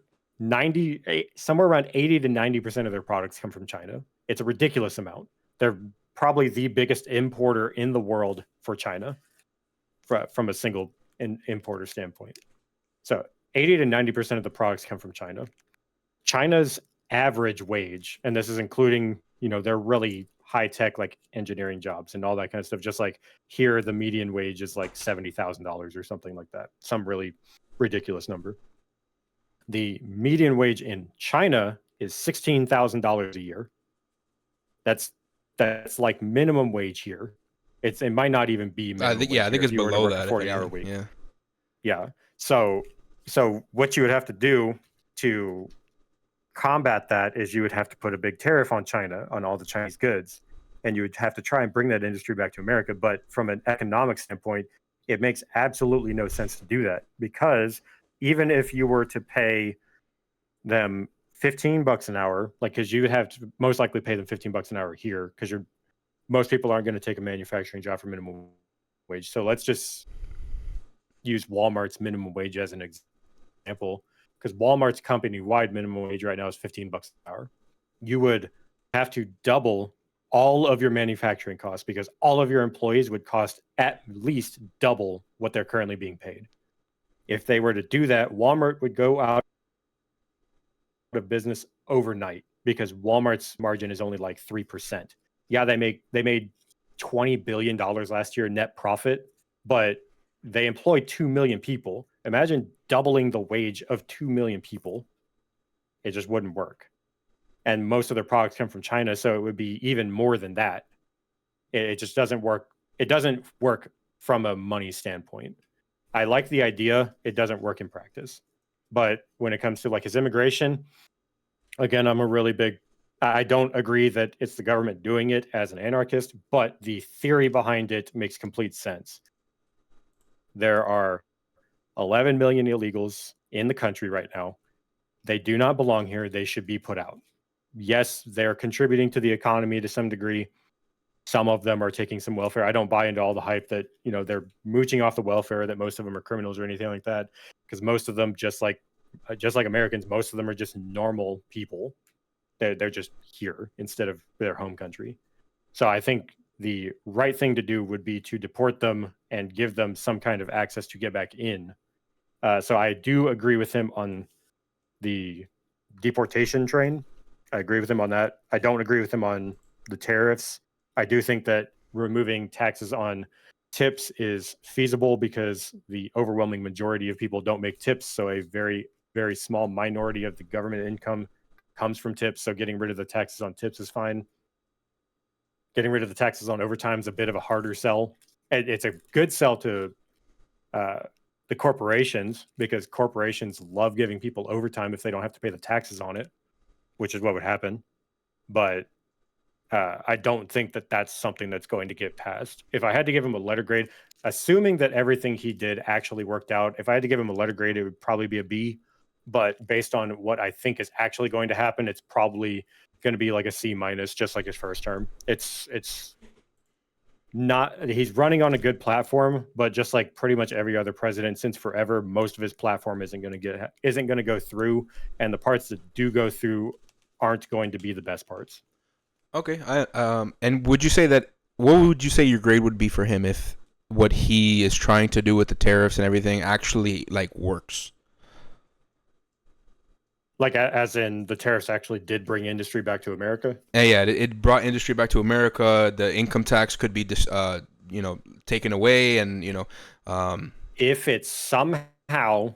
somewhere around 80 to 90% of their products come from China. It's a ridiculous amount. They're probably the biggest importer in the world for China from a single importer standpoint. So 80 to 90% of the products come from China. China's average wage, and this is including, they're really high tech, like engineering jobs and all that kind of stuff. Just like here, the median wage is like $70,000 or something like that. Some really ridiculous number. The median wage in China is $16,000 a year. That's like minimum wage here. It might not even be minimum wage. I think it's below that. 40-hour week. Yeah. Yeah. So what you would have to do to combat that is you would have to put a big tariff on China, on all the Chinese goods, and you would have to try and bring that industry back to America. But from an economic standpoint, it makes absolutely no sense to do that, because even if you were to pay them $15 an hour, because you would have to most likely pay them $15 an hour here, because most people aren't going to take a manufacturing job for minimum wage. So let's just use Walmart's minimum wage as an example, because Walmart's company-wide minimum wage right now is $15 an hour. You would have to double all of your manufacturing costs, because all of your employees would cost at least double what they're currently being paid. If they were to do that, Walmart would go out of business overnight, because Walmart's margin is only like 3%. Yeah, they made $20 billion last year net profit, but they employ 2 million people. Imagine doubling the wage of 2 million people. It just wouldn't work. And most of their products come from China, so it would be even more than that. It just doesn't work. It doesn't work from a money standpoint. I like the idea. It doesn't work in practice. But when it comes to like his immigration, again, I don't agree that it's the government doing it as an anarchist, but the theory behind it makes complete sense. There are 11 million illegals in the country right now. They do not belong here. They should be put out. Yes, they're contributing to the economy to some degree. Some of them are taking some welfare. I don't buy into all the hype that, they're mooching off the welfare, that most of them are criminals or anything like that, because most of them, just like Americans, most of them are just normal people. They're just here instead of their home country. So I think the right thing to do would be to deport them and give them some kind of access to get back in. So I do agree with him on the deportation train. I agree with him on that. I don't agree with him on the tariffs. I do think that removing taxes on tips is feasible, because the overwhelming majority of people don't make tips. So a very, very small minority of the government income comes from tips. So getting rid of the taxes on tips is fine. Getting rid of the taxes on overtime is a bit of a harder sell. It's a good sell to the corporations, because corporations love giving people overtime if they don't have to pay the taxes on it, which is what would happen. But I don't think that that's something that's going to get passed. If I had to give him a letter grade, assuming that everything he did actually worked out, if I had to give him a letter grade, it would probably be a B. But based on what I think is actually going to happen, it's probably going to be like a C minus, just like his first term. It's not, he's running on a good platform, but just like pretty much every other president since forever, most of his platform isn't going to go through, and the parts that do go through aren't going to be the best parts. Okay. And what would you say your grade would be for him if what he is trying to do with the tariffs and everything actually like works? Like, as in the tariffs actually did bring industry back to America? Yeah, it brought industry back to America. The income tax could be taken away, and if it's somehow,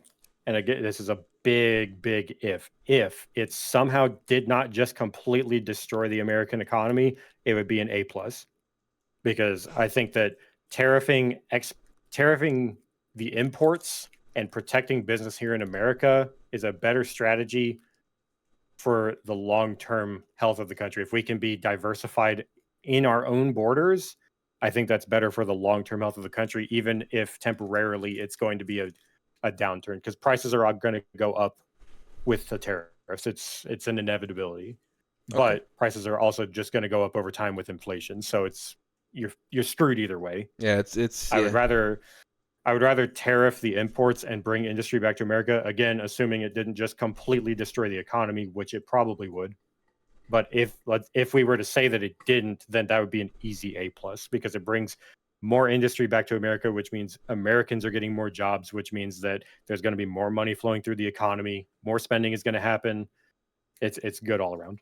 and again, this is a big if it somehow did not just completely destroy the American economy, it would be an A+, because I think that tariffing the imports and protecting business here in America is a better strategy for the long-term health of the country. If we can be diversified in our own borders, I think that's better for the long-term health of the country, even if temporarily it's going to be a downturn, because prices are going to go up with the tariffs. It's an inevitability, but prices are also just going to go up over time with inflation. So you're screwed either way. Yeah, it's. I would rather tariff the imports and bring industry back to America, again, assuming it didn't just completely destroy the economy, which it probably would. But if we were to say that it didn't, then that would be an easy A+, because it brings more industry back to America, which means Americans are getting more jobs, which means that there's going to be more money flowing through the economy, more spending is going to happen. It's good all around.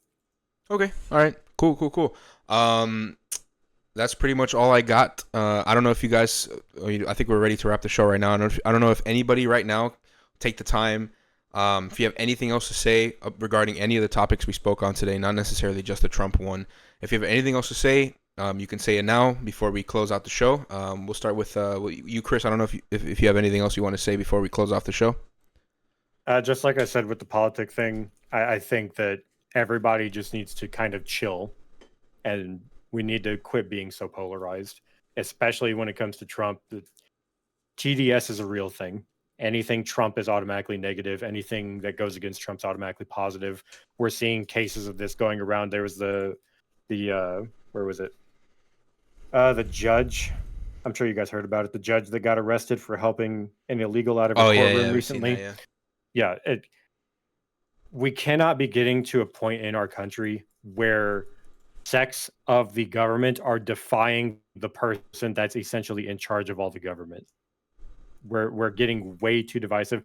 Okay. All right. Cool. That's pretty much all I got. I don't know if you guys. I think we're ready to wrap the show right now. I don't know if anybody right now take the time. If you have anything else to say regarding any of the topics we spoke on today, not necessarily just the Trump one. If you have anything else to say, you can say it now before we close out the show. We'll start with you, Kris. I don't know if you have anything else you want to say before we close off the show. Just like I said with the politic thing, I think that everybody just needs to kind of chill, and we need to quit being so polarized, especially when it comes to Trump. The TDS is a real thing. Anything Trump is automatically negative. Anything that goes against Trump's automatically positive. We're seeing cases of this going around. There was the where was it? The judge. I'm sure you guys heard about it. The judge that got arrested for helping an illegal out of a courtroom recently. We cannot be getting to a point in our country where sects of the government are defying the person that's essentially in charge of all the government. We're getting way too divisive,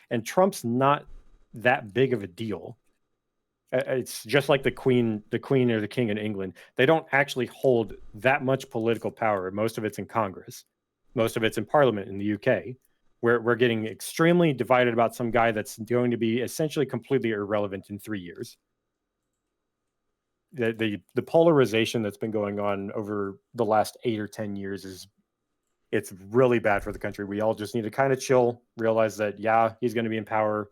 and Trump's not that big of a deal. It's just like the queen or the king in England. They don't actually hold that much political power. Most of it's in Congress. Most of it's in Parliament in the UK. We're getting extremely divided about some guy that's going to be essentially completely irrelevant in 3 years. The polarization that's been going on over the last 8 or 10 years it's really bad for the country. We all just need to kind of chill, realize that, yeah, he's going to be in power,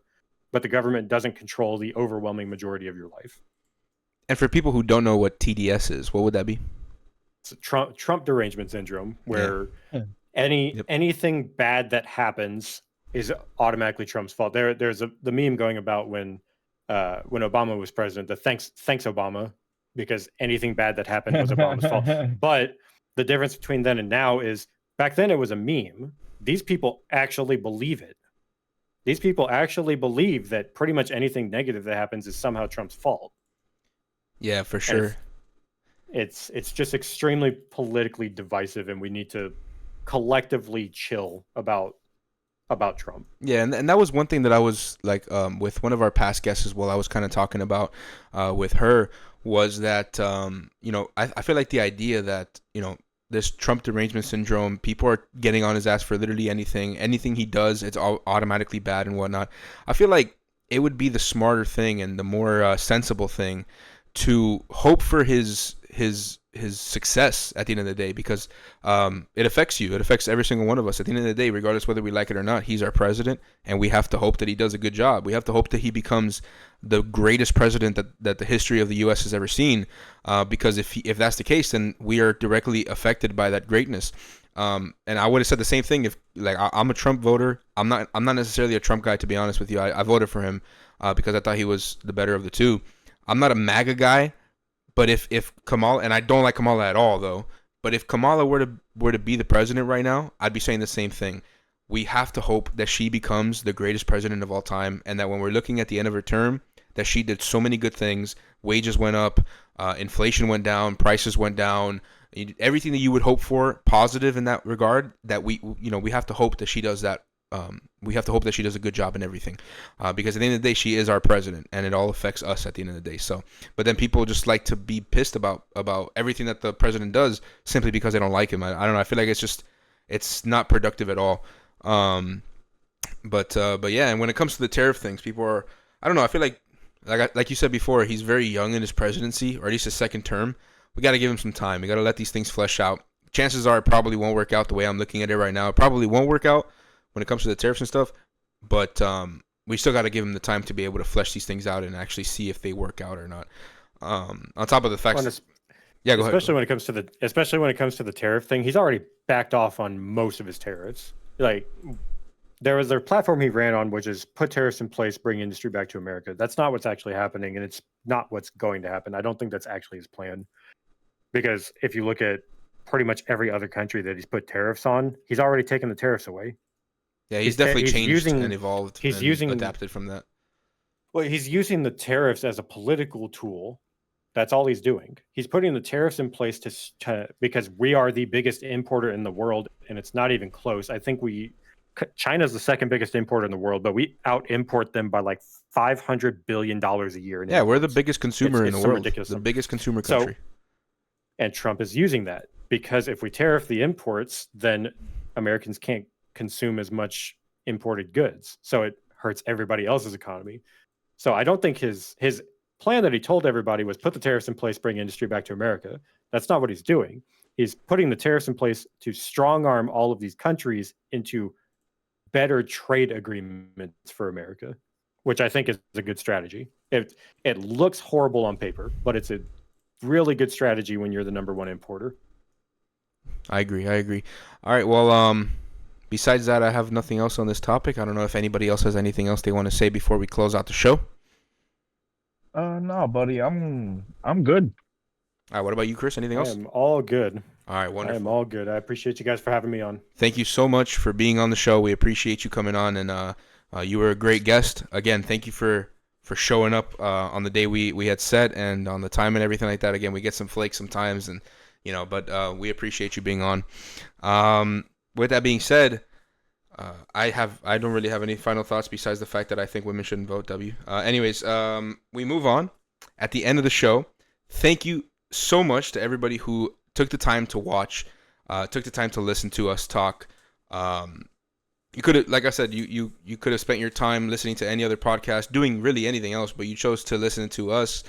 but the government doesn't control the overwhelming majority of your life. And for people who don't know what TDS is, what would that be? It's Trump derangement syndrome, where anything bad that happens is automatically Trump's fault. There's the meme going about when Obama was president, the thanks Obama, because anything bad that happened was Obama's fault. But the difference between then and now is, back then it was a meme. These people actually believe it. These people actually believe that pretty much anything negative that happens is somehow Trump's fault. Yeah, for sure. It's just extremely politically divisive, and we need to collectively chill about Trump. Yeah, and that was one thing that I was like with one of our past guests as well. I was kind of talking about with her was that I feel like the idea that this Trump derangement syndrome, people are getting on his ass for literally anything he does, it's all automatically bad and whatnot. I feel like it would be the smarter thing and the more sensible thing to hope for his success at the end of the day, because it affects you. It affects every single one of us. At the end of the day, regardless whether we like it or not, he's our president, and we have to hope that he does a good job. We have to hope that he becomes the greatest president that the history of the U.S. has ever seen, because if that's the case, then we are directly affected by that greatness. And I would have said the same thing if, like, I'm a Trump voter. I'm not necessarily a Trump guy, to be honest with you. I voted for him because I thought he was the better of the two. I'm not a MAGA guy. But if Kamala, and I don't like Kamala at all though, but if Kamala were to be the president right now, I'd be saying the same thing. We have to hope that she becomes the greatest president of all time, and that when we're looking at the end of her term, that she did so many good things. Wages went up, inflation went down, prices went down, everything that you would hope for positive in that regard. That we have to hope that she does that. We have to hope that she does a good job in everything, because at the end of the day, she is our president, and it all affects us at the end of the day. So, but then people just like to be pissed about everything that the president does simply because they don't like him. I don't know. I feel like it's not productive at all. But yeah, and when it comes to the tariff things, people are, I don't know. I feel like you said before, he's very young in his presidency, or at least his second term. We got to give him some time. We got to let these things flesh out. Chances are it probably won't work out the way I'm looking at it right now. It probably won't work out when it comes to the tariffs and stuff, but we still got to give them the time to be able to flesh these things out and actually see if they work out or not. On top of the fact, yeah, go ahead. Especially when it comes to the tariff thing, he's already backed off on most of his tariffs. Like, there was their platform he ran on, which is put tariffs in place, bring industry back to America. That's not what's actually happening, and it's not what's going to happen. I don't think that's actually his plan. Because if you look at pretty much every other country that he's put tariffs on, he's already taken the tariffs away. Yeah, he's definitely changed and evolved. And adapted from that. Well, he's using the tariffs as a political tool. That's all he's doing. He's putting the tariffs in place to because we are the biggest importer in the world, and it's not even close. I think China's the second biggest importer in the world, but we out-import them by like $500 billion a year. Yeah, we're the biggest consumer in the world. Ridiculous. The biggest consumer country. And Trump is using that because if we tariff the imports, then Americans can't consume as much imported goods. So it hurts everybody else's economy. So I don't think his plan that he told everybody was put the tariffs in place, bring industry back to America. That's not what he's doing. He's putting the tariffs in place to strong arm all of these countries into better trade agreements for America, which I think is a good strategy. It looks horrible on paper, but it's a really good strategy when you're the number one importer. I agree. All right. Well, besides that, I have nothing else on this topic. I don't know if anybody else has anything else they want to say before we close out the show. No, buddy. I'm good. All right. What about you, Kris? Anything else? I am all good. All right. Wonderful. I am all good. I appreciate you guys for having me on. Thank you so much for being on the show. We appreciate you coming on, and you were a great guest. Again, thank you for showing up on the day we had set and on the time and everything like that. Again, we get some flakes sometimes, and but we appreciate you being on. With that being said, I don't really have any final thoughts besides the fact that I think women shouldn't vote. Anyways, we move on. At the end of the show, thank you so much to everybody who took the time to watch, took the time to listen to us talk. You could have, like I said, you could have spent your time listening to any other podcast, doing really anything else, but you chose to listen to us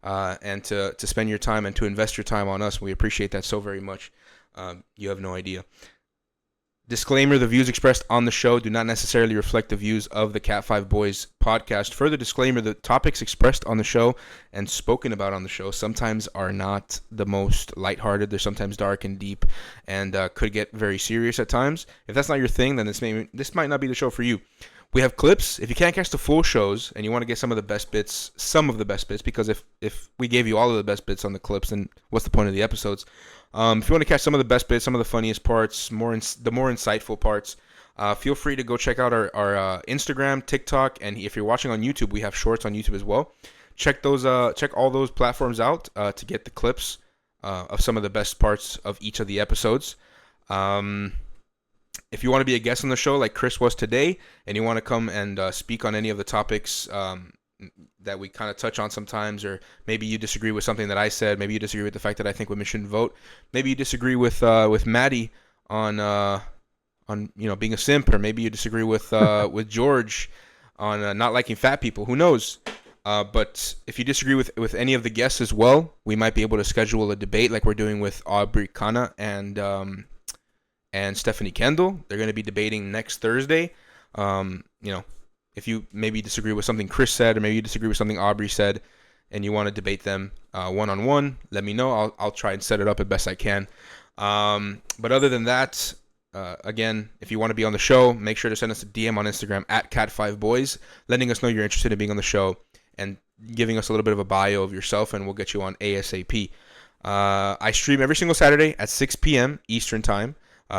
and to spend your time and to invest your time on us. We appreciate that so very much. You have no idea. Disclaimer, the views expressed on the show do not necessarily reflect the views of the CatFiveBoys podcast. Further disclaimer, the topics expressed on the show and spoken about on the show sometimes are not the most lighthearted. They're sometimes dark and deep and could get very serious at times. If that's not your thing, then this might not be the show for you. We have clips. If you can't catch the full shows and you want to get some of the best bits, because if we gave you all of the best bits on the clips, then what's the point of the episodes? If you want to catch some of the best bits, some of the funniest parts, the more insightful parts, feel free to go check out our Instagram, TikTok, and if you're watching on YouTube, we have shorts on YouTube as well. Check all those platforms out to get the clips of some of the best parts of each of the episodes. If you want to be a guest on the show like Kris was today, and you want to come and speak on any of the topics that we kind of touch on sometimes, or maybe you disagree with something that I said, maybe you disagree with the fact that I think women shouldn't vote, maybe you disagree with Maddie on being a simp, or maybe you disagree with George on not liking fat people. Who knows? But if you disagree with any of the guests as well, we might be able to schedule a debate like we're doing with Aubrey Kana and Stephanie Kendall. They're going to be debating next Thursday. If you maybe disagree with something Kris said, or maybe you disagree with something Aubrey said, and you want to debate them one-on-one, let me know. I'll try and set it up as best I can. But other than that, again, if you want to be on the show, make sure to send us a DM on Instagram at CatFiveBoys, letting us know you're interested in being on the show and giving us a little bit of a bio of yourself, and we'll get you on ASAP. I stream every single Saturday at 6 p.m. Eastern Time,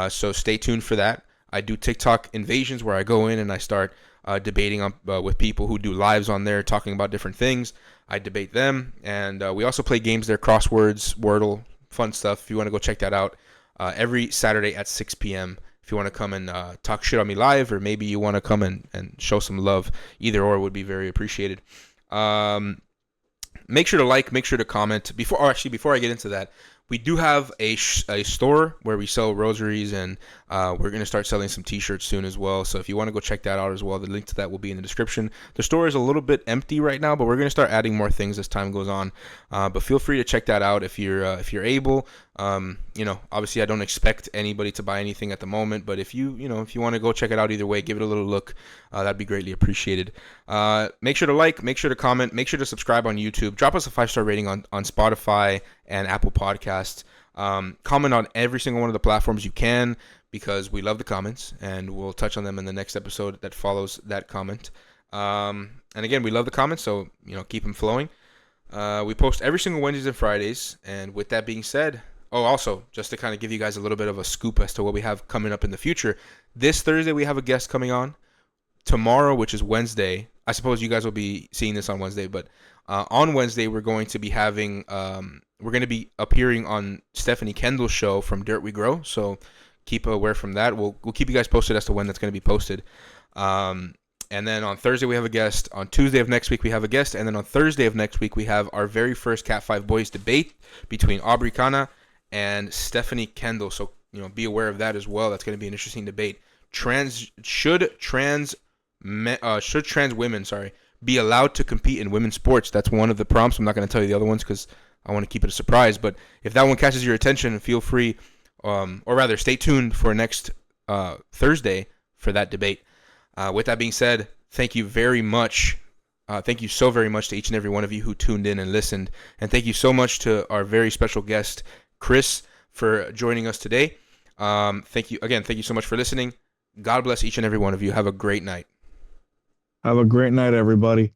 so stay tuned for that. I do TikTok invasions where I go in and I start debating with people who do lives on there talking about different things. I debate them, and we also play games there, crosswords, Wordle, fun stuff. If you want to go check that out, every Saturday at 6 p.m. If you want to come and talk shit on me live, or maybe you want to come and show some love, either or would be very appreciated. Make sure to like, make sure to comment. Before I get into that, we do have a store where we sell rosaries, and we're going to start selling some t-shirts soon as well. So if you want to go check that out as well, the link to that will be in the description. The store is a little bit empty right now, but we're going to start adding more things as time goes on. But feel free to check that out if you're able. Obviously I don't expect anybody to buy anything at the moment, but if you want to go check it out either way, give it a little look. That'd be greatly appreciated. Make sure to like, make sure to comment, make sure to subscribe on YouTube. Drop us a 5-star rating on Spotify and Apple Podcasts. Comment on every single one of the platforms you can, because we love the comments, and we'll touch on them in the next episode that follows that comment. And again, we love the comments, so keep them flowing. We post every single Wednesdays and Fridays, and with that being said, also, just to kind of give you guys a little bit of a scoop as to what we have coming up in the future, this Thursday we have a guest coming on. Tomorrow, which is Wednesday, I suppose you guys will be seeing this on Wednesday, but on Wednesday we're going to be appearing on Stephanie Kendall's show from Dirt We Grow, so keep aware from that. We'll keep you guys posted as to when that's going to be posted. And then on Thursday we have a guest. On Tuesday of next week we have a guest, and then on Thursday of next week we have our very first CatFiveBoys debate between Aubrey Kana and Stephanie Kendall. So be aware of that as well. That's going to be an interesting debate. Should trans women be allowed to compete in women's sports? That's one of the prompts. I'm not going to tell you the other ones because I want to keep it a surprise. But if that one catches your attention, feel free, or rather, stay tuned for next Thursday for that debate. With that being said, thank you very much. Thank you so very much to each and every one of you who tuned in and listened. And thank you so much to our very special guest, Kris, for joining us today. Thank you so much for listening. God bless each and every one of you. Have a great night. Have a great night, everybody.